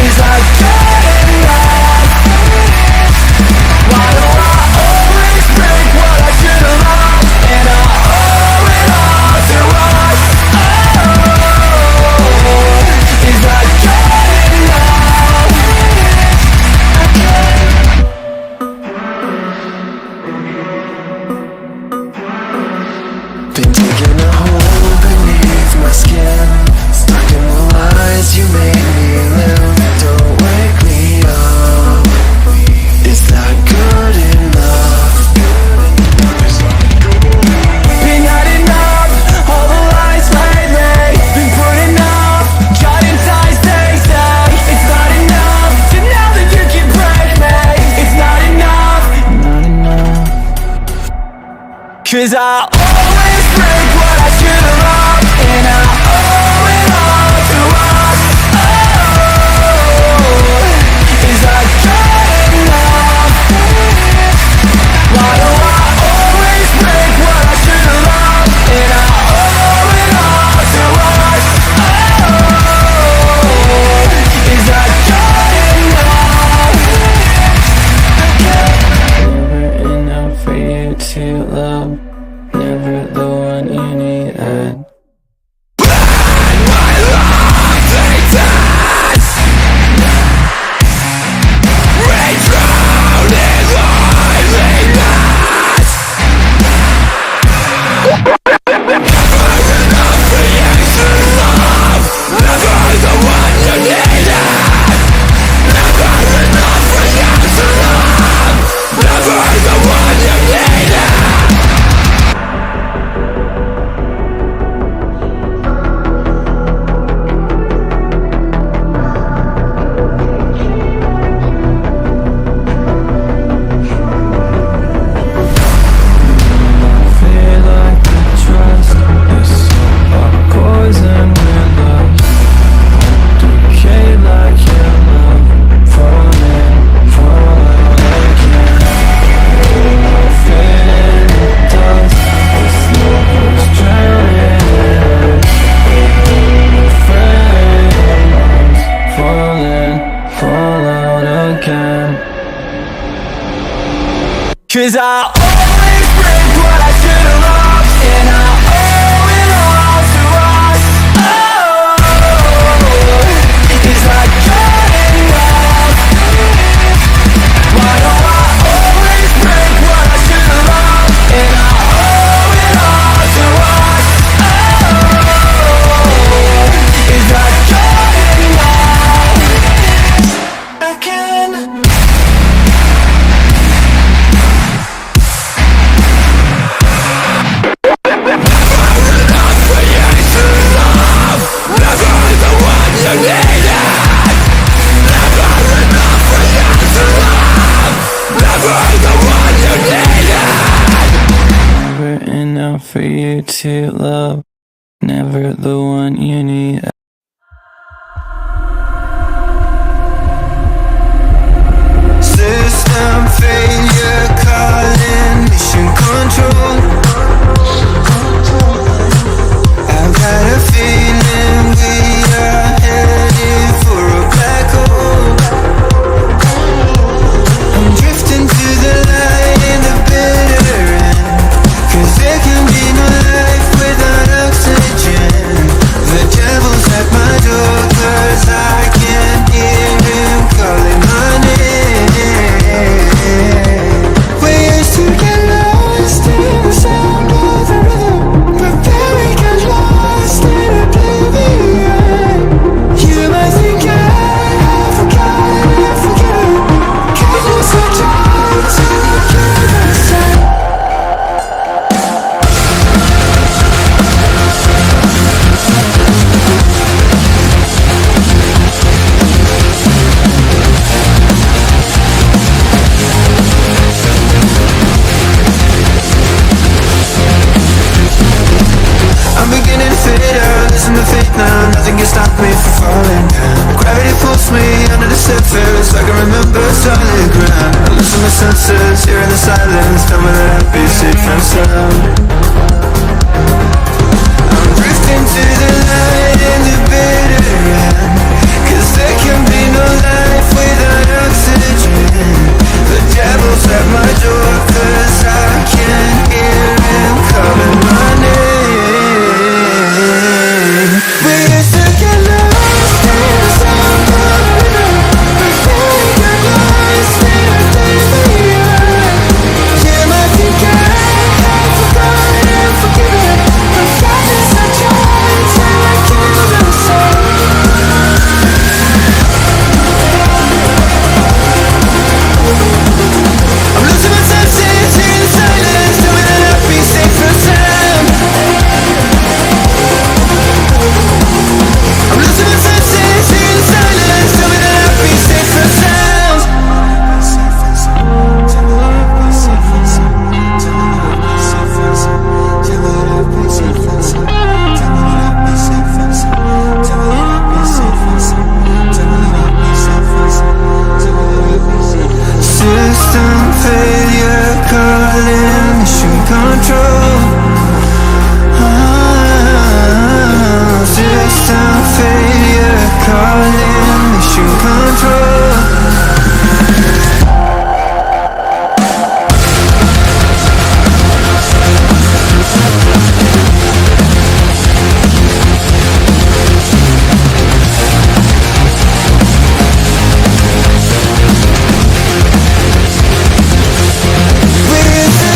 is that good enough? Why do I always break what I should have loved, and I owe it all to us? Oh, is that good enough? Been digging a hole beneath my skin, stuck in the lies you made me live. Don't wake me up, is that good enough? Been had enough, all the lies lately. Been putting up, jotting ties they say. It's not enough to know that you can break me. It's not enough, not enough. 'Cause I always break what I should have loved, and I owe it all to us. Oh, is that good enough? Why do I always break what I should have loved, and I owe it all to us? Oh, is that good enough? Never enough for you to love, never start again. 'Cause I always break what I should have lost, and I owe it all to us. Oh, it's like cutting off. Why do I always break what I should have lost, and I owe it all to us. Oh, it's like cutting off again. Never enough for you to love, never the one you need. System failure calling mission control. I've got a feeling we are headed for a black hole. I'm drifting to the light in the bitter end, 'cause there can be no life without oxygen. The devil's at my door, 'cause I can't hear him calling my name. We used to get lost in the sound of the rhythm, but then we got lost in oblivion. You might think I have forgotten, kindness of time till I give a sign. I'm beginning to fade out, listen to fate now. Nothing can stop me from falling down. Gravity pulls me under the surface, I can remember solid ground. I listen to my senses, hearing the silence, tell me that I'll be safe and sound. I'm drifting to the light in the bitter end, 'cause there can be no life without oxygen. The devil's at my door, 'cause I can't hear him calling my name. We used to get lost in the sound of the rhythm, but then we got lost in oblivion. You might think I have forgotten and forgiven, but sadness I tried till I killed myself. I'm losing my senses, hearing the silence, tell me that I'll be safe and sound. I'm losing my senses, hearing the silence, tell me that I'll be safe and sound. System failure calling mission control. System failure calling mission control. We used to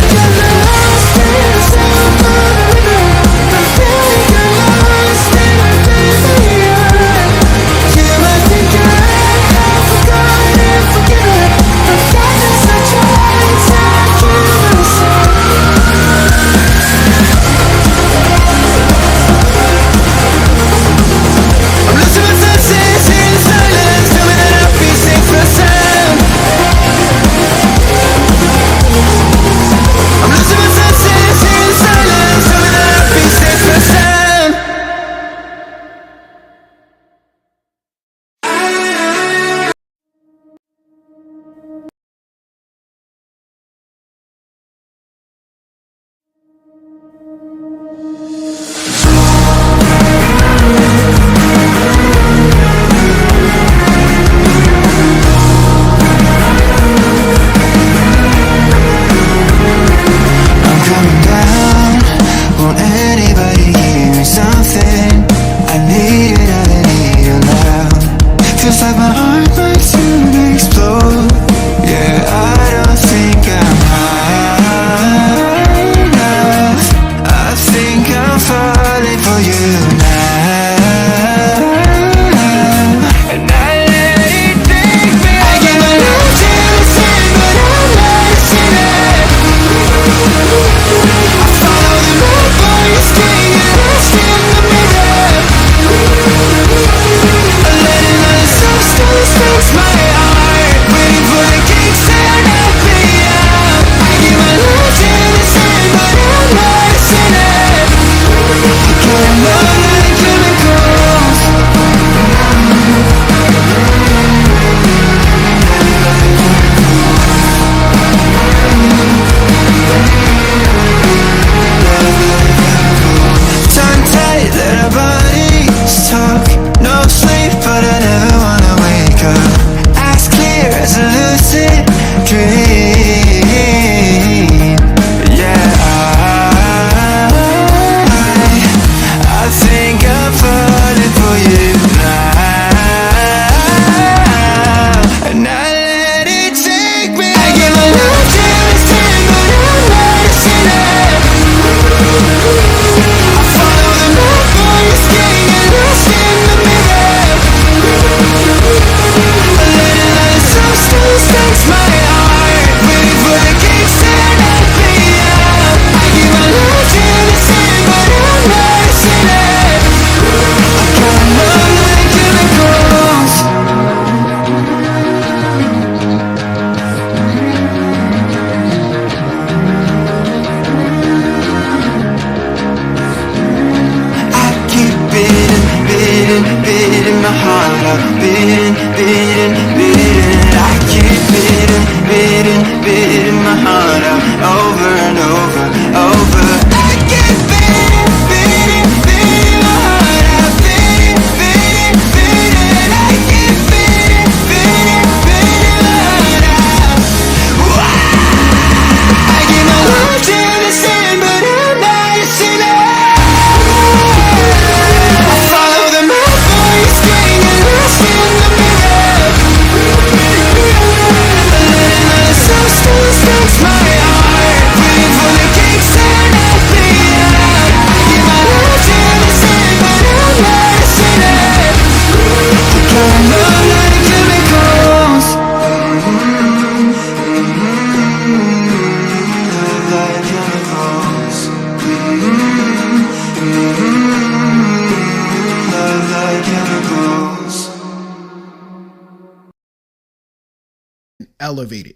elevated.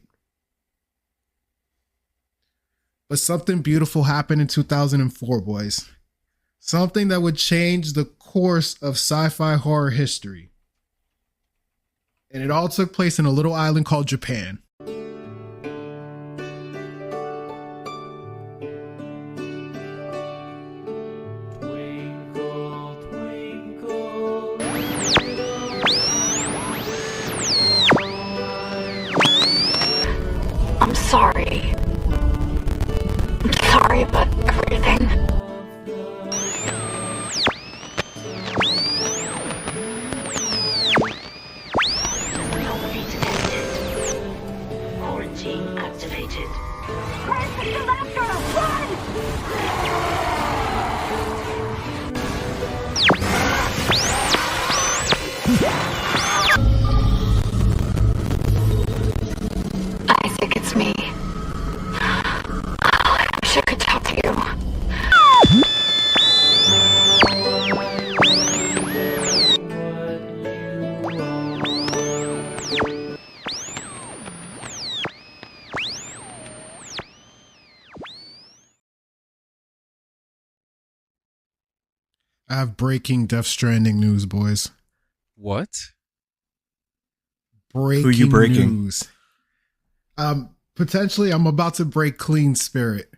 But something beautiful happened in 2004, boys. Something that would change the course of sci-fi horror history. And it all took place in a little island called Japan. I'm sorry. I'm sorry about everything. Quarantine activated. I think it's me. I wish I could talk to you. I have breaking Death Stranding news, boys. What? Breaking Who you breaking? news. Potentially, I'm about to break Clean Spirit.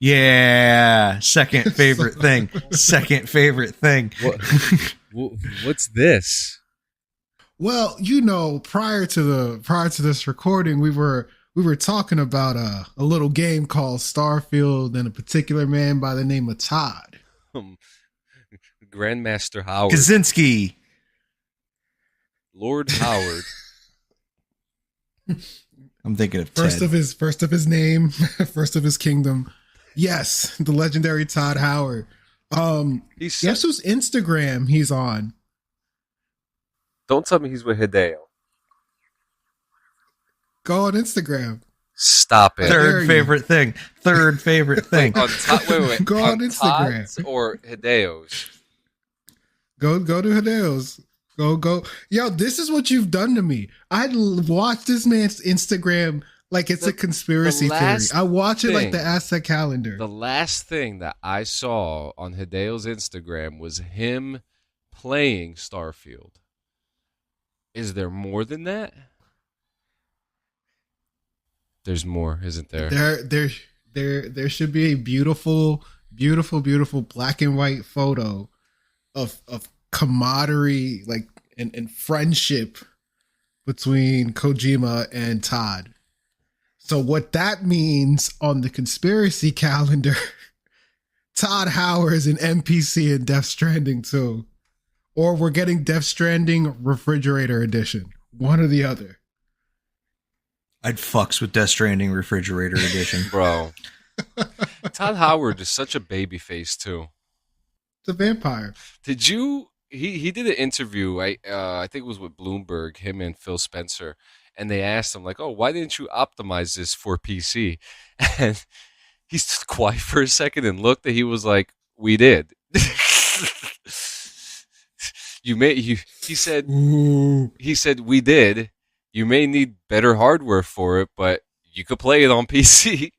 Yeah, second favorite thing. Second favorite thing. What's this? Well, you know, prior to this recording, we were talking about a little game called Starfield and a particular man by the name of Todd. Grandmaster Howard. Kaczynski. Lord Howard. I'm thinking of First Ted. of his name, first of his kingdom. Yes, the legendary Todd Howard. Guess whose Instagram he's on? Don't tell me he's with Hideo. Go on Instagram. Stop it. Third favorite thing. Third favorite thing. Wait. Go on Instagram. Todd's or Hideo's? Go to Hideo's. Go. Yo, this is what you've done to me. I watch this man's Instagram like it's a conspiracy theory. I watch it like the Aztec calendar. The last thing that I saw on Hideo's Instagram was him playing Starfield. Is there more than that? There's more, isn't there? There should be a beautiful black and white photo of camaraderie, like and friendship between Kojima and Todd. So what that means on the conspiracy calendar, Todd Howard is an NPC in Death Stranding 2. Or we're getting Death Stranding Refrigerator Edition. One or the other. I'd fucks with Death Stranding Refrigerator Edition. Bro. Todd Howard is such a baby face too. It's a vampire. Did you he did an interview, I think it was with Bloomberg, him and Phil Spencer, and they asked him like, "Oh, why didn't you optimize this for PC?" And he stood quiet for a second and looked, and he was like, "We did." He said we did. You may need better hardware for it, but you could play it on PC.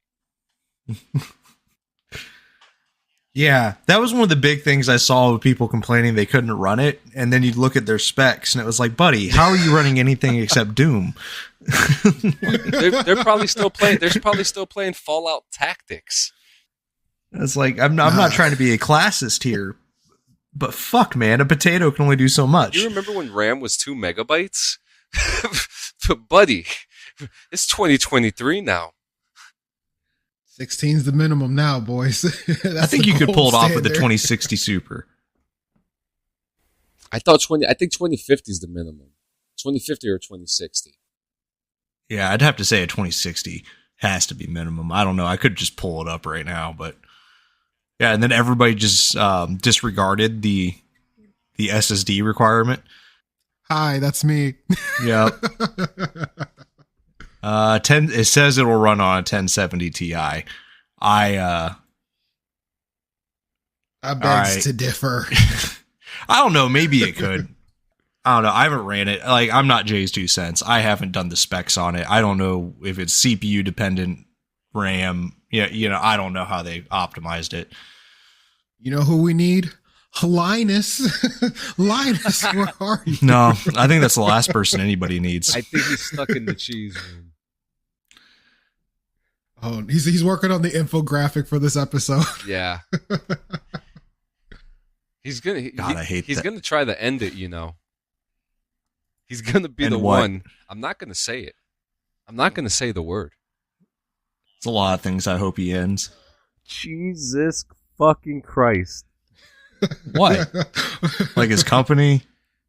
Yeah, that was one of the big things I saw with people complaining they couldn't run it, and then you'd look at their specs, and it was like, buddy, how are you running anything except Doom? they're probably still playing. They're probably still playing Fallout Tactics. It's like I'm not trying to be a classist here, but fuck, man, a potato can only do so much. You remember when RAM was 2 megabytes? But buddy, it's 2023 now. 16's the minimum now, boys. I think you could pull it off with the 2060 Super. I think 2050 is the minimum. 2050 or 2060. Yeah, I'd have to say a 2060 has to be minimum. I don't know. I could just pull it up right now, but yeah, and then everybody just disregarded the SSD requirement. Hi, that's me. Yep. 10. It says it will run on a 1070 Ti. I beg to differ. I don't know. Maybe it could. I don't know. I haven't ran it. Like, I'm not Jay's 2 cents. I haven't done the specs on it. I don't know if it's CPU dependent, RAM. Yeah, I don't know how they optimized it. You know who we need? Linus. Linus, where are you? No, I think that's the last person anybody needs. I think he's stuck in the cheese room. Oh, he's working on the infographic for this episode. Yeah. He's gonna. God, I hate he's that. gonna try to end it. He's gonna be the what? one. I'm not gonna say it. I'm not gonna say the word. It's a lot of things I hope he ends. Jesus fucking Christ! What? Like his company?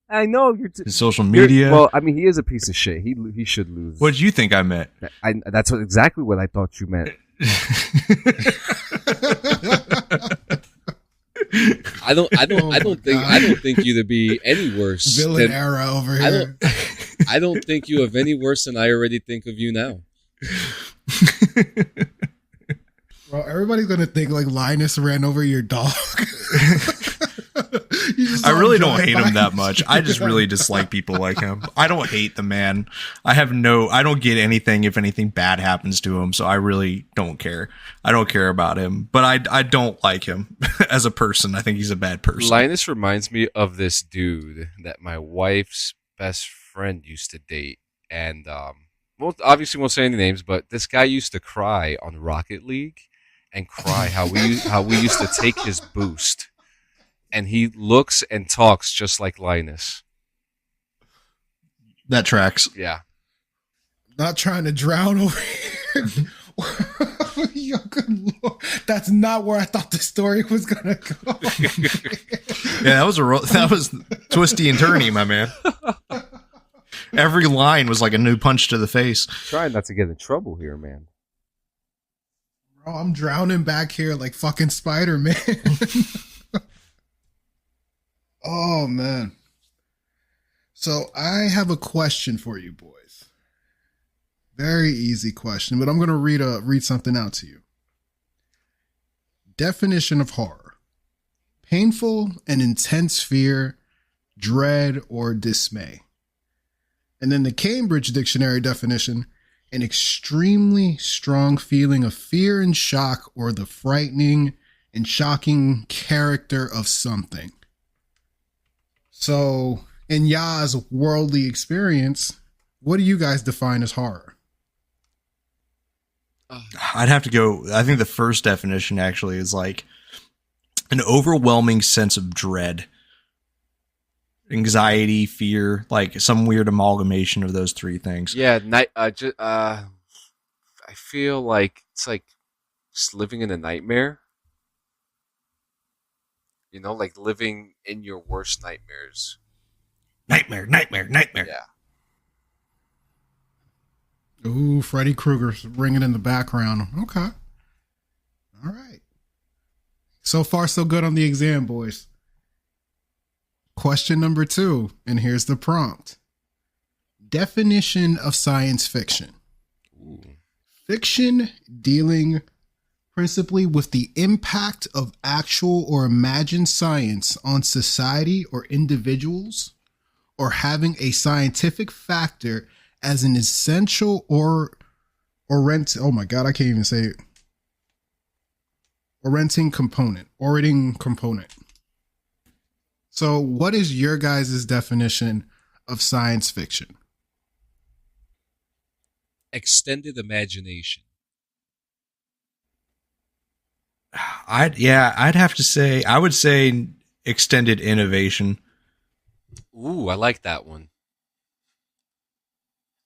I know his social media. Well, I mean, he is a piece of shit. He should lose. What did you think I meant? That's exactly what I thought you meant. I don't think you to be any worse. Villain era over here. I don't think you of any worse than I already think of you now. Bro, everybody's gonna think like Linus ran over your dog. I really don't hate him that much. I just really dislike people like him. I don't hate the man. I don't get anything if anything bad happens to him, so I really don't care. I don't care about him, but I don't like him as a person. I think he's a bad person. Linus reminds me of this dude that my wife's best friend used to date, and well, obviously won't say any names, but this guy used to cry on Rocket League and cry how we used to take his boost. And he looks and talks just like Linus. That tracks. Yeah. Not trying to drown over here. Yo, good Lord. That's not where I thought the story was gonna go. Yeah, that was twisty and turny, my man. Every line was like a new punch to the face. Trying not to get in trouble here, man. Bro, I'm drowning back here like fucking Spider-Man. Oh, man. So I have a question for you boys. Very easy question, but I'm going to read something out to you. Definition of horror. Painful and intense fear, dread, or dismay. And then the Cambridge Dictionary definition, an extremely strong feeling of fear and shock or the frightening and shocking character of something. So, in Ya's worldly experience, what do you guys define as horror? I'd have to go. I think the first definition actually is like an overwhelming sense of dread, anxiety, fear, like some weird amalgamation of those three things. Yeah, I feel like it's like just living in a nightmare. Like living in your worst nightmares. Nightmare. Yeah. Ooh, Freddy Krueger's ringing in the background. Okay. All right. So far, so good on the exam, boys. Question number 2, and here's the prompt. Definition of science fiction. Ooh. Fiction dealing principally with the impact of actual or imagined science on society or individuals, or having a scientific factor as an essential orienting component. So what is your guys' definition of science fiction? Extended imagination. I'd have to say, I would say extended innovation. Ooh, I like that one.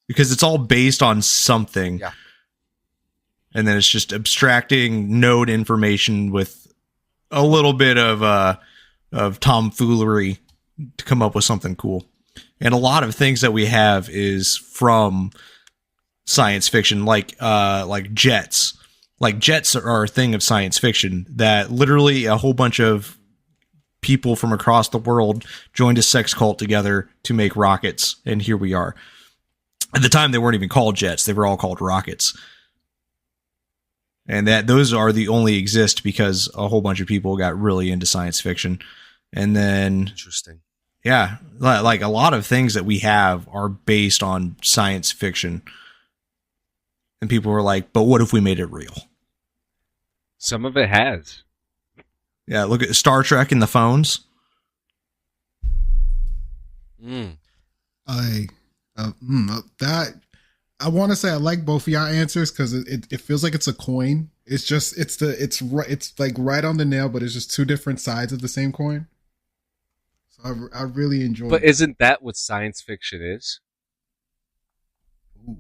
Because it's all based on something. Yeah. And then it's just abstracting node information with a little bit of tomfoolery to come up with something cool. And a lot of things that we have is from science fiction, like jets. Like jets are a thing of science fiction that literally a whole bunch of people from across the world joined a sex cult together to make rockets. And here we are. At the time, they weren't even called jets. They were all called rockets. And those are the only exist because a whole bunch of people got really into science fiction. And then interesting. Yeah, like a lot of things that we have are based on science fiction. And people were like, but what if we made it real? Some of it has. Yeah, look at Star Trek and the phones. I want to say I like both of y'all answers because it feels like it's a coin. It's like right on the nail, but it's just two different sides of the same coin. So I really enjoy. But isn't that what science fiction is? Ooh.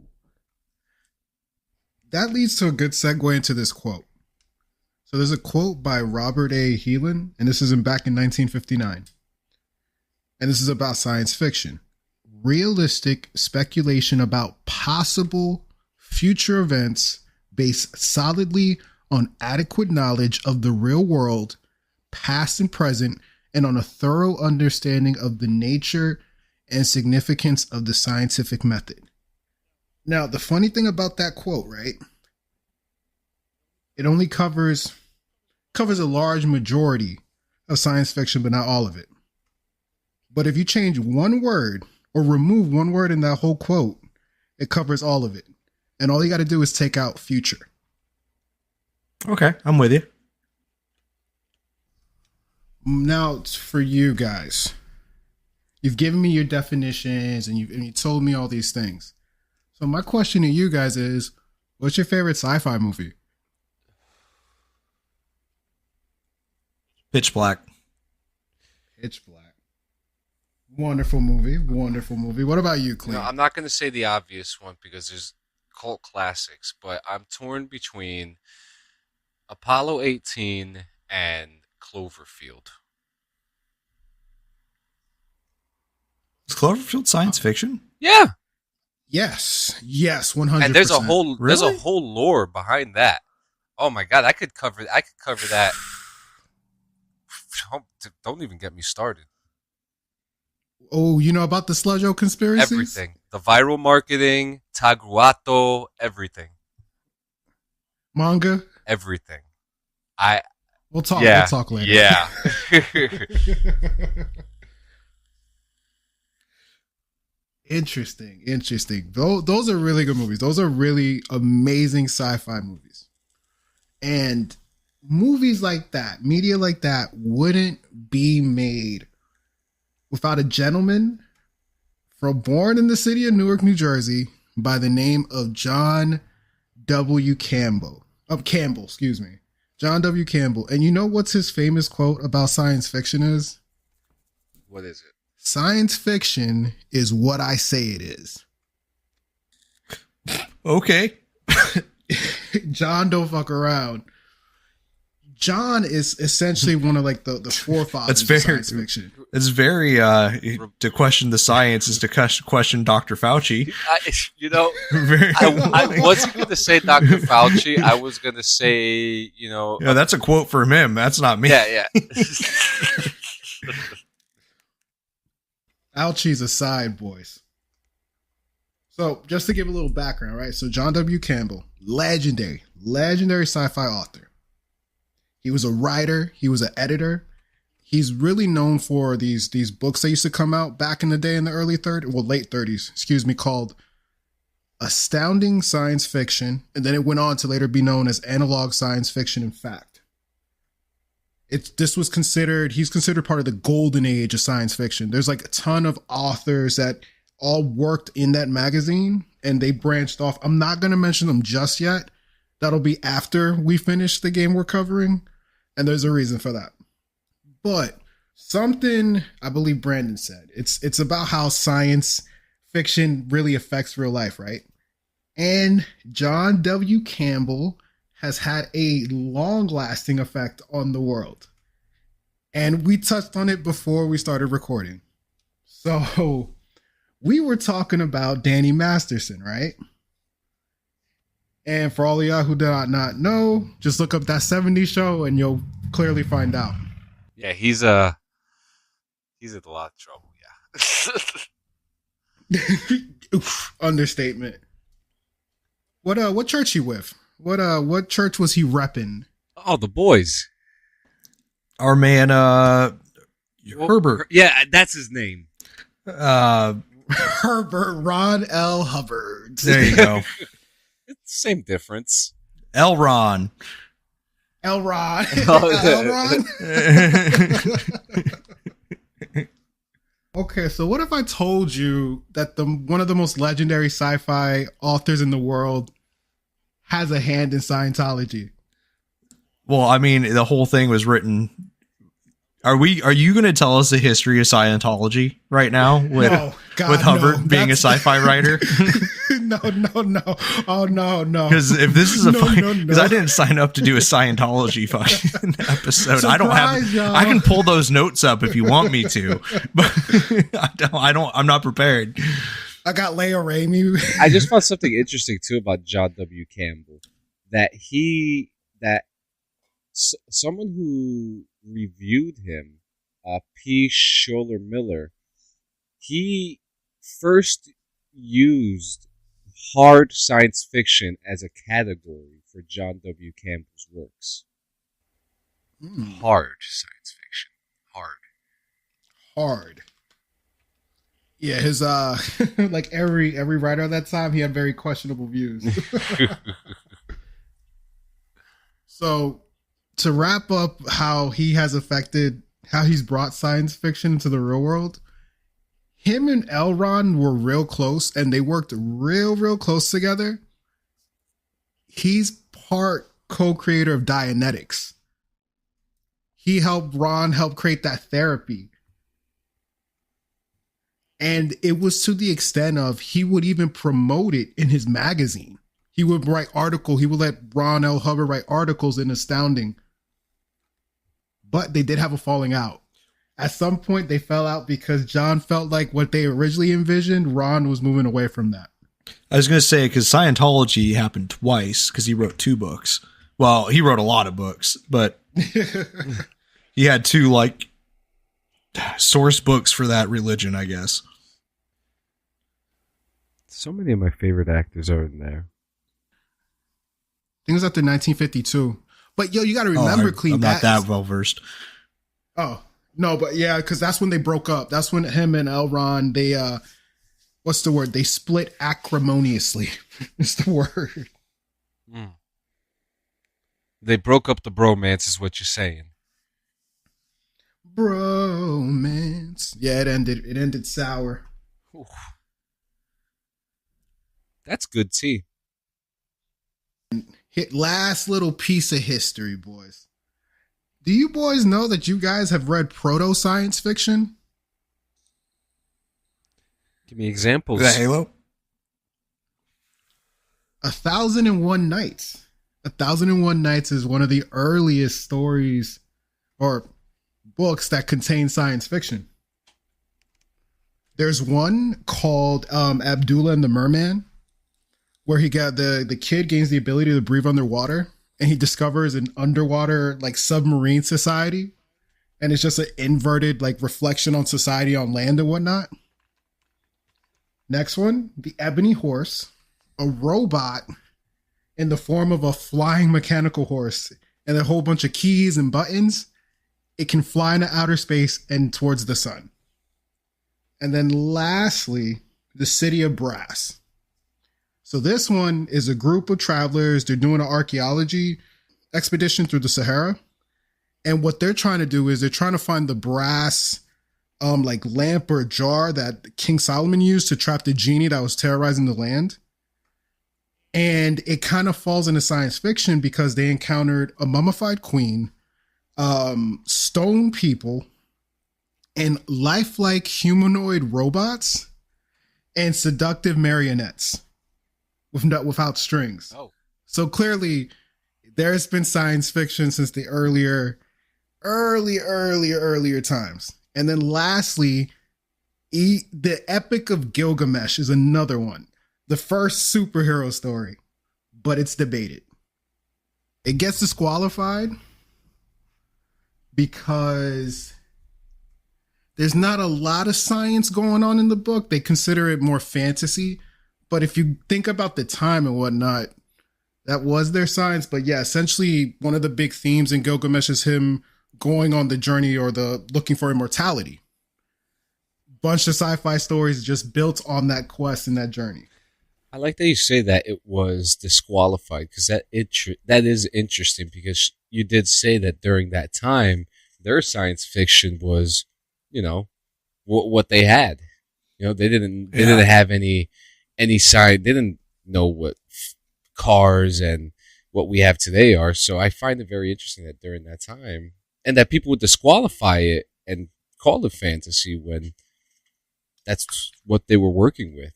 That leads to a good segue into this quote. So there's a quote by Robert A. Heinlein, and this is back in 1959. And this is about science fiction. Realistic speculation about possible future events based solidly on adequate knowledge of the real world, past and present, and on a thorough understanding of the nature and significance of the scientific method. Now, the funny thing about that quote, right? It only covers a large majority of science fiction, but not all of it. But if you change one word or remove one word in that whole quote, it covers all of it. And all you got to do is take out future. Okay, I'm with you. Now it's for you guys. You've given me your definitions and you told me all these things. So my question to you guys is, what's your favorite sci-fi movie? Pitch Black. Pitch Black. Wonderful movie. Wonderful movie. What about you, Clem? No, I'm not going to say the obvious one because there's cult classics, but I'm torn between Apollo 18 and Cloverfield. Is Cloverfield science fiction? Yeah. Yes. 100%. And there's a whole lore behind that. Oh my god, I could cover that. Don't even get me started. Oh, you know about the Sludge conspiracies? Everything. The viral marketing, Taguato, everything. Manga? Everything. We'll talk later. Yeah. Interesting. Those are really good movies. Those are really amazing sci-fi movies. And movies like that, media like that, wouldn't be made without a gentleman born in the city of Newark, New Jersey, by the name of John W. Campbell. John W. Campbell. And you know what's his famous quote about science fiction is? What is it? Science fiction is what I say it is. Okay. John don't fuck around. John is essentially one of like the forefathers of science fiction. It's very to question the science is to question Dr. Fauci. I wasn't going to say Dr. Fauci. I was going to say, that's a quote from him. That's not me. Yeah. Fauci's aside, boys. So just to give a little background, right? So John W. Campbell, legendary sci-fi author. He was a writer. He was an editor. He's really known for these books that used to come out back in the day in the late 30s, called Astounding Science Fiction. And then it went on to later be known as Analog Science Fiction and Fact. He's considered part of the golden age of science fiction. There's like a ton of authors that all worked in that magazine and they branched off. I'm not going to mention them just yet. That'll be after we finish the game we're covering. And there's a reason for that. But something I believe Brandon said, it's about how science fiction really affects real life, right? And John W. Campbell has had a long-lasting effect on the world. And we touched on it before we started recording. So we were talking about Danny Masterson, right? And for all of y'all who do not know, just look up that 70s show and you'll clearly find out. Yeah, he's in a lot of trouble, yeah. Understatement. What church he with? What church was he repping? Oh, the boys. Our man Herbert. Yeah, that's his name. Herbert Ron L. Hubbard. There you go. It's the same difference. L. Ron. Elrond. Elrond. Okay, so what if I told you that one of the most legendary sci-fi authors in the world has a hand in Scientology? Well, I mean, the whole thing was written. Are you going to tell us the history of Scientology right now with Hubbard being a sci-fi writer? No. Oh no. Because if this is because I didn't sign up to do a Scientology fucking episode. Surprise, I don't have. y'all. I can pull those notes up if you want me to, but I don't. I'm not prepared. I got Leia Raimi. I just found something interesting too about John W. Campbell. Someone who reviewed him, P. Scholler Miller, he first used hard science fiction as a category for John W. Campbell's works. Hard science fiction. Hard. Yeah, his like every writer at that time, he had very questionable views. So to wrap up how he's brought science fiction into the real world, him and L. Ron were real close and they worked real close together. He's part co-creator of Dianetics. He helped Ron create that therapy. And it was to the extent of he would even promote it in his magazine. He would write articles. He would let Ron L. Hubbard write articles in Astounding. But they did have a falling out. At some point, they fell out because John felt like what they originally envisioned, Ron was moving away from that. I was going to say, because Scientology happened twice, because he wrote 2 books. Well, he wrote a lot of books, but he had 2, like, source books for that religion, I guess. So many of my favorite actors are in there. I think it was after 1952. But yo, you got to remember, Cleve. I'm not that well versed. Oh no, but yeah, because that's when they broke up. That's when him and L. Ron, they what's the word? They split acrimoniously. Is the word. They broke up the bromance, is what you're saying. Bromance. Yeah, it ended sour. Ooh. That's good tea. Hit last little piece of history, boys. Do you boys know that you guys have read proto-science fiction? Give me examples. Is that Halo? 1001 Nights. 1001 Nights is one of the earliest stories or books that contain science fiction. There's one called Abdullah and the Merman, where he got the kid gains the ability to breathe underwater, and he discovers an underwater like submarine society, and it's just an inverted like reflection on society on land and whatnot. Next one, the Ebony Horse, a robot in the form of a flying mechanical horse and a whole bunch of keys and buttons. It can fly into outer space and towards the sun. And then lastly, the City of Brass. So this one is a group of travelers. They're doing an archaeology expedition through the Sahara. And what they're trying to do is they're trying to find the brass like lamp or jar that King Solomon used to trap the genie that was terrorizing the land. And it kind of falls into science fiction because they encountered a mummified queen, stone people, and lifelike humanoid robots, and seductive marionettes without strings. Oh. So clearly there's been science fiction since the earlier times. And then lastly, the Epic of Gilgamesh is another one. The first superhero story, but it's debated. It gets disqualified because there's not a lot of science going on in the book. They consider it more fantasy. But if you think about the time and whatnot, that was their science. But yeah, essentially one of the big themes in Gilgamesh is him going on the journey or the looking for immortality. Bunch of sci-fi stories just built on that quest and that journey. I like that you say that it was disqualified, because that is interesting, because you did say that during that time their science fiction was, what they had. They didn't have any science. They didn't know what cars and what we have today are. So I find it very interesting that during that time, and that people would disqualify it and call it fantasy when that's what they were working with.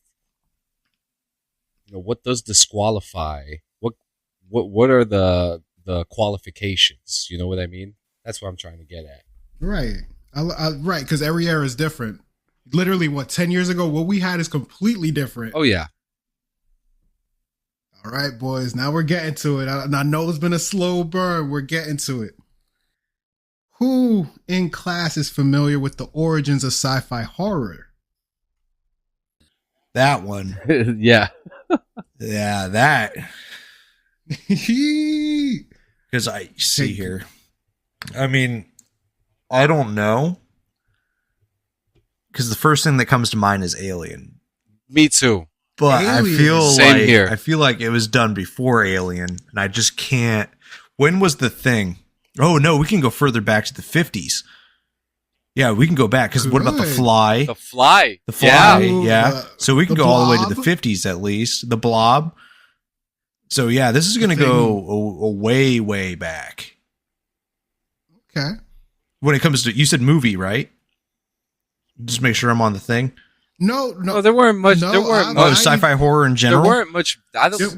What does disqualify? What are the qualifications? You know what I mean? That's what I'm trying to get at. Right. Right, because every era is different. Literally, 10 years ago, what we had is completely different. Oh, yeah. All right, boys. Now we're getting to it. I know it's been a slow burn. We're getting to it. Who in class is familiar with the origins of sci-fi horror? That one. Yeah. Yeah, that. Because I see here. I mean, I don't know. Because the first thing that comes to mind is Alien. Me too. But Alien. I feel like it was done before Alien, and I just can't. When was The Thing? Oh no, we can go further back to the 50s. Yeah, we can go back, because what about The Fly? The Fly. The Fly, Yeah. yeah. So we can The go all the way to Blob. the 50s at least. The Blob. So yeah, this is going to go a way, way back. Okay. When it comes to, you said movie, right? Just make sure I'm on the thing. No, there weren't much. No, there weren't Oh, much. sci-fi horror in general? There weren't much.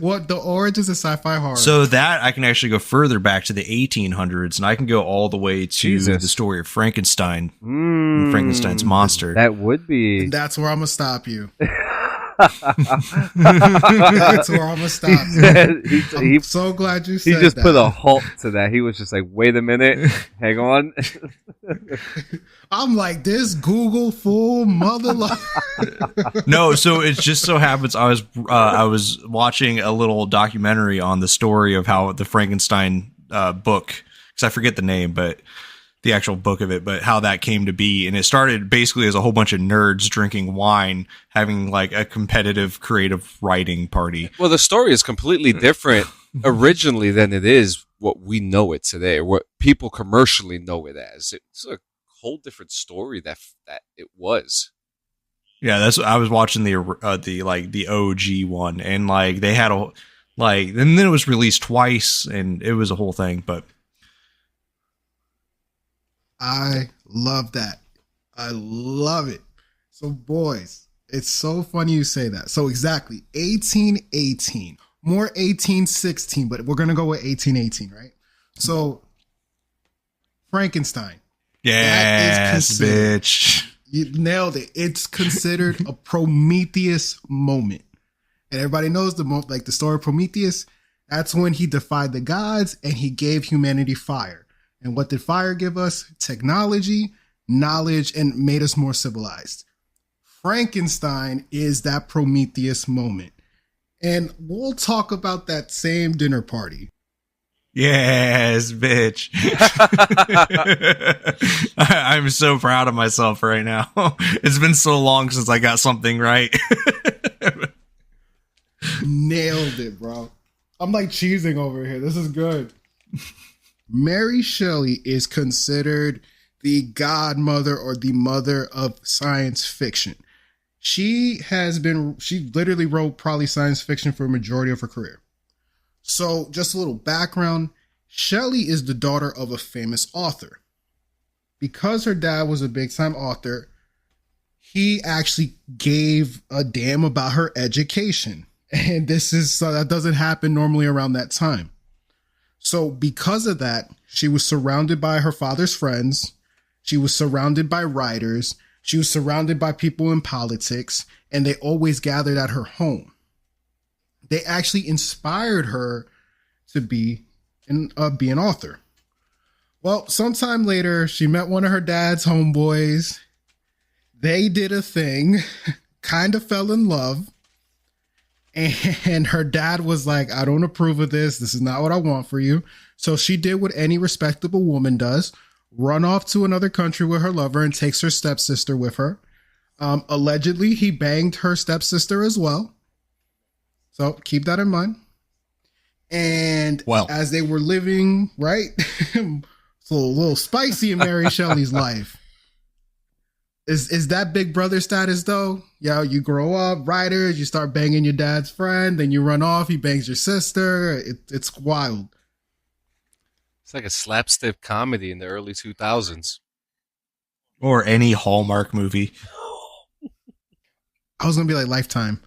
What the origins of sci-fi horror? So that I can actually go further back to the 1800s, and I can go all the way to the story of Frankenstein, and Frankenstein's monster. That would be. And that's where I'm gonna stop you. That's where I'm gonna stop you. I'm so glad you said that. He just put a halt to that. He was just like, "Wait a minute, hang on." I'm like, this Google fool mother. No, so it just so happens I was watching a little documentary on the story of how the Frankenstein book, because I forget the name, but the actual book of it, but how that came to be. And it started basically as a whole bunch of nerds drinking wine, having like a competitive creative writing party. Well, the story is completely different originally than it is what we know it today, or what people commercially know it as. It's a whole different story that it was. Yeah, that's I was watching the OG one, and like they had and then it was released twice, and it was a whole thing. But I love that. I love it. So, boys, it's so funny you say that. So, exactly, 1818, more 1816, but we're going to go with 1818, right? So, Frankenstein. Yes, bitch. You nailed it. It's considered a Prometheus moment. And everybody knows the story of Prometheus. That's when he defied the gods and he gave humanity fire. And what did fire give us? Technology, knowledge, and made us more civilized. Frankenstein is that Prometheus moment. And we'll talk about that same dinner party. Yes, bitch. I'm so proud of myself right now. It's been so long since I got something right. Nailed it, bro. I'm like cheesing over here. This is good. Mary Shelley is considered the godmother or the mother of science fiction. She literally wrote probably science fiction for a majority of her career. So just a little background. Shelley is the daughter of a famous author. Because her dad was a big time author, he actually gave a damn about her education. And that doesn't happen normally around that time. So because of that, she was surrounded by her father's friends. She was surrounded by writers. She was surrounded by people in politics, and they always gathered at her home. They actually inspired her to be an author. Well, sometime later, she met one of her dad's homeboys. They did a thing, kind of fell in love. And her dad was like, I don't approve of this. This is not what I want for you. So she did what any respectable woman does, run off to another country with her lover and takes her stepsister with her. Allegedly, he banged her stepsister as well. So keep that in mind. And as they were living, right? It's a little spicy in Mary Shelley's life. Is that big brother status though? Yeah, you grow up, writers, you start banging your dad's friend, then you run off, he bangs your sister. It's wild. It's like a slapstick comedy in the early 2000s. Or any Hallmark movie. I was gonna be like Lifetime.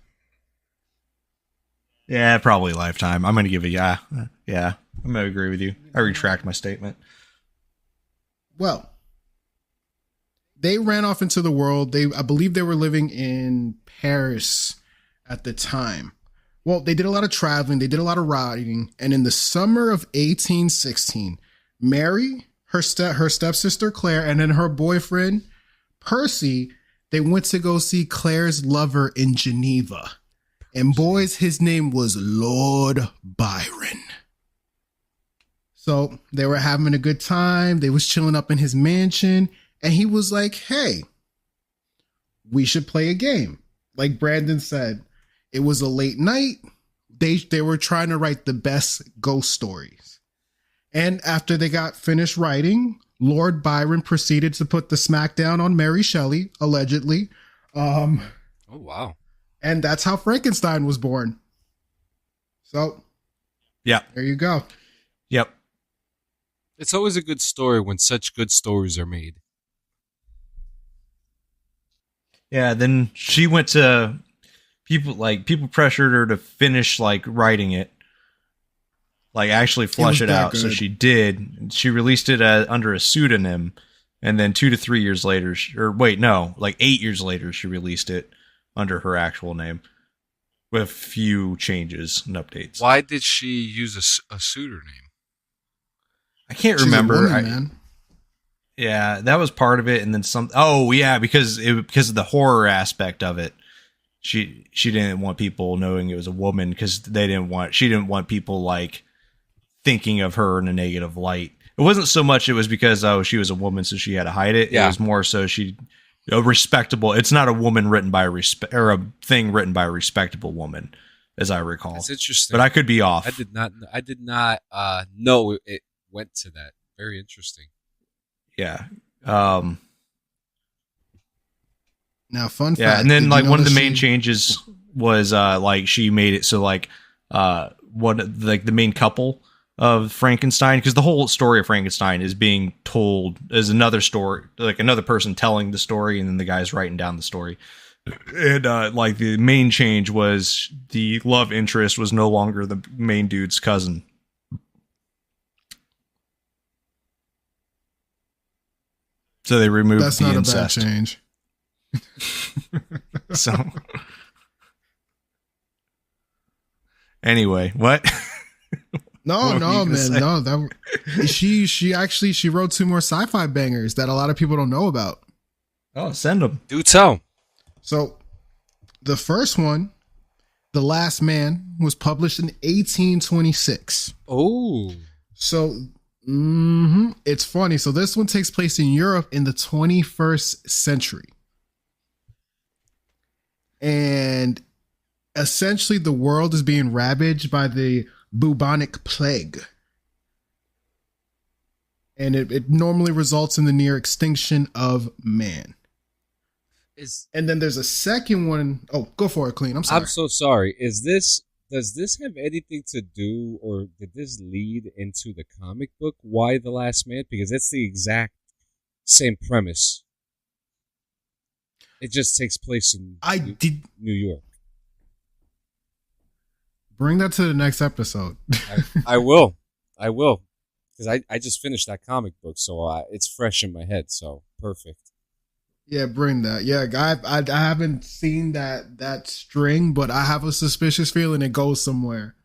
Yeah, probably Lifetime. I'm gonna give it yeah. Yeah, I'm gonna agree with you. I retract my statement. Well, they ran off into the world. I believe they were living in Paris at the time. Well, they did a lot of traveling. They did a lot of riding. And in the summer of 1816, Mary, her stepsister Claire, and then her boyfriend Percy, they went to go see Claire's lover in Geneva. And boys, his name was Lord Byron. So they were having a good time. They was chilling up in his mansion. And he was like, hey, we should play a game. Like Brandon said, it was a late night. They were trying to write the best ghost stories. And after they got finished writing, Lord Byron proceeded to put the smackdown on Mary Shelley, allegedly. Oh, wow. And that's how Frankenstein was born. So, yeah, there you go. Yep. It's always a good story when such good stories are made. Yeah, then she went to people pressured her to finish like writing it. Like actually flush it out. Good. So she did. She released it under a pseudonym, and then 2 to 3 years later, 8 years later, she released it under her actual name with a few changes and updates. Why did she use a pseudonym? I can't remember. Man. Yeah, that was part of it, and then some. Oh, yeah, because of the horror aspect of it. She didn't want people knowing it was a woman because she didn't want people like thinking of her in a negative light. It wasn't so much it was because she was a woman, so she had to hide it. Yeah. It was more so respectable. It's not a woman written by or a thing written by a respectable woman, as I recall. That's interesting, but I could be off. I did not know it went to that. Very interesting. Yeah. Now, fun fact. Yeah, and then like one of the main changes was like she made it so like the main couple of Frankenstein, because the whole story of Frankenstein is being told as another story, like another person telling the story, and then the guy's writing down the story. And like the main change was the love interest was no longer the main dude's cousin. So they removed That's the not incest. A bad change. So anyway, what? No, man, no. That she wrote 2 more sci-fi bangers that a lot of people don't know about. Oh, send them. Do tell. So the first one, The Last Man, was published in 1826. Oh, so it's funny. So this one takes place in Europe in the 21st century. And essentially the world is being ravaged by the bubonic plague. And it normally results in the near extinction of man. And then there's a second one. Oh, go for it, Clean. I'm sorry. I'm so sorry. Does this have anything to do, or did this lead into the comic book Why the Last Man? Because it's the exact same premise. It just takes place in New York. Bring that to the next episode. I will. Because I just finished that comic book, so it's fresh in my head, so perfect. Yeah, bring that. Yeah, I haven't seen that string, but I have a suspicious feeling it goes somewhere.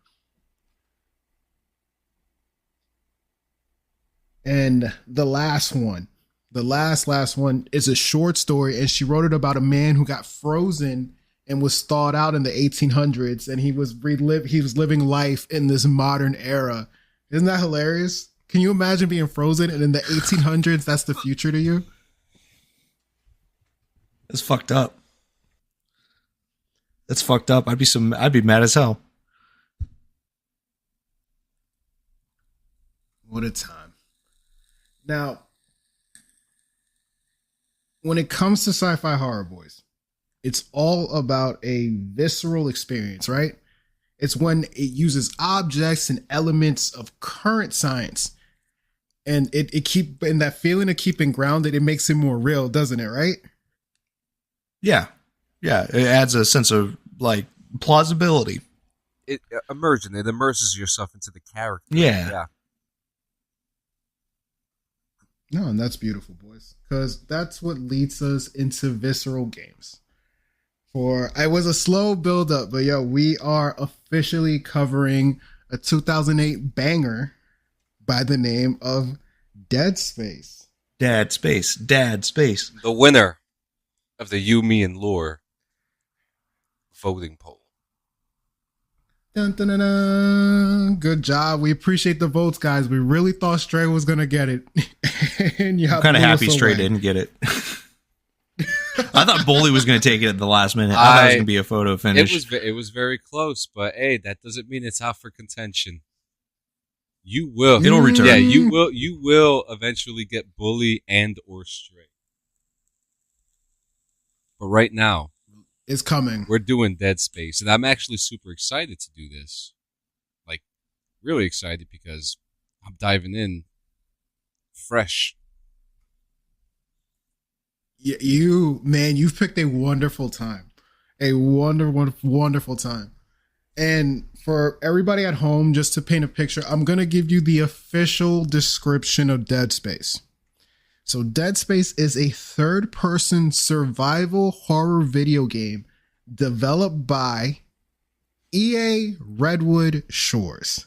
And the last one, the last one is a short story, and she wrote it about a man who got frozen and was thawed out in the 1800s, and he was living life in this modern era. Isn't that hilarious? Can you imagine being frozen and in the 1800s, that's the future to you? That's fucked up. That's fucked up. I'd be mad as hell. What a time. Now, when it comes to sci-fi horror, boys, it's all about a visceral experience, right? It's when it uses objects and elements of current science. And and that feeling of keeping grounded, it makes it more real, doesn't it, right? Yeah. Yeah. It adds a sense of like plausibility. It immerses yourself into the character. Yeah. No, and that's beautiful, boys. Because that's what leads us into visceral games. I was a slow build up, but we are officially covering a 2008 banger by the name of Dead Space. Dead Space. The winner of the You, Me, and Lore voting poll. Dun, dun, dun, dun. Good job. We appreciate the votes, guys. We really thought Stray was going to get it. And I'm kind of happy Stray didn't get it. I thought Bully was going to take it at the last minute. I thought it was going to be a photo finish. It was very close, but hey, that doesn't mean it's out for contention. You will. It'll return. Yeah, you will. You will eventually get Bully and or Stray. But right now, it's coming. We're doing Dead Space, and I'm actually super excited to do this. Like, really excited because I'm diving in fresh. You've picked a wonderful time. A wonderful time. And for everybody at home, just to paint a picture, I'm going to give you the official description of Dead Space. So Dead Space is a third-person survival horror video game developed by EA Redwood Shores.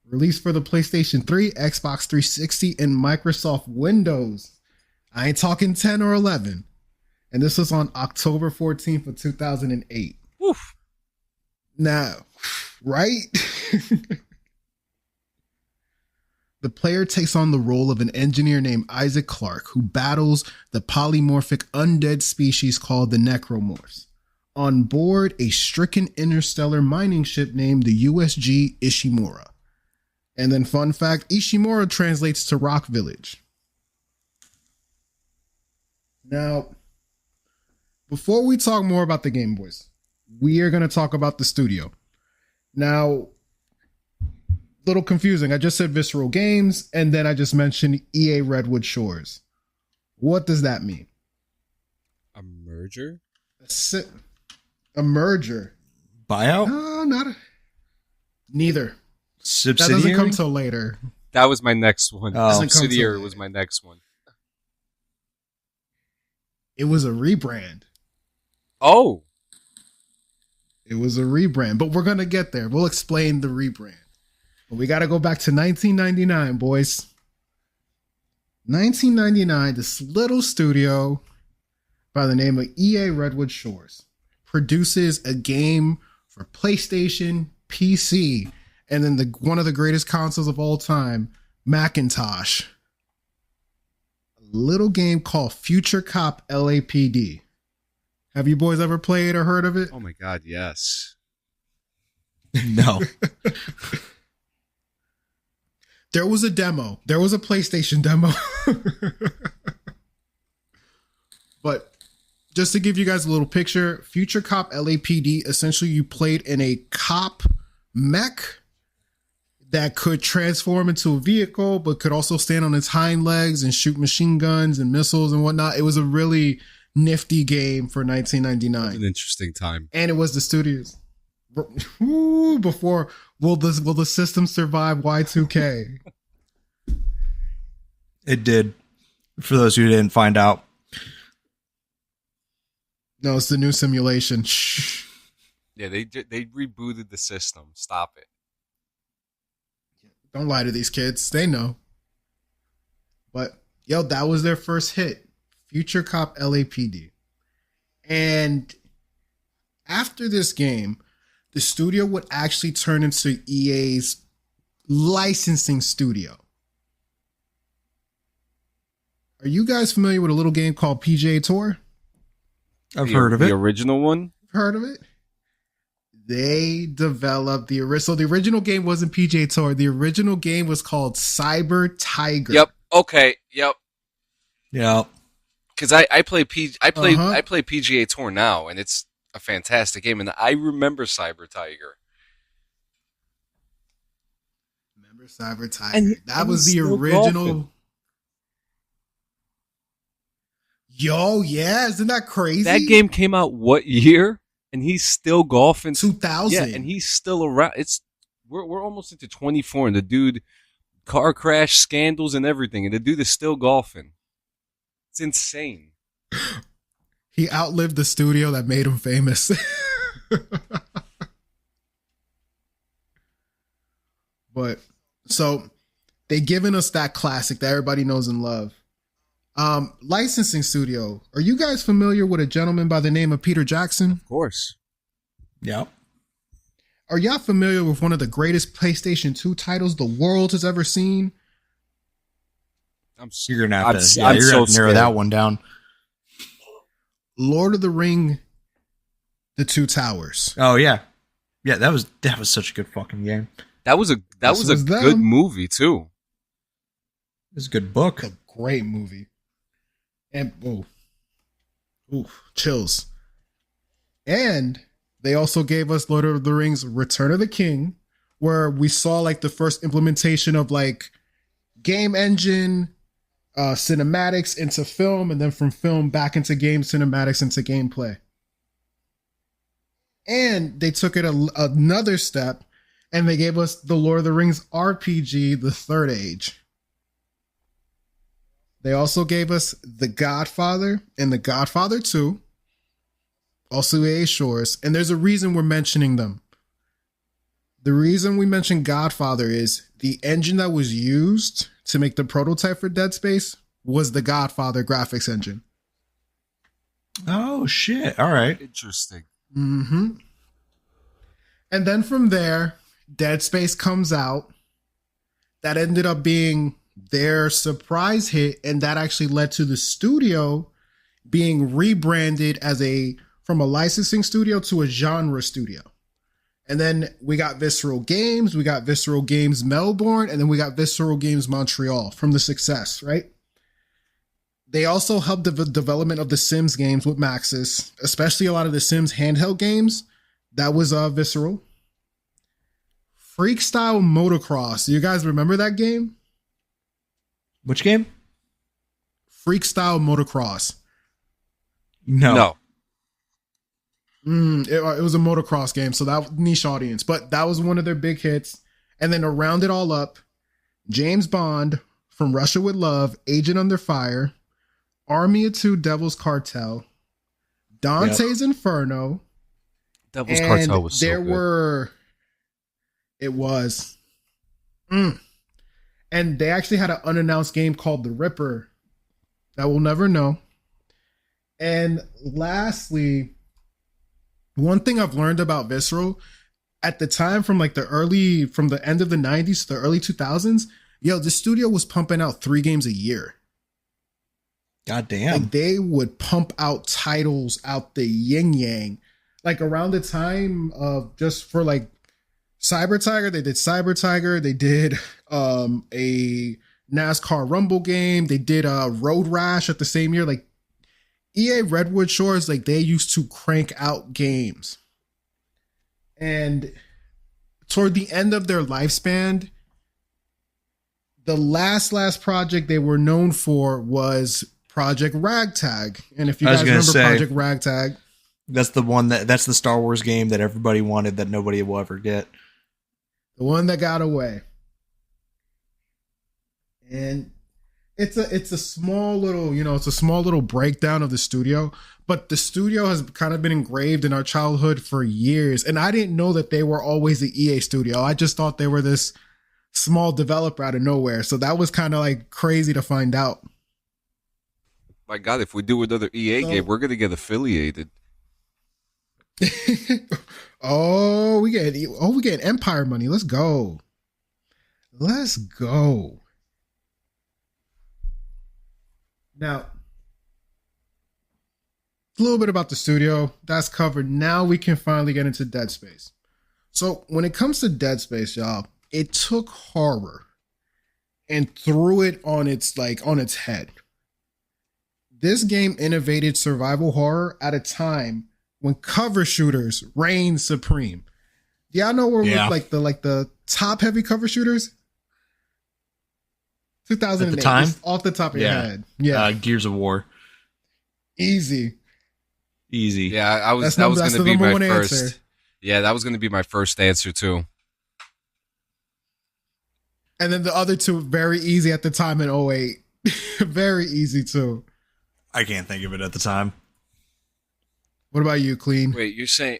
Released for the PlayStation 3, Xbox 360, and Microsoft Windows. I ain't talking 10 or 11. And this was on October 14th of 2008. Oof. Now, right? The player takes on the role of an engineer named Isaac Clarke who battles the polymorphic undead species called the Necromorphs on board a stricken interstellar mining ship named the USG Ishimura. And then fun fact, Ishimura translates to Rock Village. Now, before we talk more about the game, boys, we are going to talk about the studio. Now, little confusing. I just said Visceral Games, and then I just mentioned EA Redwood Shores. What does that mean? A merger? A merger. Buyout? No, neither. Subsidiary? That doesn't come till later. That was my next one. Oh. Subsidiary was my next one. It was a rebrand. Oh. It was a rebrand, but we're going to get there. We'll explain the rebrand. But we got to go back to 1999, boys. 1999, this little studio by the name of EA Redwood Shores produces a game for PlayStation, PC, and then one of the greatest consoles of all time, Macintosh. A little game called Future Cop LAPD. Have you boys ever played or heard of it? Oh my God, yes. No. There was a demo. There was a PlayStation demo. But just to give you guys a little picture, Future Cop LAPD, essentially you played in a cop mech that could transform into a vehicle, but could also stand on its hind legs and shoot machine guns and missiles and whatnot. It was a really nifty game for 1999. An interesting time. And it was the studios. Before, will the system survive Y2K? It did. For those who didn't find out. No, it's the new simulation. Shh. Yeah, they rebooted the system. Stop it. Don't lie to these kids. They know. But, that was their first hit. Future Cop LAPD. And after this game, the studio would actually turn into EA's licensing studio. Are you guys familiar with a little game called PGA Tour? I've heard of it. The original one? Heard of it? They developed the original. So the original game wasn't PGA Tour. The original game was called Cyber Tiger. Yep. Okay. Yep. Yeah. Because I play PGA Tour now, and it's a fantastic game, and I remember Cyber Tiger. Remember Cyber Tiger? That was the original. Golfing. Yo, yeah, isn't that crazy? That game came out what year? And he's still golfing. 2000. Yeah, and he's still around. We're almost into 24, and the dude, car crash, scandals, and everything, and the dude is still golfing. It's insane. He outlived the studio that made him famous. But so they given us that classic that everybody knows and love. Licensing studio. Are you guys familiar with a gentleman by the name of Peter Jackson? Of course. Yep. Are y'all familiar with one of the greatest PlayStation 2 titles the world has ever seen? You're gonna have to narrow that one down. Lord of the Ring, The Two Towers. Oh yeah, that was such a good fucking game. That was a good movie too. It was a good book. A great movie. And chills. And they also gave us Lord of the Rings Return of the King, where we saw like the first implementation of like game engine, cinematics into film, and then from film back into game cinematics into gameplay. And they took it another step, and they gave us the Lord of the Rings RPG, The Third Age. They also gave us The Godfather and The Godfather 2, also EA Shores, and there's a reason we're mentioning them. The reason we mention Godfather is the engine that was used to make the prototype for Dead Space was the Godfather graphics engine. Oh, shit. All right. Interesting. Mm-hmm. And then from there, Dead Space comes out. That ended up being their surprise hit, and that actually led to the studio being rebranded from a licensing studio to a genre studio. And then we got Visceral Games, we got Visceral Games Melbourne, and then we got Visceral Games Montreal from the success, right? They also helped the development of the Sims games with Maxis, especially a lot of the Sims handheld games. That was Visceral. Freakstyle Motocross. Do you guys remember that game? Which game? Freakstyle Motocross. No. It was a motocross game, so that was niche audience, but that was one of their big hits. And then to round it all up, James Bond, From Russia with Love, Agent Under Fire, Army of Two, Devil's Cartel, Dante's Inferno. Devil's Cartel was so good. It was. And they actually had an unannounced game called The Ripper that we'll never know. And lastly, one thing I've learned about Visceral, at the time from the end of the 90s to the early 2000s, the studio was pumping out 3 games a year. God damn. Like they would pump out titles out the yin yang. Like around the time of just for like Cyber Tiger, they did Cyber Tiger. They did a NASCAR Rumble game. They did a Road Rash at the same year. Like EA Redwood Shores, like they used to crank out games. And toward the end of their lifespan, the last project they were known for was Project Ragtag. And if you guys remember Project Ragtag, that's the one that's the Star Wars game that everybody wanted that nobody will ever get. The one that got away. And it's a small little breakdown of the studio, but the studio has kind of been engraved in our childhood for years. And I didn't know that they were always the EA studio. I just thought they were this small developer out of nowhere. So that was kind of like crazy to find out. My God, if we do another EA game, we're going to get affiliated. we get Empire money. Let's go. Now, a little bit about the studio. That's covered. Now we can finally get into Dead Space. So when it comes to Dead Space, y'all, it took horror and threw it on its head. This game innovated survival horror at a time when cover shooters reigned supreme. Do y'all know where with the top heavy cover shooters? 2008. At the time? Just off the top of your head. Yeah. Gears of War. Easy. Yeah, that was going to be my first. Answer. Yeah, that was going to be my first answer too. And then the other two, very easy at the time in 08. Very easy too. I can't think of it at the time. What about you, Clean? Wait, you're saying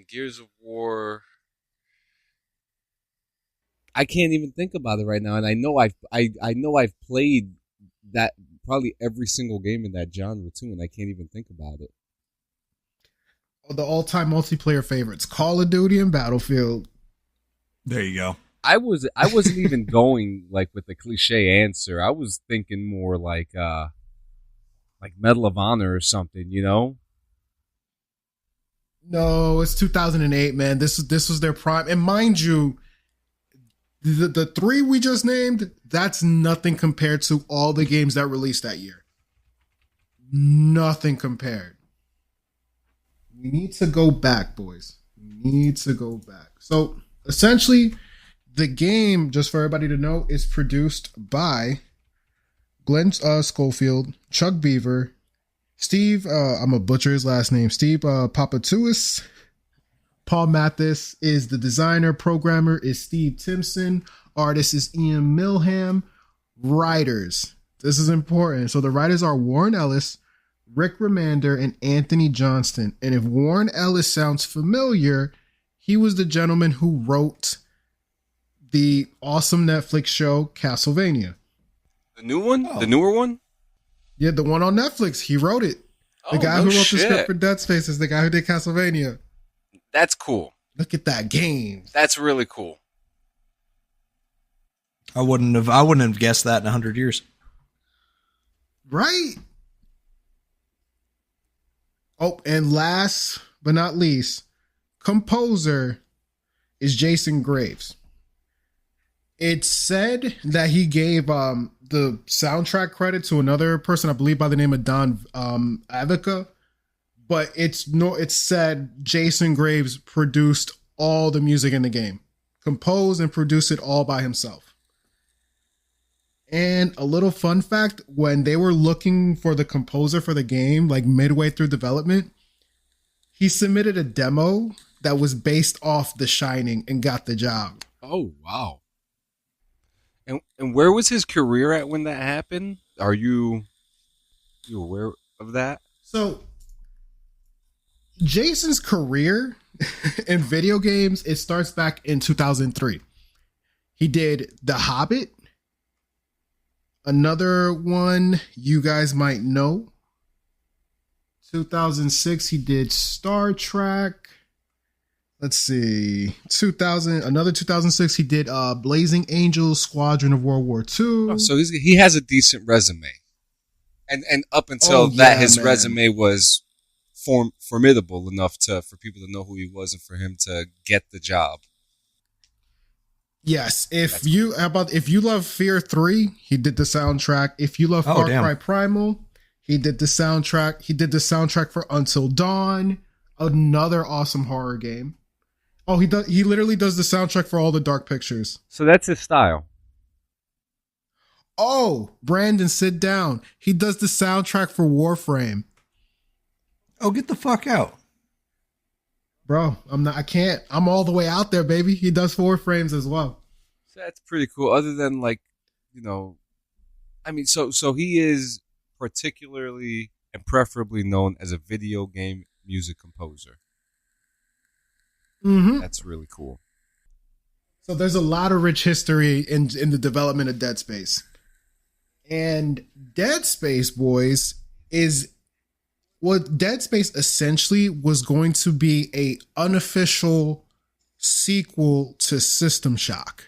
Gears of War? I can't even think about it right now, and I know I've played that probably every single game in that genre too, and I can't even think about it. The all-time multiplayer favorites: Call of Duty and Battlefield. There you go. I wasn't even going like with the cliche answer. I was thinking more like Medal of Honor or something, you know? No, it's 2008, man. This was their prime. And mind you, the three we just named, that's nothing compared to all the games that released that year. Nothing compared. We need to go back, boys. We need to go back. So, essentially, the game, just for everybody to know, is produced by Glenn Schofield, Chuck Beaver, Steve, I'm going to butcher his last name, Steve Papatouis. Paul Mathis is the designer. Programmer is Steve Timpson. Artist is Ian Milham. Writers. This is important. So the writers are Warren Ellis, Rick Remender, and Anthony Johnston. And if Warren Ellis sounds familiar, he was the gentleman who wrote the awesome Netflix show Castlevania. The new one? Oh. The newer one? Yeah, the one on Netflix. He wrote it. The guy who wrote the script for Dead Space is the guy who did Castlevania. That's cool. Look at that game. That's really cool. I wouldn't have guessed that in 100 years. Right? Oh, and last but not least, composer is Jason Graves. It's said that he gave the soundtrack credit to another person, I believe by the name of Don Avica, but it's said Jason Graves produced all the music in the game, composed and produced it all by himself. And a little fun fact, when they were looking for the composer for the game, like midway through development, he submitted a demo that was based off The Shining and got the job. Oh, wow. And where was his career at when that happened? Are you aware of that? So, Jason's career in video games, it starts back in 2003. He did The Hobbit. Another one you guys might know. 2006, he did Star Trek. Let's see. 2006, he did Blazing Angels, Squadron of World War II. Oh, so he has a decent resume. And up until that, his resume was formidable enough for people to know who he was and for him to get the job. Yes, if you love Fear 3, he did the soundtrack. If you love Far Cry Primal, he did the soundtrack. He did the soundtrack for Until Dawn, another awesome horror game. Oh, he literally does the soundtrack for all the Dark Pictures. So that's his style. Oh, Brandon, sit down. He does the soundtrack for Warframe. Oh, get the fuck out. Bro, I can't. I'm all the way out there, baby. He does Warframes as well. So that's pretty cool. Other than so he is particularly and preferably known as a video game music composer. Mm-hmm. That's really cool. So there's a lot of rich history in the development of Dead Space. And Dead Space, boys, is what Dead Space essentially was going to be a unofficial sequel to System Shock.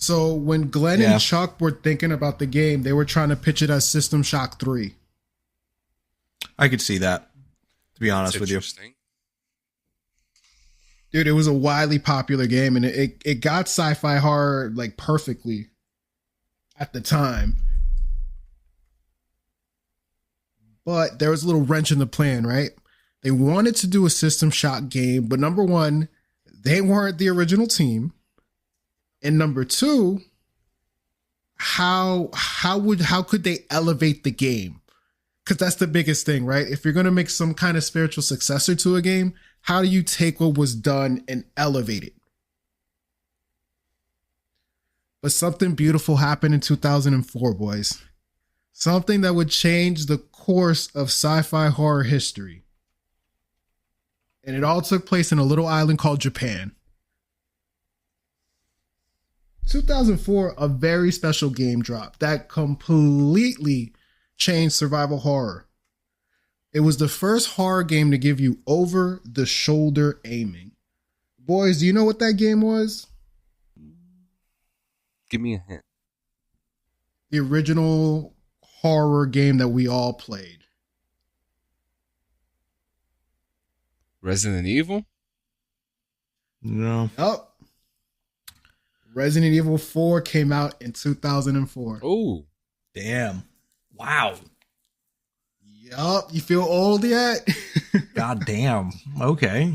So when Glenn and Chuck were thinking about the game, they were trying to pitch it as System Shock 3. I could see that, to be honest with you. Dude, it was a widely popular game, and it got sci-fi horror like perfectly at the time. But there was a little wrench in the plan, right? They wanted to do a System Shock game, but number one, they weren't the original team. And number two, how could they elevate the game? Because that's the biggest thing, right? If you're going to make some kind of spiritual successor to a game, how do you take what was done and elevate it? But something beautiful happened in 2004, boys. Something that would change the course of sci-fi horror history. And it all took place in a little island called Japan. 2004, a very special game drop that completely changed survival horror. It was the first horror game to give you over-the-shoulder aiming. Boys, do you know what that game was? Give me a hint. The original horror game that we all played. Resident Evil? No. Oh. Resident Evil 4 came out in 2004. Oh, damn. Wow. Yup. You feel old yet? God damn. Okay.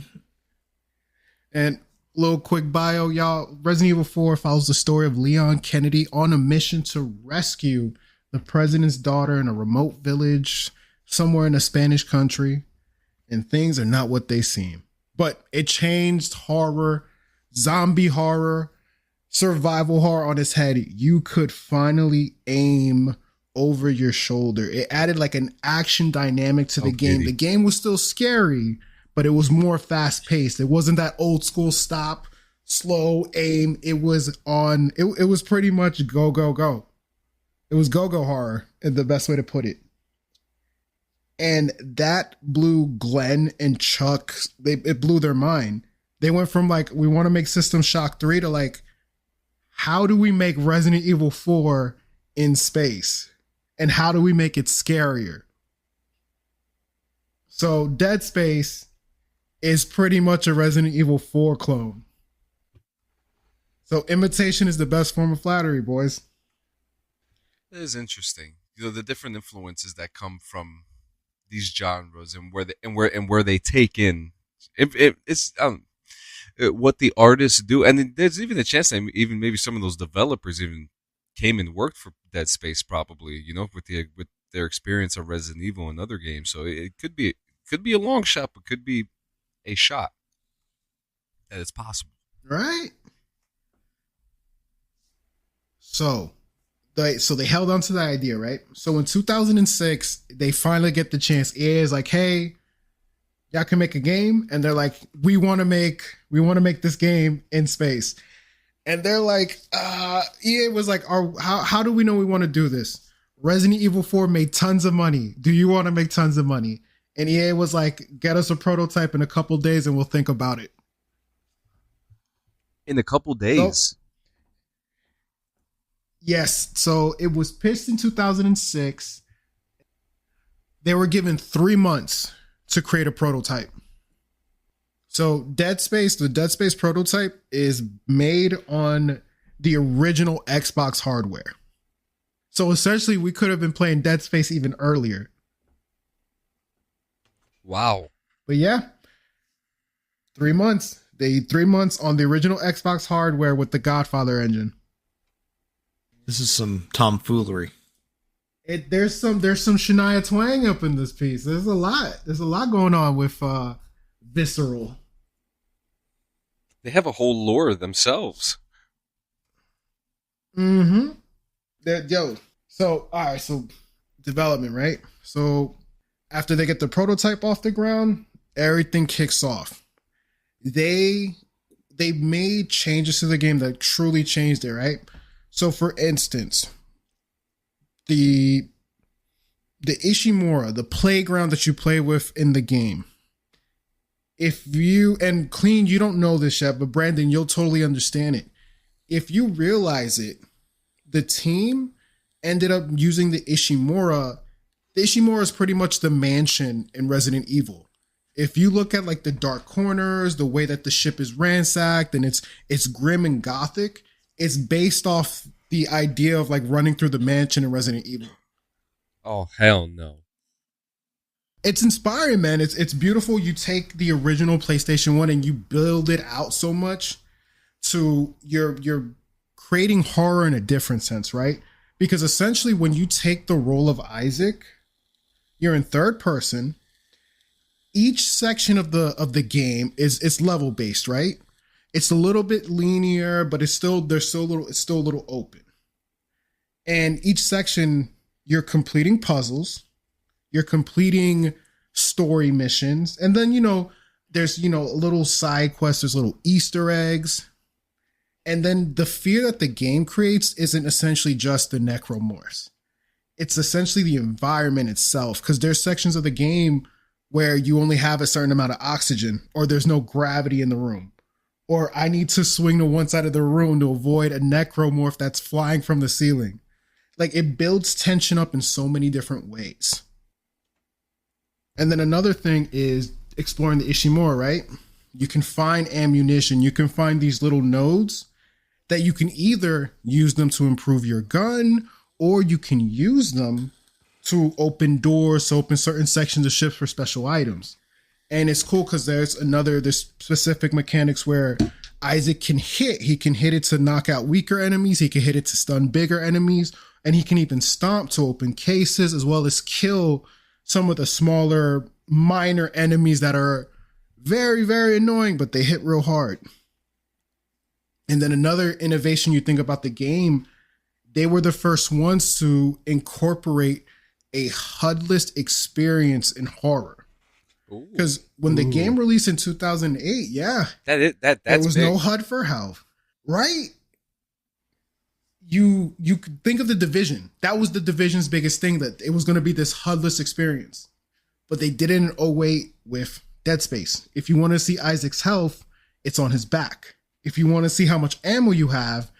And little quick bio, y'all. Resident Evil 4 follows the story of Leon Kennedy on a mission to rescue the president's daughter in a remote village somewhere in a Spanish country. And things are not what they seem. But it changed horror, zombie horror, survival horror on its head. You could finally aim over your shoulder. It added like an action dynamic to the game. The game was still scary, but it was more fast paced. It wasn't that old school stop, slow aim. It was on, it was pretty much go, go, go. It was go-go horror, is the best way to put it. And that blew Glenn and Chuck, it blew their mind. They went from like, we want to make System Shock 3 to like, how do we make Resident Evil 4 in space? And how do we make it scarier? So Dead Space is pretty much a Resident Evil 4 clone. So imitation is the best form of flattery, boys. It is interesting. You know, the different influences that come from these genres and where they take in it's what the artists do, and there's even a chance that even maybe some of those developers even came and worked for Dead Space, probably, you know, with their experience of Resident Evil and other games. So it could be a long shot, but could be a shot that it's possible, right? So they held on to the idea, right? So in 2006, they finally get the chance. EA is like, hey, y'all can make a game. And they're like, we want to make this game in space. And they're like, EA was like, how do we know we want to do this? Resident Evil 4 made tons of money. Do you want to make tons of money? And EA was like, get us a prototype in a couple days and we'll think about it. In a couple days? Yes, so it was pitched in 2006. They were given 3 months to create a prototype. So the Dead Space prototype is made on the original Xbox hardware. So essentially, we could have been playing Dead Space even earlier. Wow. But yeah, 3 months. 3 months on the original Xbox hardware with the Godfather engine. This is some tomfoolery. There's some Shania Twain up in this piece. There's a lot going on with Visceral. They have a whole lore themselves. Mm-hmm. So all right, so development, right? So after they get the prototype off the ground, everything kicks off. They made changes to the game that truly changed it, right? So for instance, the Ishimura, the playground that you play with in the game. If you, and Clean, you don't know this yet, but Brandon, you'll totally understand it. if you realize it, the team ended up using the Ishimura. The Ishimura is pretty much the mansion in Resident Evil. If you look at like the dark corners, the way that the ship is ransacked, and it's grim and gothic, it's based off the idea of like running through the mansion in Resident Evil. Oh hell no! It's inspiring, man. It's beautiful. You take the original PlayStation 1 and you build it out so much to you're creating horror in a different sense, right? Because essentially when you take the role of Isaac, you're in third person. Each section of the game is level based, right? It's a little bit linear, but it's still a little open. And each section you're completing puzzles, you're completing story missions, and then there's little side quests, there's little Easter eggs. And then the fear that the game creates isn't essentially just the necromorphs. It's essentially the environment itself, because there's sections of the game where you only have a certain amount of oxygen, or there's no gravity in the room, or I need to swing to one side of the room to avoid a necromorph that's flying from the ceiling. Like, it builds tension up in so many different ways. And then another thing is exploring the Ishimura, right? You can find ammunition. You can find these little nodes that you can either use them to improve your gun, or you can use them to open doors, to open certain sections of ships for special items. And it's cool because there's specific mechanics where Isaac can hit. He can hit it to knock out weaker enemies. He can hit it to stun bigger enemies. And he can even stomp to open cases, as well as kill some of the smaller, minor enemies that are very, very annoying, but they hit real hard. And then another innovation you think about the game, they were the first ones to incorporate a HUD-less experience in horror. Because when the game released in 2008, there was no HUD for health, right? You could think of the Division. That was the Division's biggest thing, that it was going to be this HUD-less experience. But they did it in 2008 with Dead Space. If you want to see Isaac's health, it's on his back. If you want to see how much ammo you have,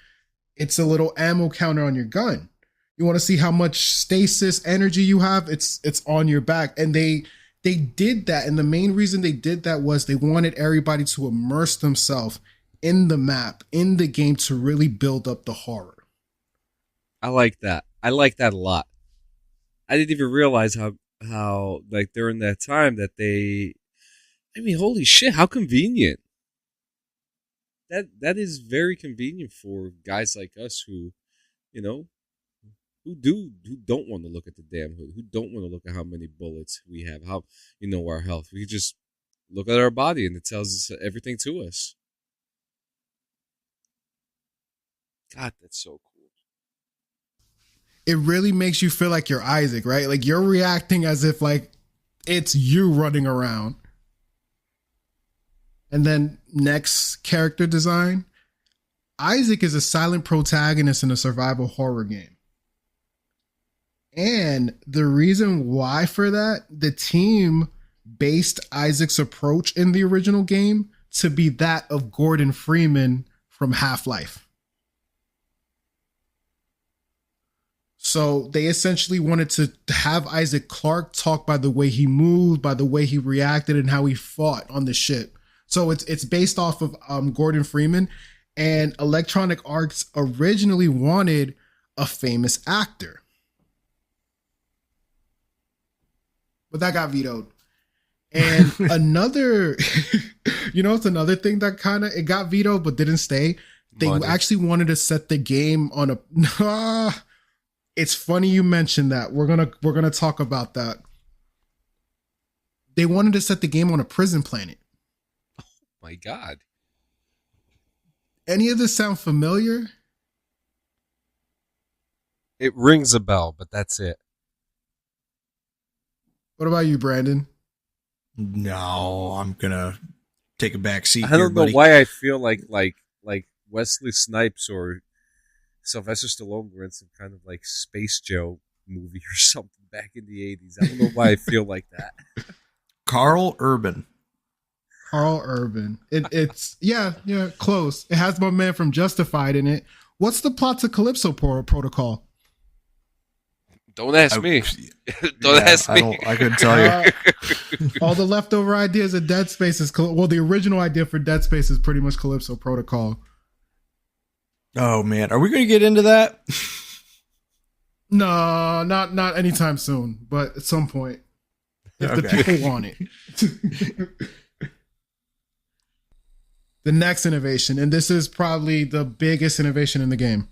it's a little ammo counter on your gun. You want to see how much stasis energy you have, it's on your back. And they did that. And the main reason they did that was they wanted everybody to immerse themselves in the map, in the game, to really build up the horror. I like that. I like that a lot. I didn't even realize how like during that time that holy shit, how convenient. That is very convenient for guys like us who don't want to look at the damn hood, who don't want to look at how many bullets we have, how our health. We just look at our body and it tells us everything to us. God, that's so cool. It really makes you feel like you're Isaac, right? Like you're reacting as if like it's you running around. And then next, character design. Isaac is a silent protagonist in a survival horror game. And the reason why for that, the team based Isaac's approach in the original game to be that of Gordon Freeman from Half-Life. So they essentially wanted to have Isaac Clarke talk by the way he moved, by the way he reacted, and how he fought on the ship. So it's based off of Gordon Freeman, and Electronic Arts originally wanted a famous actor. But that got vetoed. And it's another thing that it got vetoed but didn't stay. They actually wanted to set the game on a it's funny you mentioned that. We're gonna talk about that. They wanted to set the game on a prison planet. Oh my God. Any of this sound familiar? It rings a bell, but that's it. What about you, Brandon? No, I'm gonna take a back seat. I don't know why I feel like Wesley Snipes or Sylvester Stallone were in some kind of like Space Joe movie or something back in the 80s. I don't know why I feel like that. Carl Urban. Carl Urban. It's yeah, close. It has my man from Justified in it. What's the plot to Calypso Protocol? Don't ask me. Don't ask me. I couldn't tell you. All the leftover ideas of Dead Space is the original idea for Dead Space is pretty much Calypso Protocol. Oh man, are we going to get into that? No, not anytime soon, but at some point, if the people want it. The next innovation, and this is probably the biggest innovation in the game.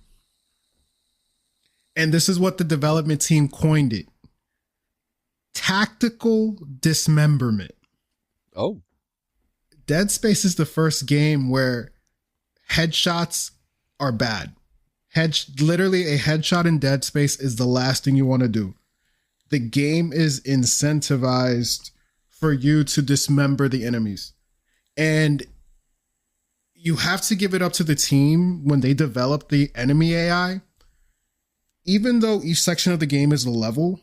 And this is what the development team coined it. Tactical dismemberment. Oh. Dead Space is the first game where headshots are bad. Literally a headshot in Dead Space is the last thing you want to do. The game is incentivized for you to dismember the enemies. And you have to give it up to the team when they develop the enemy AI. Even though each section of the game is a level,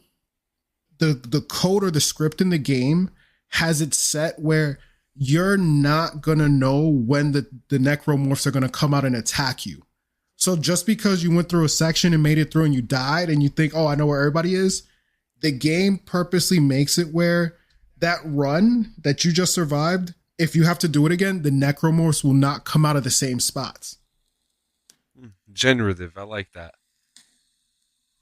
the code or the script in the game has it set where you're not going to know when the necromorphs are going to come out and attack you. So just because you went through a section and made it through and you died and you think, oh, I know where everybody is, the game purposely makes it where that run that you just survived, if you have to do it again, the necromorphs will not come out of the same spots. Generative. I like that.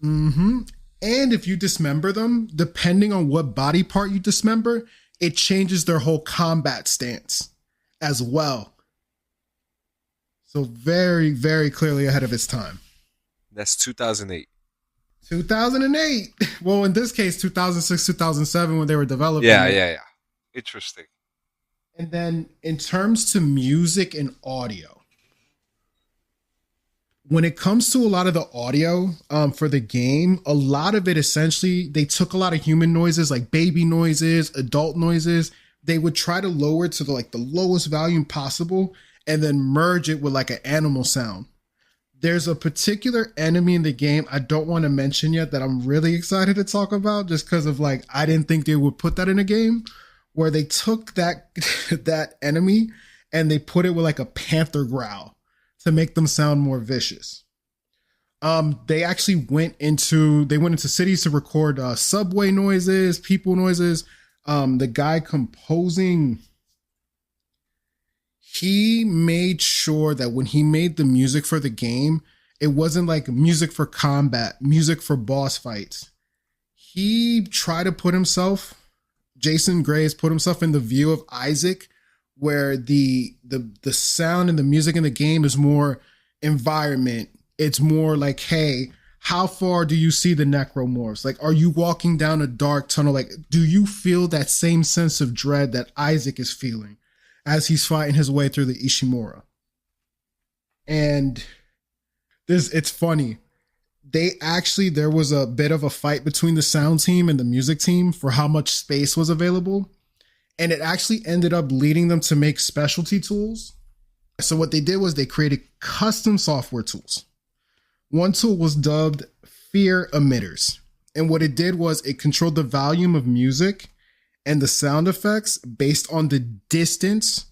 Mm-hmm. And if you dismember them, depending on what body part you dismember, it changes their whole combat stance as well. So very, very clearly ahead of its time. That's 2008. 2008. Well, in this case, 2006, 2007 when they were developing. Yeah. Interesting. And then in terms to music and audio, when it comes to a lot of the audio for the game, a lot of it essentially, they took a lot of human noises like baby noises, adult noises. They would try to lower it to the lowest volume possible and then merge it with like an animal sound. There's a particular enemy in the game I don't want to mention yet that I'm really excited to talk about just because of I didn't think they would put that in a game, where they took that enemy and they put it with like a panther growl to make them sound more vicious. They actually went into cities to record subway noises, people noises. The guy composing, he made sure that when he made the music for the game, it wasn't like music for combat, music for boss fights. He tried to put himself, Jason Graves put himself in the view of Isaac, where the sound and the music in the game is more environment. It's more like, hey, how far do you see the necromorphs? Like, are you walking down a dark tunnel? Like, do you feel that same sense of dread that Isaac is feeling as he's fighting his way through the Ishimura? And it's funny. There was a bit of a fight between the sound team and the music team for how much space was available. And it actually ended up leading them to make specialty tools. So what they did was they created custom software tools. One tool was dubbed Fear Emitters. And what it did was it controlled the volume of music and the sound effects based on the distance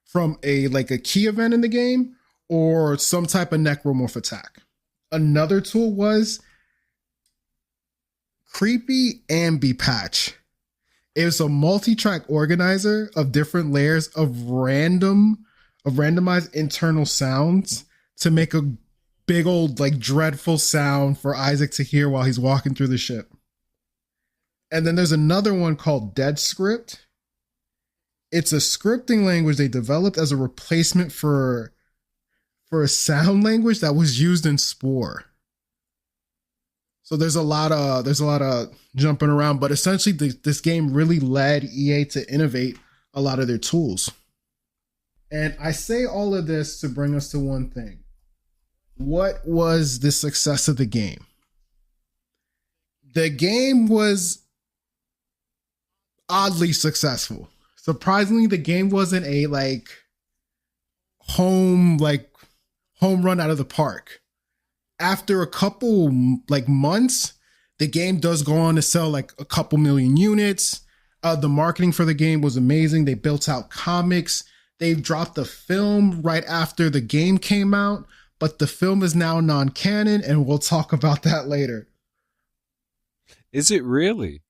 from a key event in the game or some type of necromorph attack. Another tool was Creepy Ambi Patch. It was a multi-track organizer of different layers of randomized internal sounds to make a big old dreadful sound for Isaac to hear while he's walking through the ship. And then there's another one called Dead Script. It's a scripting language they developed as a replacement for a sound language that was used in Spore. So there's a lot of jumping around, but essentially this game really led EA to innovate a lot of their tools. And I say all of this to bring us to one thing. What was the success of the game? The game was oddly successful. Surprisingly, the game wasn't a home run out of the park. After a couple months, the game does go on to sell a couple million units. The marketing for the game was amazing. They built out comics. They've dropped the film right after the game came out, but the film is now non-canon, and we'll talk about that later. Is it really?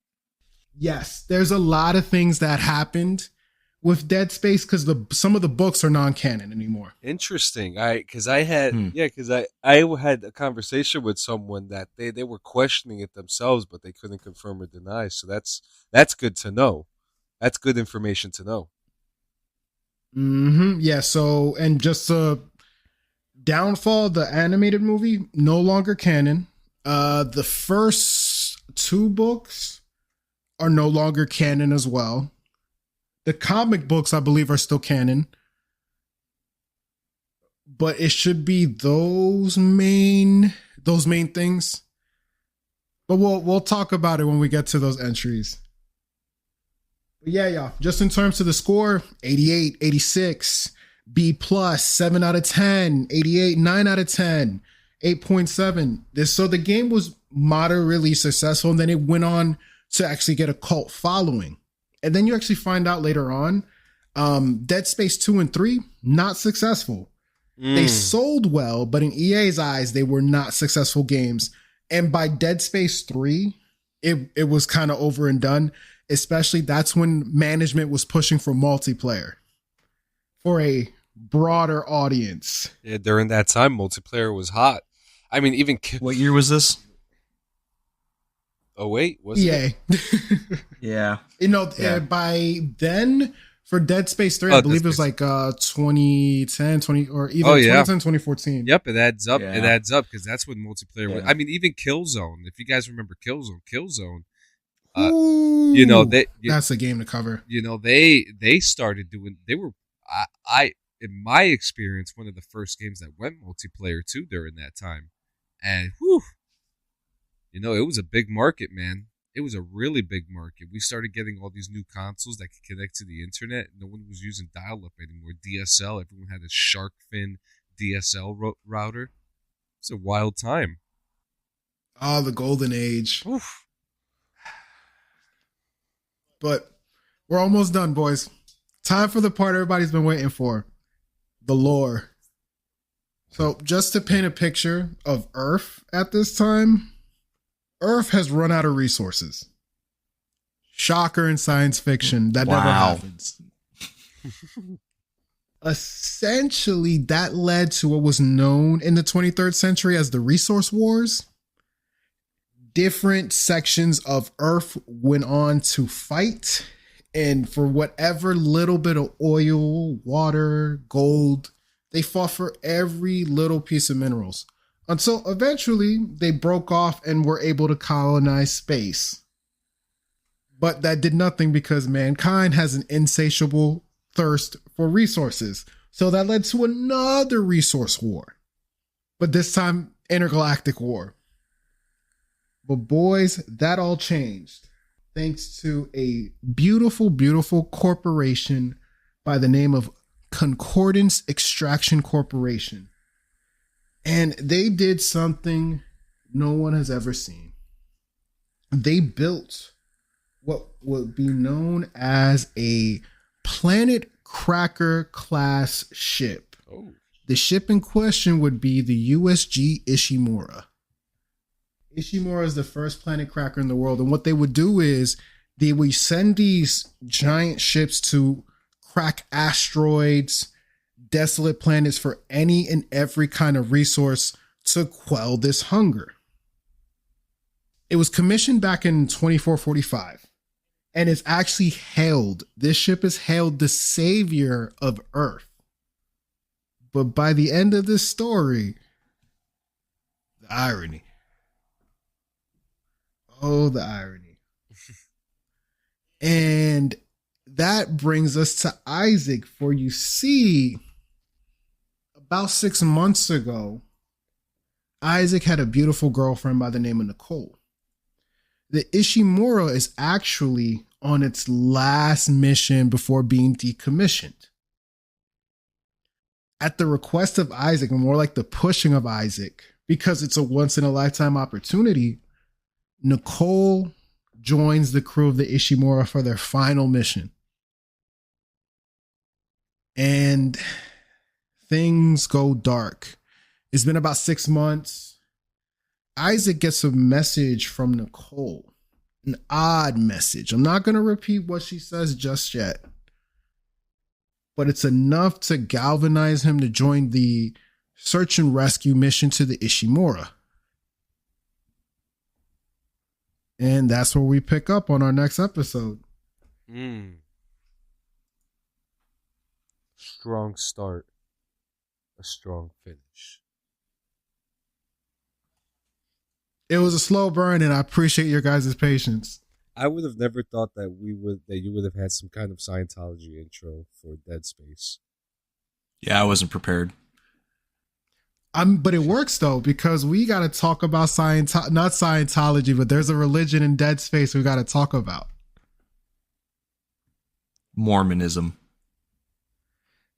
Yes, there's a lot of things that happened with Dead Space because some of the books are non-canon anymore. Interesting. I had a conversation with someone that they were questioning it themselves, but they couldn't confirm or deny. So that's good to know. That's good information to know. Yeah. So, and just downfall, the animated movie no longer canon. The first 2 books are no longer canon as well. The comic books, I believe, are still canon. But it should be those main things. But we'll talk about it when we get to those entries. But yeah, y'all. Just in terms of the score, 88, 86, B+, 7 out of 10, 88, 9 out of 10, 8.7. So the game was moderately successful, and then it went on to actually get a cult following. And then you actually find out later on, Dead Space 2 and 3, not successful. They sold well, but in EA's eyes, they were not successful games. And by Dead Space 3, it was kind of over and done. Especially that's when management was pushing for multiplayer for a broader audience. Yeah, during that time, multiplayer was hot. I mean, even... What year was this? Oh, wait, was it? Yeah. By then, for Dead Space 3, I believe it was like 2010, or even 2010, 2014. Yep, it adds up. Yeah. It adds up because that's when multiplayer was. I mean, even Killzone. If you guys remember Killzone. That's a game to cover. They started doing. They were, in my experience, one of the first games that went multiplayer too during that time, and whew. It was a big market, man. It was a really big market. We started getting all these new consoles that could connect to the internet. No one was using dial-up anymore. DSL. Everyone had a shark fin DSL router. It's a wild time. Oh, the golden age. Oof. But we're almost done, boys. Time for the part everybody's been waiting for. The lore. So just to paint a picture of Earth at this time, Earth has run out of resources. Shocker in science fiction. That never happens. Essentially, that led to what was known in the 23rd century as the Resource Wars. Different sections of Earth went on to fight, and for whatever little bit of oil, water, gold, they fought for every little piece of minerals. Until eventually they broke off and were able to colonize space. But that did nothing because mankind has an insatiable thirst for resources. So that led to another resource war. But this time, intergalactic war. But boys, that all changed. Thanks to a beautiful, beautiful corporation by the name of Concordance Extraction Corporation. And they did something no one has ever seen. They built what would be known as a Planet Cracker class ship. Oh. The ship in question would be the USG Ishimura. Ishimura is the first planet cracker in the world. And what they would do is they would send these giant ships to crack asteroids, desolate planets for any and every kind of resource to quell this hunger. It was commissioned back in 2445 and it's actually hailed. This ship is hailed the savior of Earth. But by the end of this story, the irony. Oh, the irony. And that brings us to Isaac, for you see, about 6 months ago, Isaac had a beautiful girlfriend by the name of Nicole. The Ishimura is actually on its last mission before being decommissioned. At the request of Isaac, or more like the pushing of Isaac, because it's a once in a lifetime opportunity, Nicole joins the crew of the Ishimura for their final mission. And things go dark. It's been about 6 months. Isaac gets a message from Nicole. An odd message. I'm not going to repeat what she says just yet. But it's enough to galvanize him to join the search and rescue mission to the Ishimura. And that's where we pick up on our next episode. Strong start. A strong finish. It was a slow burn, and I appreciate your guys' patience. I would have never thought that you would have had some kind of Scientology intro for Dead Space. Yeah, I wasn't prepared. But it works though, because we got to talk about not Scientology, but there's a religion in Dead Space we got to talk about. Mormonism.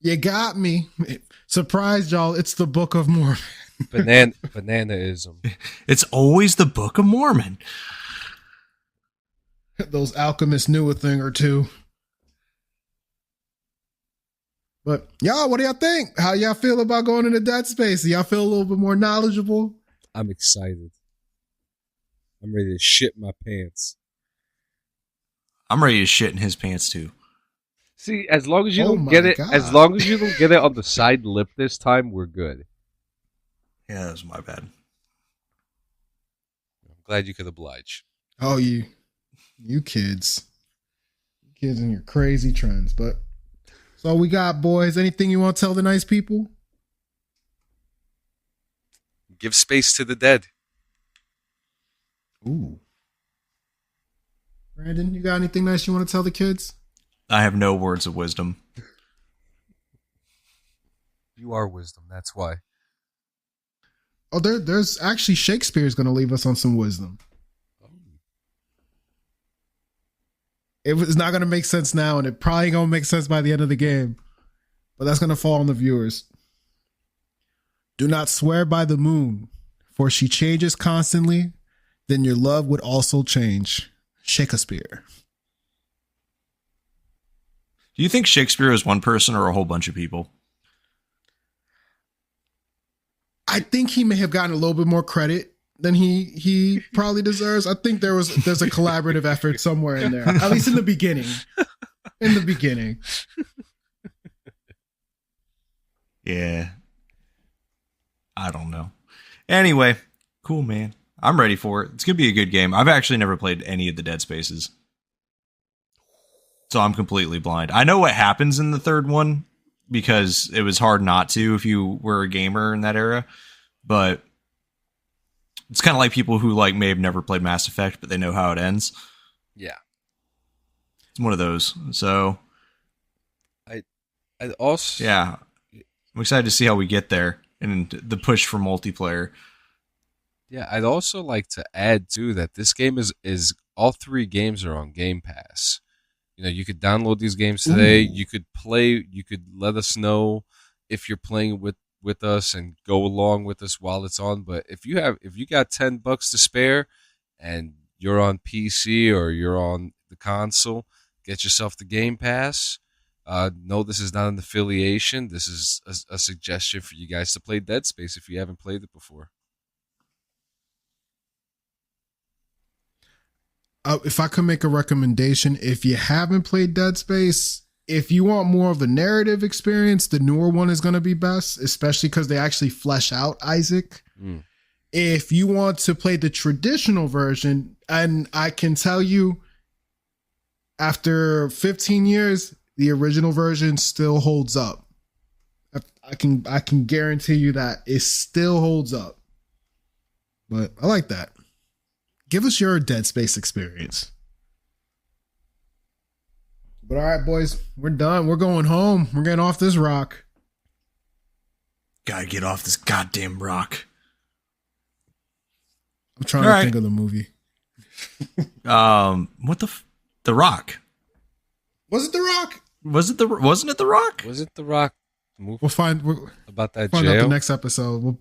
You got me. Surprise, y'all. It's the Book of Mormon. Bananaism. It's always the Book of Mormon. Those alchemists knew a thing or two. But y'all, what do y'all think? How y'all feel about going into Dead Space? Do y'all feel a little bit more knowledgeable? I'm excited. I'm ready to shit my pants. I'm ready to shit in his pants too. See, as long as you don't get it, as long as you don't get it on the side lip this time, we're good. Yeah, that was my bad. I'm glad you could oblige. Oh, you kids. Kids and your crazy trends. But so we got, boys. Anything you want to tell the nice people? Give space to the dead. Ooh. Brandon, you got anything nice you want to tell the kids? I have no words of wisdom. You are wisdom, that's why. Oh, there's actually Shakespeare's going to leave us on some wisdom. It's not going to make sense now, and it probably going to make sense by the end of the game. But that's going to fall on the viewers. Do not swear by the moon, for she changes constantly, then your love would also change. Shakespeare. Do you think Shakespeare is one person or a whole bunch of people? I think he may have gotten a little bit more credit than he probably deserves. I think there's a collaborative effort somewhere in there, at least in the beginning. In the beginning. Yeah. I don't know. Anyway, cool, man. I'm ready for it. It's going to be a good game. I've actually never played any of the Dead Spaces. So I'm completely blind. I know what happens in the third one because it was hard not to if you were a gamer in that era. But it's kind of like people who may have never played Mass Effect, but they know how it ends. Yeah. It's one of those. So I also... Yeah. I'm excited to see how we get there and the push for multiplayer. Yeah, I'd also like to add too that this game is all three games are on Game Pass. You know, you could download these games today. Ooh. You could play. You could let us know if you're playing with us and go along with us while it's on. But if you got $10 to spare and you're on PC or you're on the console, get yourself the Game Pass. No, this is not an affiliation. This is a suggestion for you guys to play Dead Space if you haven't played it before. If I could make a recommendation, if you haven't played Dead Space, if you want more of a narrative experience, the newer one is going to be best, especially because they actually flesh out Isaac. If you want to play the traditional version, and I can tell you, after 15 years, the original version still holds up. I can guarantee you that it still holds up. But I like that. Give us your Dead Space experience. But all right, boys, we're done. We're going home. We're getting off this rock. Gotta get off this goddamn rock. I'm trying to think of the movie. What The Rock? Was it The Rock? Wasn't it The Rock? Was it The Rock? Movie? We'll find about that. Find jail? out the next episode.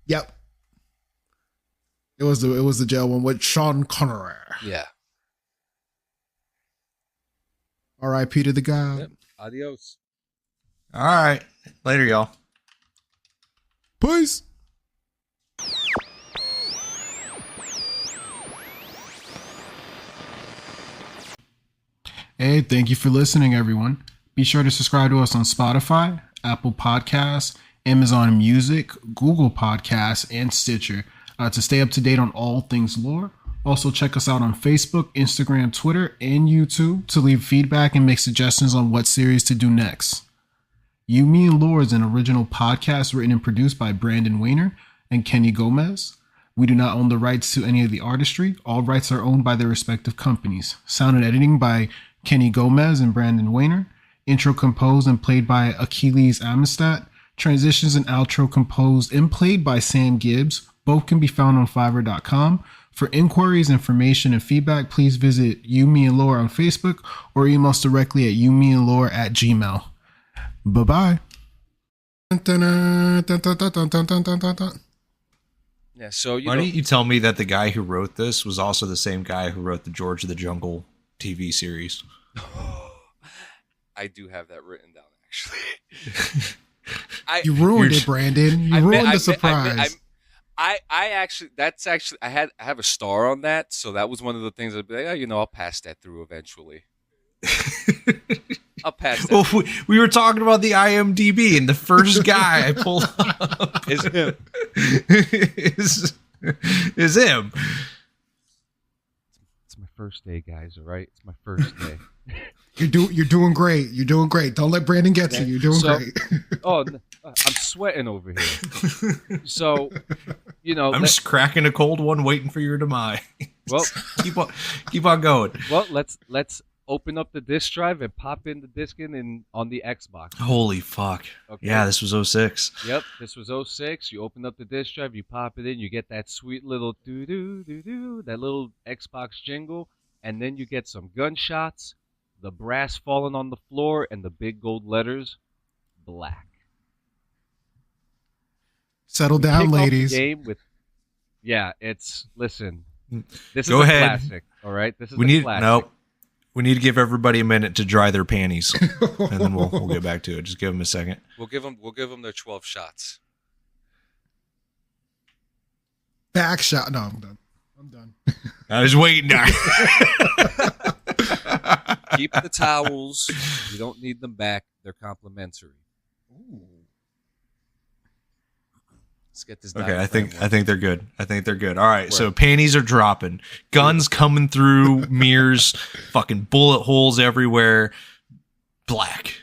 Yep. It was the jail one with Sean Connery. Yeah. R.I.P. to the guy. Yep. Adios. All right. Later, y'all. Peace. Hey, thank you for listening, everyone. Be sure to subscribe to us on Spotify, Apple Podcasts, Amazon Music, Google Podcasts, and Stitcher to stay up to date on all things lore. Also, check us out on Facebook, Instagram, Twitter, and YouTube to leave feedback and make suggestions on what series to do next. You, Me, and Lore is an original podcast written and produced by Brandon Weiner and Kenny Gomez. We do not own the rights to any of the artistry. All rights are owned by their respective companies. Sound and editing by Kenny Gomez and Brandon Weiner. Intro composed and played by Achilles Amistad. Transitions and outro composed and played by Sam Gibbs. Both can be found on Fiverr.com. For inquiries, information, and feedback, please visit You, Me, and Lore on Facebook or email us directly at youmeandlore@gmail. Bye-bye. Yeah, so why don't you tell me that the guy who wrote this was also the same guy who wrote the George of the Jungle TV series? I do have that written down, actually. You ruined it, Brandon. You ruined the surprise. I actually, I have a star on that, so that was one of the things I'd be like, oh, I'll pass that through eventually. I'll pass that. Well, we were talking about the IMDb, and the first guy I pulled up is him. is him. It's my first day, guys. All right, it's my first day. You're doing great. You're doing great. Don't let Brandon get to you. You're doing great. I'm sweating over here. So, I'm just cracking a cold one, waiting for your demise. Well, keep on going. Well, let's open up the disk drive and pop in the disc in on the Xbox. Holy fuck! Okay. Yeah, this was 06. Yep, this was 06. You open up the disk drive, you pop it in, you get that sweet little doo doo doo doo, that little Xbox jingle, and then you get some gunshots, the brass falling on the floor, and the big gold letters, black. Settle down, ladies. Game with, listen. This Go is ahead. A classic. All right, this is a classic. No. We need to give everybody a minute to dry their panties, and then we'll get back to it. Just give them a second. We'll give them their 12 shots. Back shot. No, I'm done. I was waiting. Keep the towels. You don't need them back. They're complimentary. Ooh. Let's get this. Okay, I think they're good. I think they're good. All right, so panties are dropping, guns coming through mirrors, fucking bullet holes everywhere, black.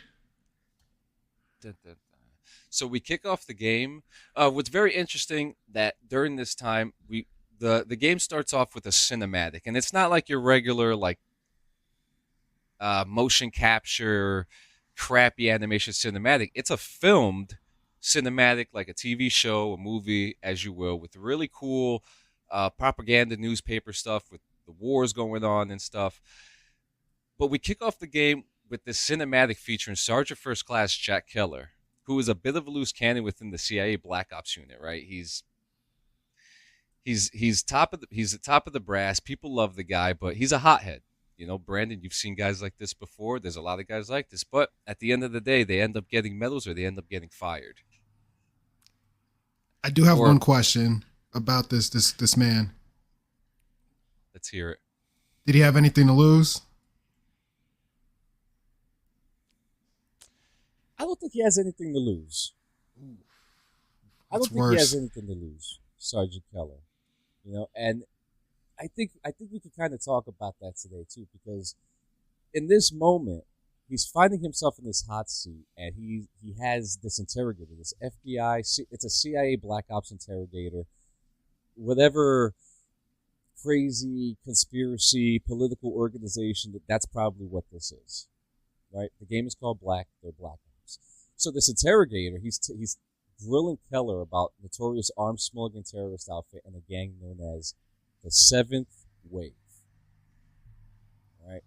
So we kick off the game. What's very interesting that during this time the game starts off with a cinematic, and it's not like your regular motion capture, crappy animation cinematic. It's a filmed cinematic, like a TV show, a movie, as you will, with really cool propaganda newspaper stuff with the wars going on and stuff. But we kick off the game with this cinematic featuring Sergeant First Class Jack Keller, who is a bit of a loose cannon within the CIA Black Ops unit, right? He's the top of the brass. People love the guy, but he's a hothead. Brandon, you've seen guys like this before. There's a lot of guys like this, but at the end of the day, they end up getting medals or they end up getting fired. I do have one question about this man. Let's hear it. Did he have anything to lose? I don't think he has anything to lose. I don't think he has anything to lose, Sergeant Keller. And I think we could kind of talk about that today too, because in this moment, he's finding himself in this hot seat, and he has this interrogator, this FBI. It's a CIA Black Ops interrogator. Whatever crazy conspiracy, political organization, that's probably what this is, right? The game is called Black. They're Black Ops. So this interrogator, he's grilling Keller about notorious arms smuggling terrorist outfit and a gang known as the Seventh Wave. All right.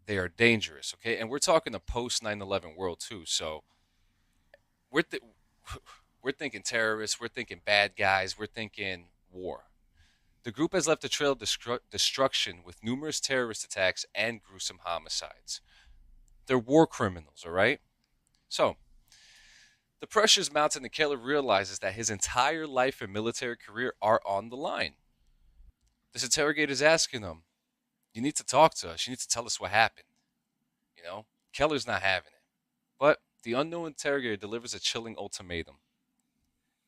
They are dangerous, okay? And we're talking a post 9/11 world too. So we're We're thinking terrorists. We're thinking bad guys. We're thinking war. The group has left a trail of destruction with numerous terrorist attacks and gruesome homicides. They're war criminals, all right? So, the pressures mounting, the killer realizes that his entire life and military career are on the line. This interrogator is asking him, you need to talk to us. You need to tell us what happened. You know, Keller's not having it. But the unknown interrogator delivers a chilling ultimatum.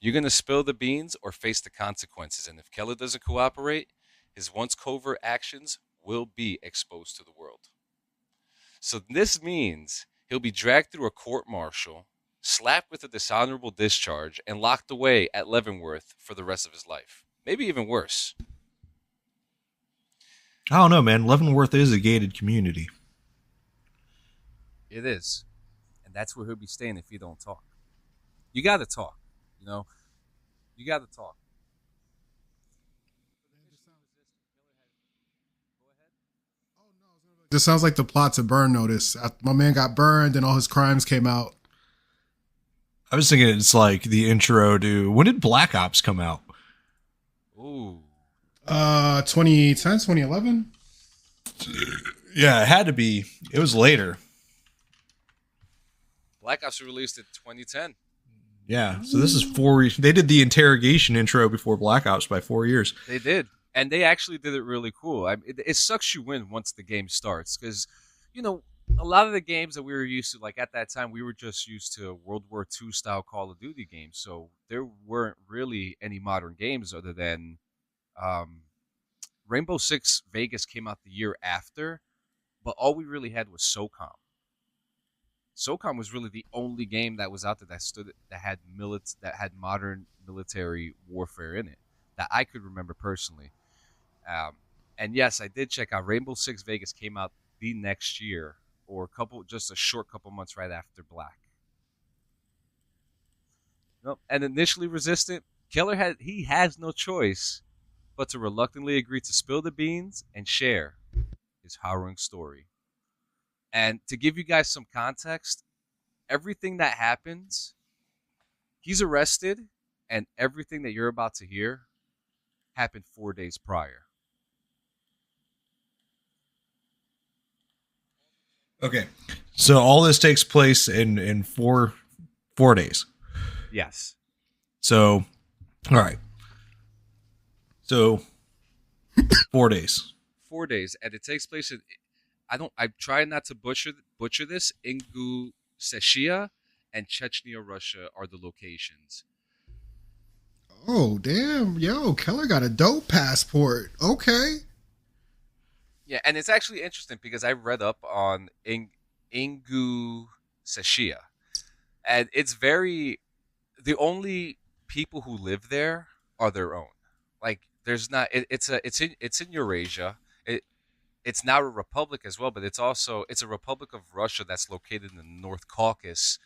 You're going to spill the beans or face the consequences. And if Keller doesn't cooperate, his once covert actions will be exposed to the world. So this means he'll be dragged through a court-martial, slapped with a dishonorable discharge, and locked away at Leavenworth for the rest of his life. Maybe even worse. I don't know, man. Leavenworth is a gated community. It is. And that's where he'll be staying if you don't talk. You got to talk. You know, you got to talk. This sounds like the plot to Burn Notice. My man got burned and all his crimes came out. I was thinking it's like the intro to, when did Black Ops come out? Ooh. 2010, 2011? Yeah, it had to be. It was later. Black Ops was released in 2010. Yeah, so this is 4 years. They did the interrogation intro before Black Ops by 4 years. They did. And they actually did it really cool. It sucks you in once the game starts because, you know, a lot of the games that we were used to, like at that time, we were just used to World War II style Call of Duty games. So there weren't really any modern games other than Rainbow Six Vegas came out the year after, but all we really had was SOCOM. SOCOM was really the only game that was out there that had modern military warfare in it that I could remember personally. And yes, I did check out Rainbow Six Vegas came out the next year or just a short couple months right after Black. Nope. And initially resistant, Keller has no choice but to reluctantly agree to spill the beans and share his harrowing story. And to give you guys some context, everything that happens, he's arrested, and everything that you're about to hear happened 4 days prior. Okay. So all this takes place in 4 days. Yes. So, all right. So 4 days. 4 days, and it takes place in I try not to butcher this. Ingushetia and Chechnya, Russia are the locations. Oh, damn. Yo, Keller got a dope passport. Okay. Yeah, and it's actually interesting because I read up on Ingushetia, and it's the only people who live there are their own. Like there's not it's in Eurasia. It's now a republic as well, but it's a republic of Russia that's located in the North Caucasus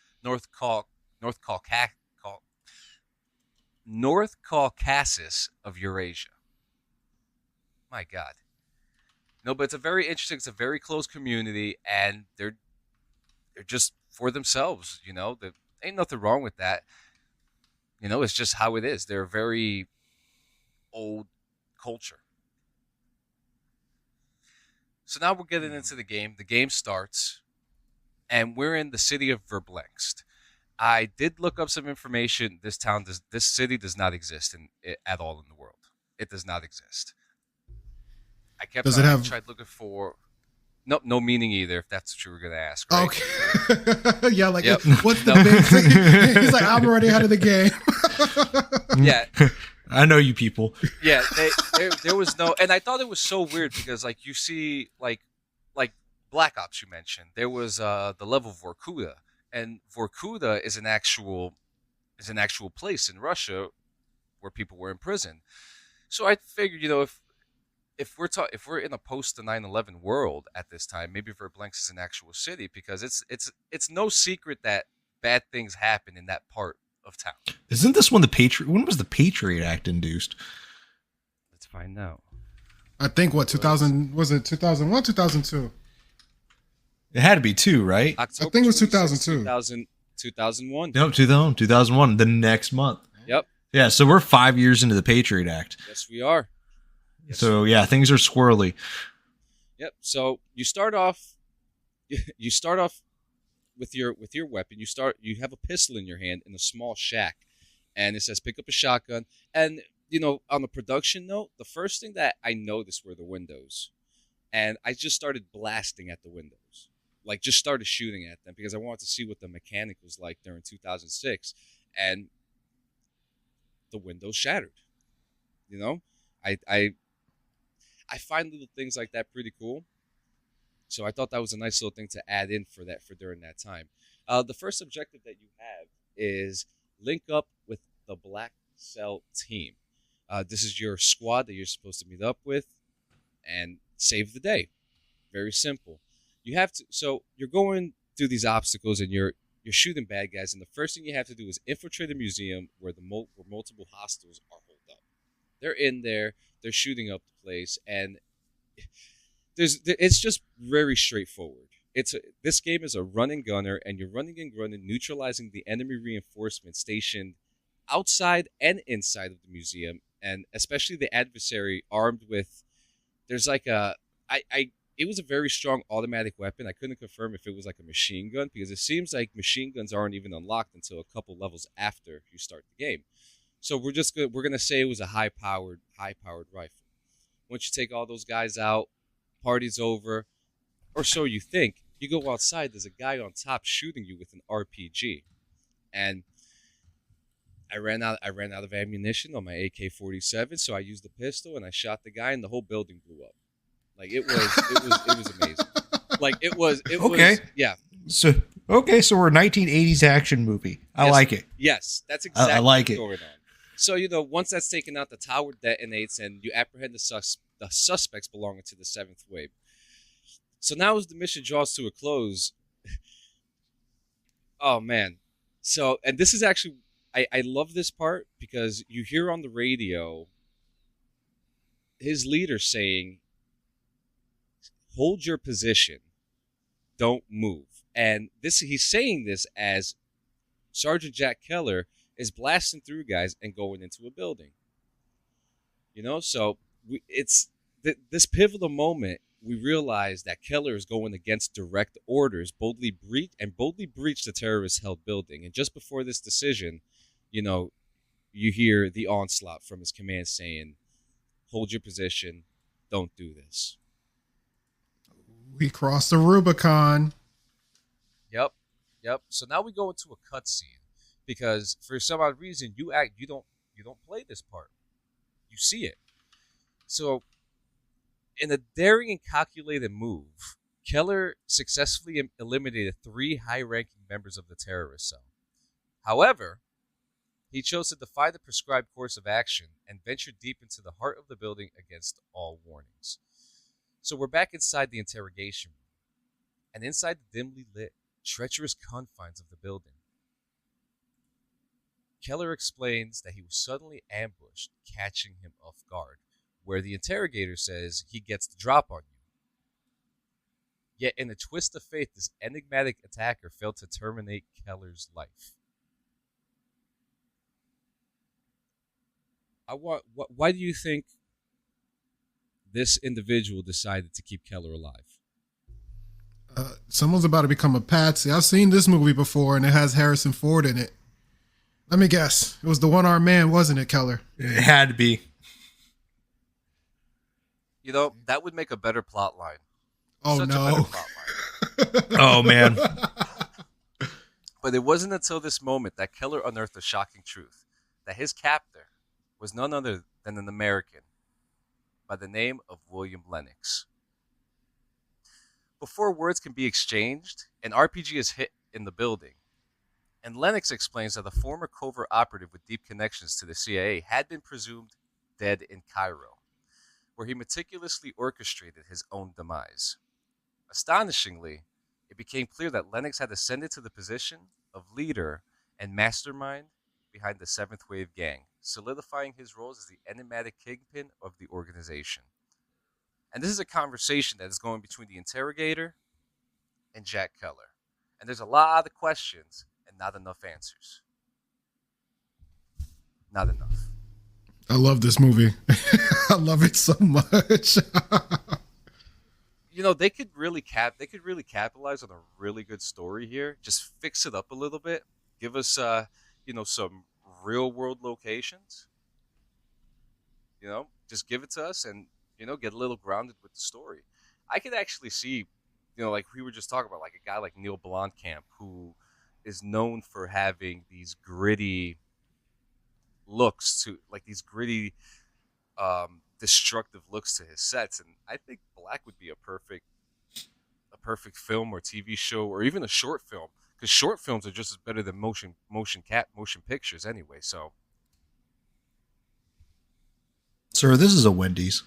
of Eurasia. My God. No, but it's a very close community, and they're just for themselves, you know. There ain't nothing wrong with that. You know, it's just how it is. They're a very old culture. So now we're getting into the game. The game starts, and we're in the city of Verblenxt. I did look up some information. This city does not exist at all in the world. It does not exist. I tried looking for no meaning either. If that's what you were going to ask. Right? Okay. Yeah, like what's the big thing? He's like, I'm already out of the game. Yeah. I know you people. Yeah, there was no, and I thought it was so weird because like you see like Black Ops you mentioned, there was the level Vorkuta, and Vorkuta is an actual place in Russia where people were imprisoned. So I figured, you know, if we're in a post 9/11 world at this time, maybe Verblenxt is an actual city because it's no secret that bad things happen in that part of town. Isn't this when was the Patriot Act induced? Let's find out. I think 2001, 2002? It had to be 2, right? October I think it was 2002. 2001. No, 2001, the next month. Yep. Yeah, so we're 5 years into the Patriot Act. Yes, we are. So yeah, things are squirrely. Yep. So you start off. You start off with your weapon. You have a pistol in your hand in a small shack, and it says pick up a shotgun. And on the production note, the first thing that I noticed were the windows, and I just started blasting at the windows, like just started shooting at them because I wanted to see what the mechanic was like during 2006, and the windows shattered. I find little things like that pretty cool. So I thought that was a nice little thing to add in for during that time. The first objective that you have is link up with the Black Cell team. This is your squad that you're supposed to meet up with and save the day. Very simple. You have to. So you're going through these obstacles and you're shooting bad guys, and the first thing you have to do is infiltrate a museum where where multiple hostiles are holed up. They're in there. They're shooting up the place, and it's just very straightforward. This game is a run and gunner, and you're running and gunning, neutralizing the enemy reinforcements stationed outside and inside of the museum, and especially the adversary armed with. There's like it was a very strong automatic weapon. I couldn't confirm if it was like a machine gun because it seems like machine guns aren't even unlocked until a couple levels after you start the game. So we're gonna say it was a high powered rifle. Once you take all those guys out, party's over, or so you think. You go outside, there's a guy on top shooting you with an RPG, and I ran out of ammunition on my AK-47, so I used the pistol and I shot the guy, and the whole building blew up. Like it was amazing. Like it was Okay. Yeah. So we're a 1980s action movie. I like it. Yes, that's exactly I like what's it. going on. So once that's taken out, the tower detonates, and you apprehend the suspects belonging to the 7th wave. So now as the mission draws to a close, oh man. So, and this is actually, I love this part because you hear on the radio his leader saying, hold your position, don't move. And he's saying this as Sergeant Jack Keller is blasting through guys and going into a building. So it's this pivotal moment. We realize that Keller is going against direct orders, boldly breach the terrorist-held building. And just before this decision, you hear the onslaught from his command saying, "Hold your position, don't do this." We crossed the Rubicon. Yep. So now we go into a cutscene because for some odd reason you don't play this part. You see it. So in a daring and calculated move, Keller successfully eliminated 3 high-ranking members of the terrorist cell. However, he chose to defy the prescribed course of action and ventured deep into the heart of the building against all warnings. So we're back inside the interrogation room, and inside the dimly lit, treacherous confines of the building, Keller explains that he was suddenly ambushed, catching him off guard, where the interrogator says he gets the drop on you. Yet in a twist of fate, this enigmatic attacker failed to terminate Keller's life. Why do you think this individual decided to keep Keller alive? Someone's about to become a patsy. I've seen this movie before, and it has Harrison Ford in it. Let me guess. It was the one-armed man, wasn't it, Keller? It had to be. That would make a better plot line. Oh, Such no. a better plot line. Oh, man. But it wasn't until this moment that Keller unearthed the shocking truth that his captor was none other than an American by the name of William Lennox. Before words can be exchanged, an RPG is hit in the building, and Lennox explains that a former covert operative with deep connections to the CIA had been presumed dead in Cairo, where he meticulously orchestrated his own demise. Astonishingly, it became clear that Lennox had ascended to the position of leader and mastermind behind the 7th Wave Gang, solidifying his role as the enigmatic kingpin of the organization. And this is a conversation that is going between the interrogator and Jack Keller. And there's a lot of questions and not enough answers. Not enough. I love this movie. I love it so much. They could really capitalize on a really good story here. Just fix it up a little bit. Give us some real world locations. Just give it to us and get a little grounded with the story. I could actually see, like we were just talking about, like a guy like Neil Blomkamp, who is known for having these gritty looks to, like these gritty, destructive looks to his sets, and I think Black would be a perfect film or TV show or even a short film, because short films are just as better than motion pictures anyway. So, sir, this is a Wendy's.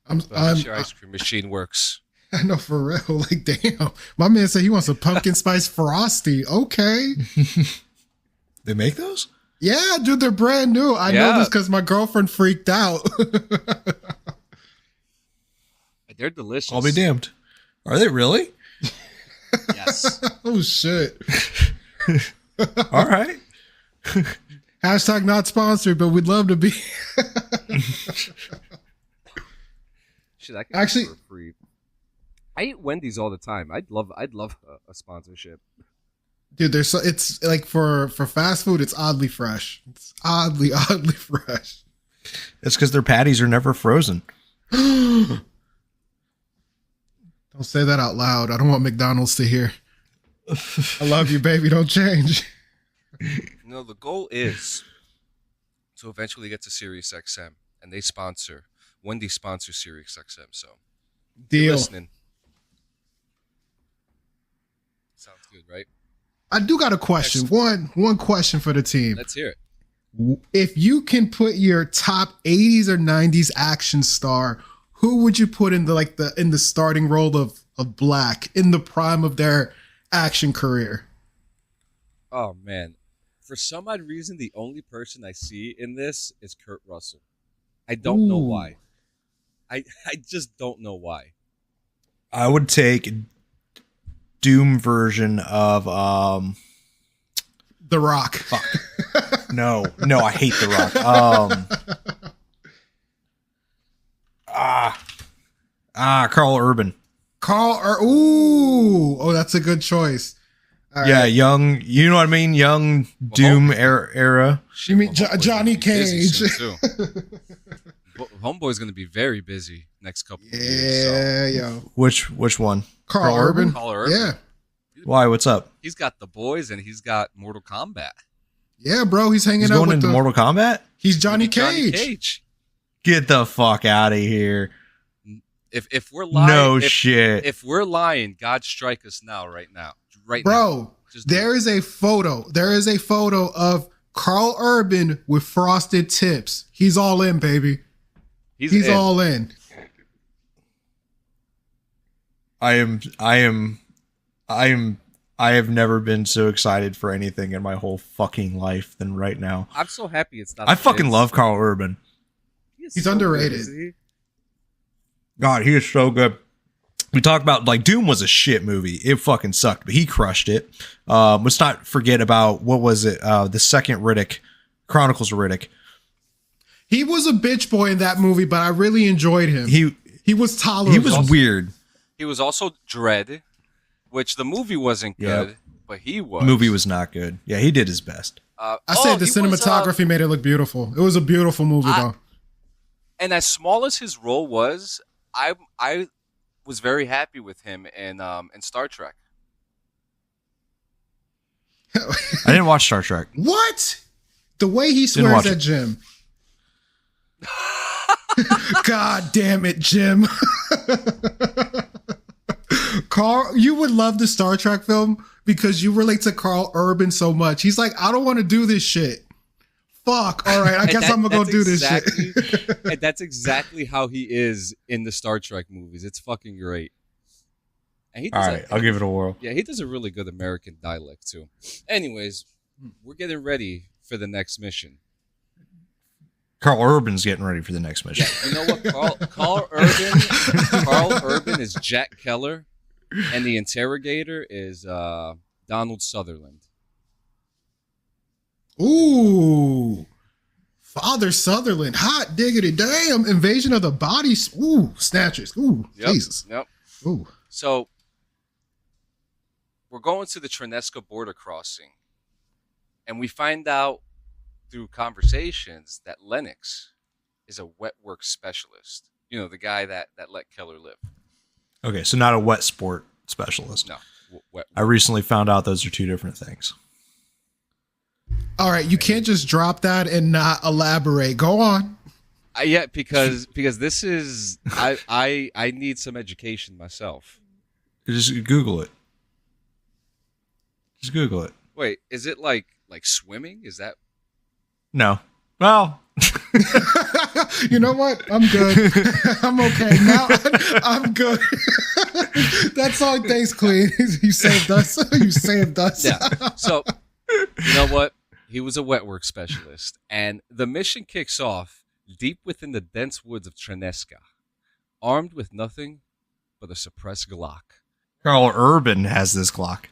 I'm sure ice cream machine works. I know, for real. Like, damn. My man said he wants a pumpkin spice frosty. Okay. They make those? Yeah, dude, they're brand new. I know this because my girlfriend freaked out. They're delicious. I'll be damned. Are they really? Yes. Oh, shit. All right. Hashtag not sponsored, but we'd love to be. Shit, I can actually for free. I eat Wendy's all the time. I'd love a sponsorship. Dude, it's like for fast food, it's oddly fresh. It's oddly fresh. It's because their patties are never frozen. Don't say that out loud. I don't want McDonald's to hear. I love you, baby. Don't change. The goal is to eventually get to Sirius XM, and Wendy's sponsors Sirius XM. So, deal. Listening. Sounds good, right? I do got a question. One question for the team. Let's hear it. If you can put your top 80s or 90s action star, who would you put in the starting role of Black in the prime of their action career? Oh man. For some odd reason, the only person I see in this is Kurt Russell. I don't know why. I just don't know why. I would take Doom version of The Rock. Fuck. No, I hate The Rock. Carl Urban. Oh, that's a good choice. Yeah, young, you know what I mean? Young Doom era. You mean Johnny Cage? Homeboy's going to be very busy next couple of years. Yeah, yo. Which one? Carl Urban? Carl Urban. Yeah. Why? What's up? He's got The Boys and he's got Mortal Kombat. Yeah, bro. He's hanging out going with into Mortal Kombat? He's Johnny Cage. Get the fuck out of here. If we're lying, no shit. If we're lying, God strike us now, right now. Bro, there is a photo. There is a photo of Carl Urban with frosted tips. He's all in, baby. He's all in. I have never been so excited for anything in my whole fucking life than right now. I'm so happy it's not. I fucking love Carl Urban. He's so underrated. God, he is so good. We talked about, like, Doom was a shit movie. It fucking sucked, but he crushed it. Let's not forget about, what was it? The second Riddick, Chronicles of Riddick. He was a bitch boy in that movie, but I really enjoyed him. He was tolerable. He was weird. He was also Dredd, which the movie wasn't good, but he was. The movie was not good. Yeah, he did his best. I said the cinematography made it look beautiful. It was a beautiful movie, though. And as small as his role was, I was very happy with him in Star Trek. I didn't watch Star Trek. What? The way he swears at Jim. God damn it, Jim. Carl, you would love the Star Trek film because you relate to Carl Urban so much. He's like, I don't want to do this shit. Fuck. All right, I guess I'm gonna go do this shit. And that's exactly how he is in the Star Trek movies. It's fucking great. And he does all right, I'll give it a whirl. Yeah, he does a really good American dialect too. Anyways, we're getting ready for the next mission. Carl Urban's getting ready for the next mission. Yeah, you know what? Carl Urban is Jack Keller And the interrogator is Donald Sutherland. Ooh. Father Sutherland. Hot diggity damn. Invasion of the Bodies. Ooh. Snatchers. Ooh. Yep, Jesus. Yep. Ooh. So we're going to the Trinesca border crossing, and we find out through conversations that Lennox is a wet work specialist. You know, the guy that let Keller live. Okay, so not a wet sport specialist. No, wet. I recently found out those are two different things. All right, you can't just drop that and not elaborate. Go on. Yeah, because this is I need some education myself. Just Google it. Just Google it. Wait, is it like swimming? Is that? No. Well, you know what? I'm good. I'm okay. Now I'm good. That's all. Thanks, Queen. You saved us. You saved us. Yeah. So, you know what? He was a wet work specialist, and the mission kicks off deep within the dense woods of Trinesca, armed with nothing but a suppressed Glock. Carl Urban has this Glock.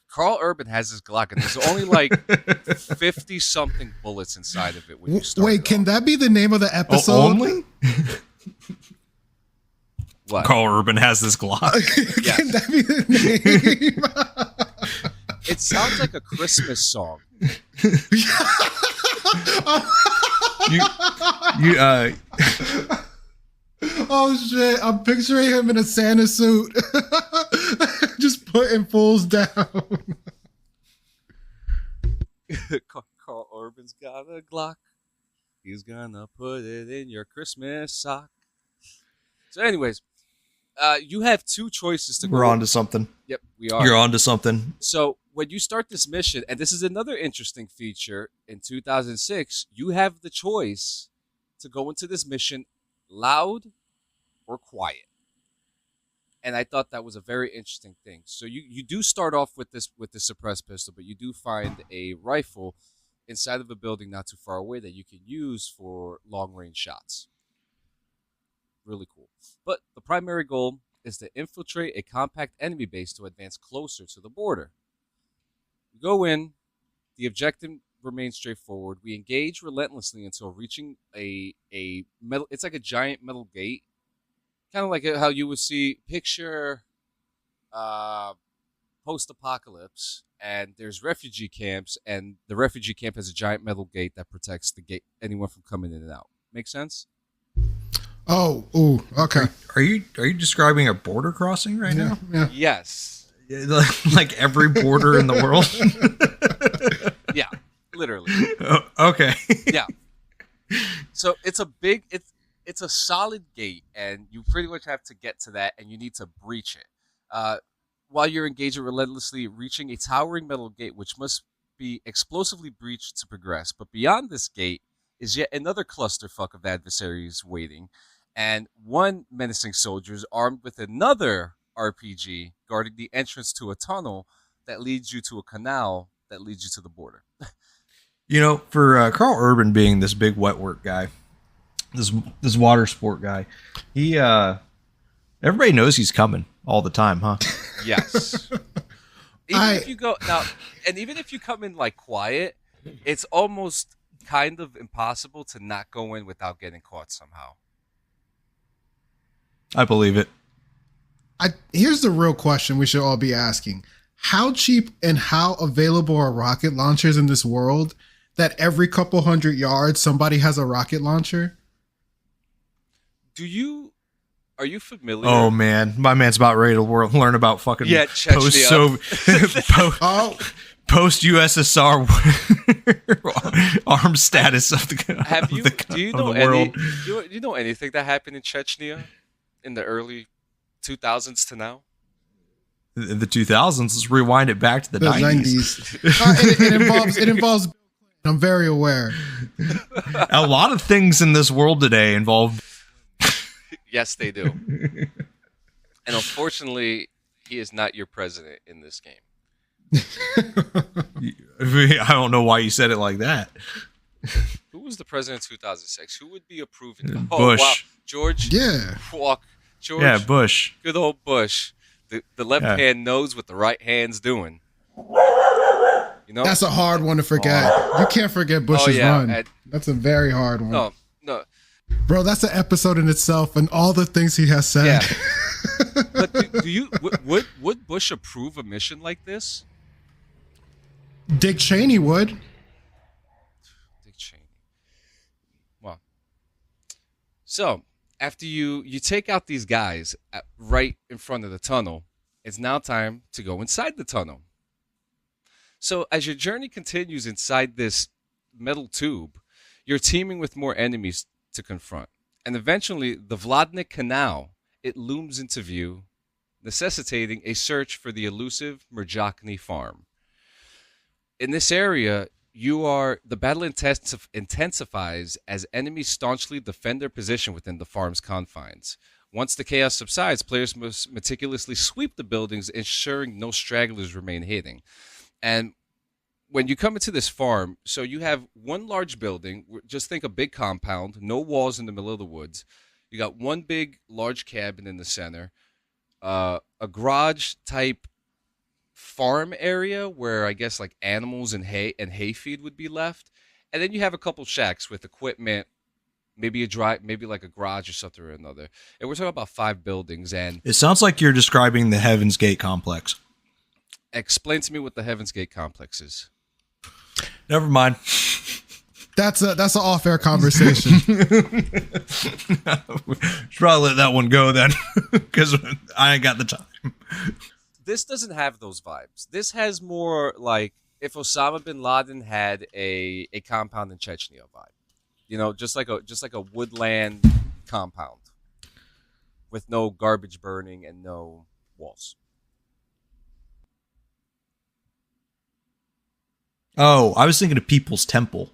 Carl Urban has his Glock, and there's only like 50-something bullets inside of it when you start. Wait, can that be the name of the episode? Only? What? Carl Urban has this Glock. Yes. Can that be the name? It sounds like a Christmas song. Oh shit! I'm picturing him in a Santa suit, just putting fools down. Carl Urban's got a Glock. He's gonna put it in your Christmas sock. So, anyways, you have two choices to go. We're on to something. Yep, we are. You're on to something. So, when you start this mission, and this is another interesting feature in 2006, you have the choice to go into this mission loud or quiet. And I thought that was a very interesting thing. So you do start off with this suppressed pistol, but you do find a rifle inside of a building not too far away that you can use for long range shots. Really cool. But the primary goal is to infiltrate a compact enemy base to advance closer to the border. We go in, the objective remains straightforward. We engage relentlessly until reaching a metal. It's like a giant metal gate, kind of like how you would see picture post-apocalypse, and there's refugee camps, and the refugee camp has a giant metal gate that protects the gate anyone from coming in and out. Make sense? Oh, ooh, okay. Are you describing a border crossing right now? Yeah. Yes. Like every border in the world. Yeah, literally. Oh, okay. Yeah. So it's a solid gate, and you pretty much have to get to that, and you need to breach it. While you're engaging relentlessly, reaching a towering metal gate, which must be explosively breached to progress. But beyond this gate is yet another clusterfuck of adversaries waiting, and one menacing soldier is armed with another RPG guarding the entrance to a tunnel that leads you to a canal that leads you to the border. You know, for Carl Urban being this big wet work guy, this water sport guy, he everybody knows he's coming all the time, huh? Yes. If you go now, and even if you come in like quiet, it's almost kind of impossible to not go in without getting caught somehow. I believe it. Here's the real question we should all be asking. How cheap and how available are rocket launchers in this world that every couple hundred yards somebody has a rocket launcher? Are you familiar? Oh man, my man's about ready to learn about fucking post USSR armed status of the Do you know anything that happened in Chechnya in the early 2000s to now? The 2000s. Let's rewind it back to the 90s. It involves. I'm very aware. A lot of things in this world today involve. Yes, they do. And unfortunately, he is not your president in this game. I don't know why you said it like that. Who was the president in 2006? Who would be approving? Bush. Wow. George? Yeah. Walk. George? Yeah, Bush. Good old Bush. The left hand knows what the right hand's doing. You know, that's a hard one to forget. You can't forget Bush's run. That's a very hard one. No, bro, that's an episode in itself, and all the things he has said. Yeah. But do you would Bush approve a mission like this? Dick Cheney would. Dick Cheney. Well, so after you take out these guys right in front of the tunnel, it's now time to go inside the tunnel. So as your journey continues inside this metal tube, you're teaming with more enemies to confront. And eventually, the Vladnik Canal, it looms into view, necessitating a search for the elusive Merjakny farm. In this area, the battle intensifies as enemies staunchly defend their position within the farm's confines. Once the chaos subsides, players must meticulously sweep the buildings, ensuring no stragglers remain hidden. And when you come into this farm, so you have one large building, just think a big compound, no walls in the middle of the woods. You got one big, large cabin in the center, a garage type farm area where I guess like animals and hay feed would be left. And then you have a couple shacks with equipment, maybe like a garage or something or another. And we're talking about 5 buildings. And it sounds like you're describing the Heaven's Gate complex. Explain to me what the Heaven's Gate complex is. Never mind. That's an off-air conversation. Should probably let that one go then, because I ain't got the time. This doesn't have those vibes. This has more like if Osama bin Laden had a compound in Chechnya vibe. You know, just like a woodland compound with no garbage burning and no walls. Oh, I was thinking of People's Temple.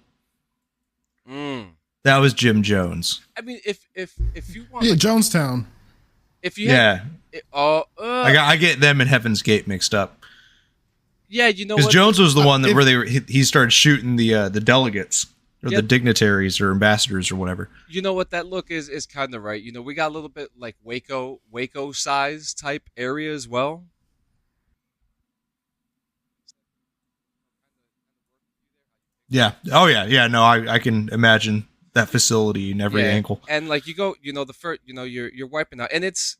That was Jim Jones. I mean, if you want, Jonestown. If you I get them and Heaven's Gate mixed up. Yeah, you know, because Jones was the one that he started shooting the delegates or the dignitaries or ambassadors or whatever. You know what, that look is kind of right. You know, we got a little bit like Waco size type area as well. Yeah. Oh yeah. Yeah. No, I can imagine that facility in every angle. And like you go, you know, the first, you know, you're wiping out, and it's.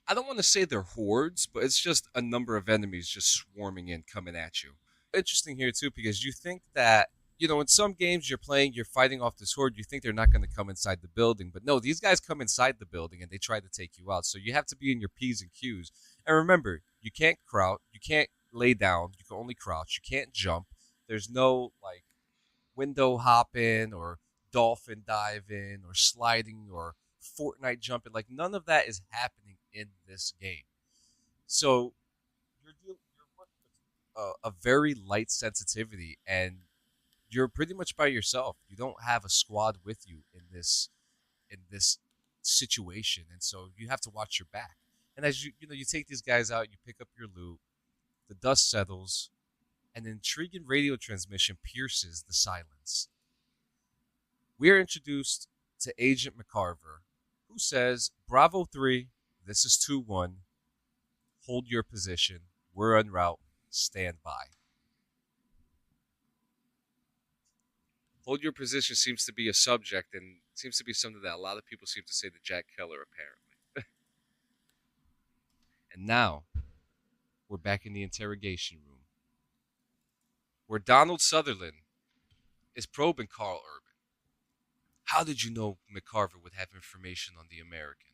I don't want to say they're hordes, but it's just a number of enemies just swarming in, coming at you. Interesting here too, because you think that, you know, in some games you're fighting off this horde, you think they're not going to come inside the building, but no, these guys come inside the building and they try to take you out. So you have to be in your P's and Q's. And remember, you can't crouch, you can't lay down, you can only crouch, you can't jump. There's no like window hopping or dolphin diving or sliding or Fortnite jumping. Like none of that is happening in this game. So you're with a very light sensitivity, and you're pretty much by yourself. You don't have a squad with you in this situation, and so you have to watch your back. And as you take these guys out, you pick up your loot, the dust settles, an intriguing radio transmission pierces the silence. We are introduced to Agent McCarver, who says, "Bravo 3, this is 2-1. Hold your position. We're en route. Stand by." Hold your position seems to be a subject, and seems to be something that a lot of people seem to say to Jack Keller, apparently. And now, we're back in the interrogation room, where Donald Sutherland is probing Carl Urban. How did you know McCarver would have information on the American?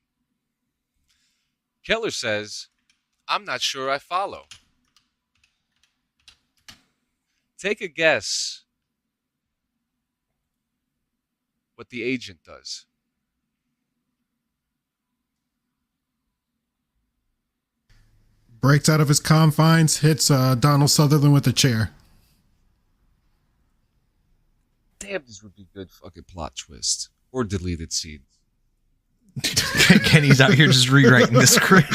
Keller says, "I'm not sure I follow." Take a guess what the agent does. Breaks out of his confines, hits Donald Sutherland with a chair. Damn, this would be good fucking plot twist. Or deleted scenes. Kenny's out here just rewriting the script.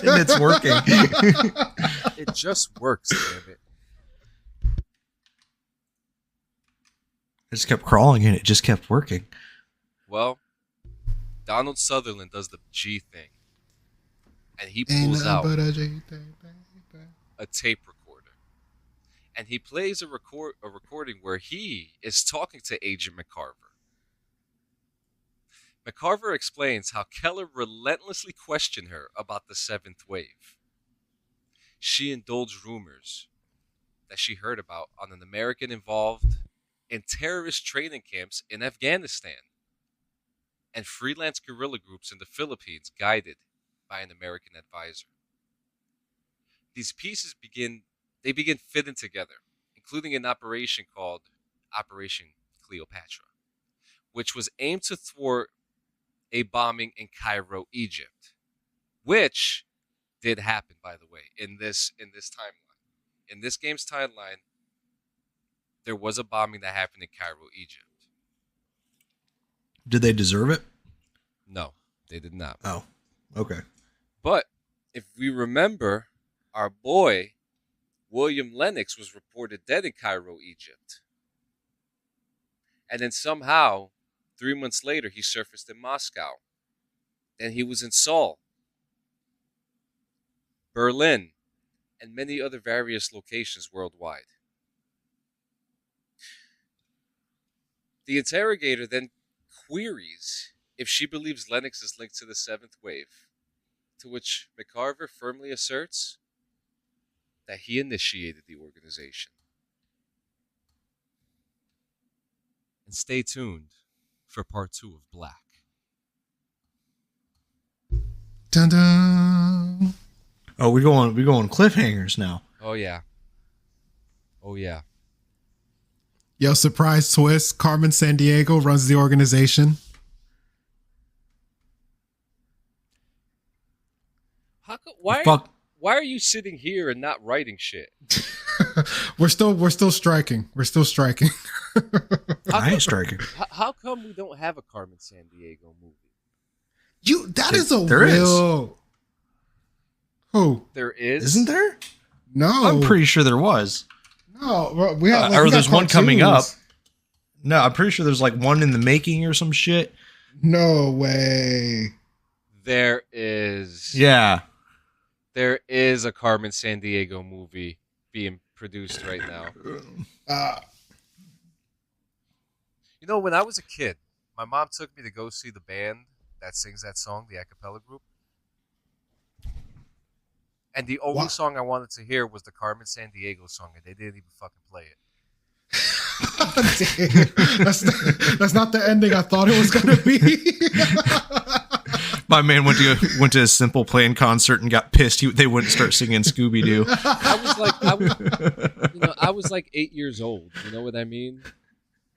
And it's working. It just works, damn it. I just kept crawling and it just kept working. Well, Donald Sutherland does the G thing. and he pulls out a tape recorder, and he plays a recording where he is talking to Agent McCarver. McCarver explains how Keller relentlessly questioned her about the seventh wave. She indulged rumors that she heard about on an American involved in terrorist training camps in Afghanistan and freelance guerrilla groups in the Philippines guided by an American advisor. These pieces begin fitting together, including an operation called Operation Cleopatra, which was aimed to thwart a bombing in Cairo, Egypt, which did happen, by the way, in this timeline. In this game's timeline, there was a bombing that happened in Cairo, Egypt. Did they deserve it? No, they did not. Oh, okay. But if we remember, our boy, William Lennox, was reported dead in Cairo, Egypt. And then somehow, 3 months later, he surfaced in Moscow. Then he was in Seoul, Berlin, and many other various locations worldwide. The interrogator then queries if she believes Lennox is linked to the seventh wave, to which McCarver firmly asserts that he initiated the organization. And stay tuned for part 2 of Black. Dun dun. Oh, we go on cliffhangers now. Oh yeah. Oh yeah. Yo, surprise twist. Carmen Sandiego runs the organization. Why are you sitting here and not writing shit? We're still striking. We're still striking. I ain't striking. How come we don't have a Carmen Sandiego movie? There is. Who? There is? Isn't there? No. I'm pretty sure there was. No, we have. Or there's one coming up. No, I'm pretty sure there's like one in the making or some shit. No way. There is. Yeah. There is a Carmen Sandiego movie being produced right now. You know, when I was a kid, my mom took me to go see the band that sings that song, the a cappella group. And the only song I wanted to hear was the Carmen Sandiego song, and they didn't even fucking play it. That's not the ending I thought it was going to be. My man went to a Simple Plan concert and got pissed. They wouldn't start singing Scooby Doo. I was like 8 years old. You know what I mean?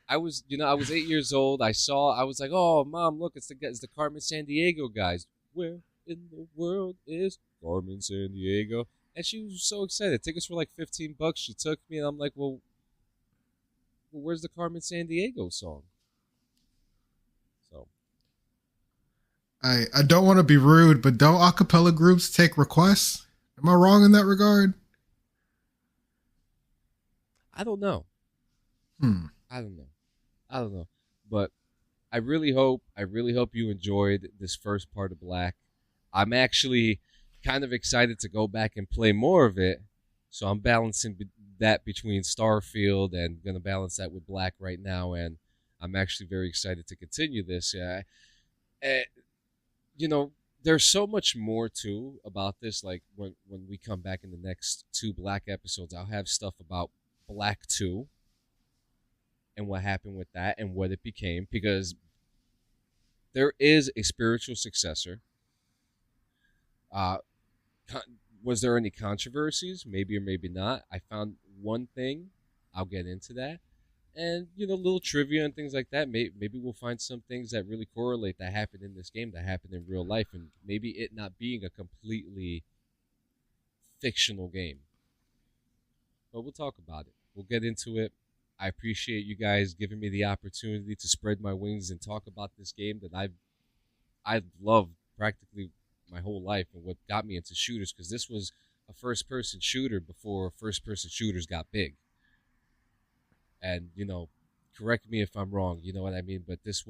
I was 8 years old. I was like, oh, Mom, look, it's the Carmen Sandiego guys. Where in the world is Carmen Sandiego? And she was so excited. Tickets were like $15. She took me, and I'm like, well, where's the Carmen Sandiego song? So, I don't want to be rude, but don't a cappella groups take requests? Am I wrong in that regard? I don't know. I don't know. But I really hope you enjoyed this first part of Black. I'm actually kind of excited to go back and play more of it. So I'm balancing that between Starfield and going to balance that with Black right now. And I'm actually very excited to continue this. There's so much more too about this. Like when we come back in the next 2 Black episodes, I'll have stuff about Black 2 and what happened with that and what it became, because there is a spiritual successor. Was there any controversies? Maybe or maybe not. I found one thing. I'll get into that. And, little trivia and things like that. Maybe we'll find some things that really correlate that happened in this game that happened in real life, and maybe it not being a completely fictional game. But we'll talk about it. We'll get into it. I appreciate you guys giving me the opportunity to spread my wings and talk about this game that I've loved practically my whole life, and what got me into shooters, because this was a first-person shooter before first-person shooters got big. And, correct me if I'm wrong, you know what I mean? But this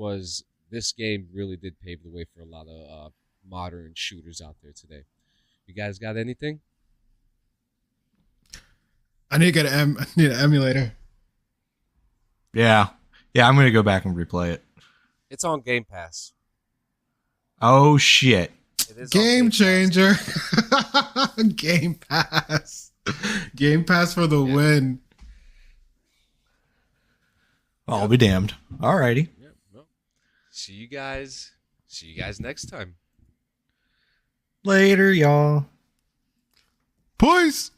game really did pave the way for a lot of modern shooters out there today. You guys got anything? I need to get I need an emulator. Yeah. Yeah, I'm going to go back and replay it. It's on Game Pass. Oh, shit. It is Game changer. Game Pass. Game Pass for the win. I'll be damned. Alrighty. Yeah, well, see you guys next time. Later, y'all. Peace.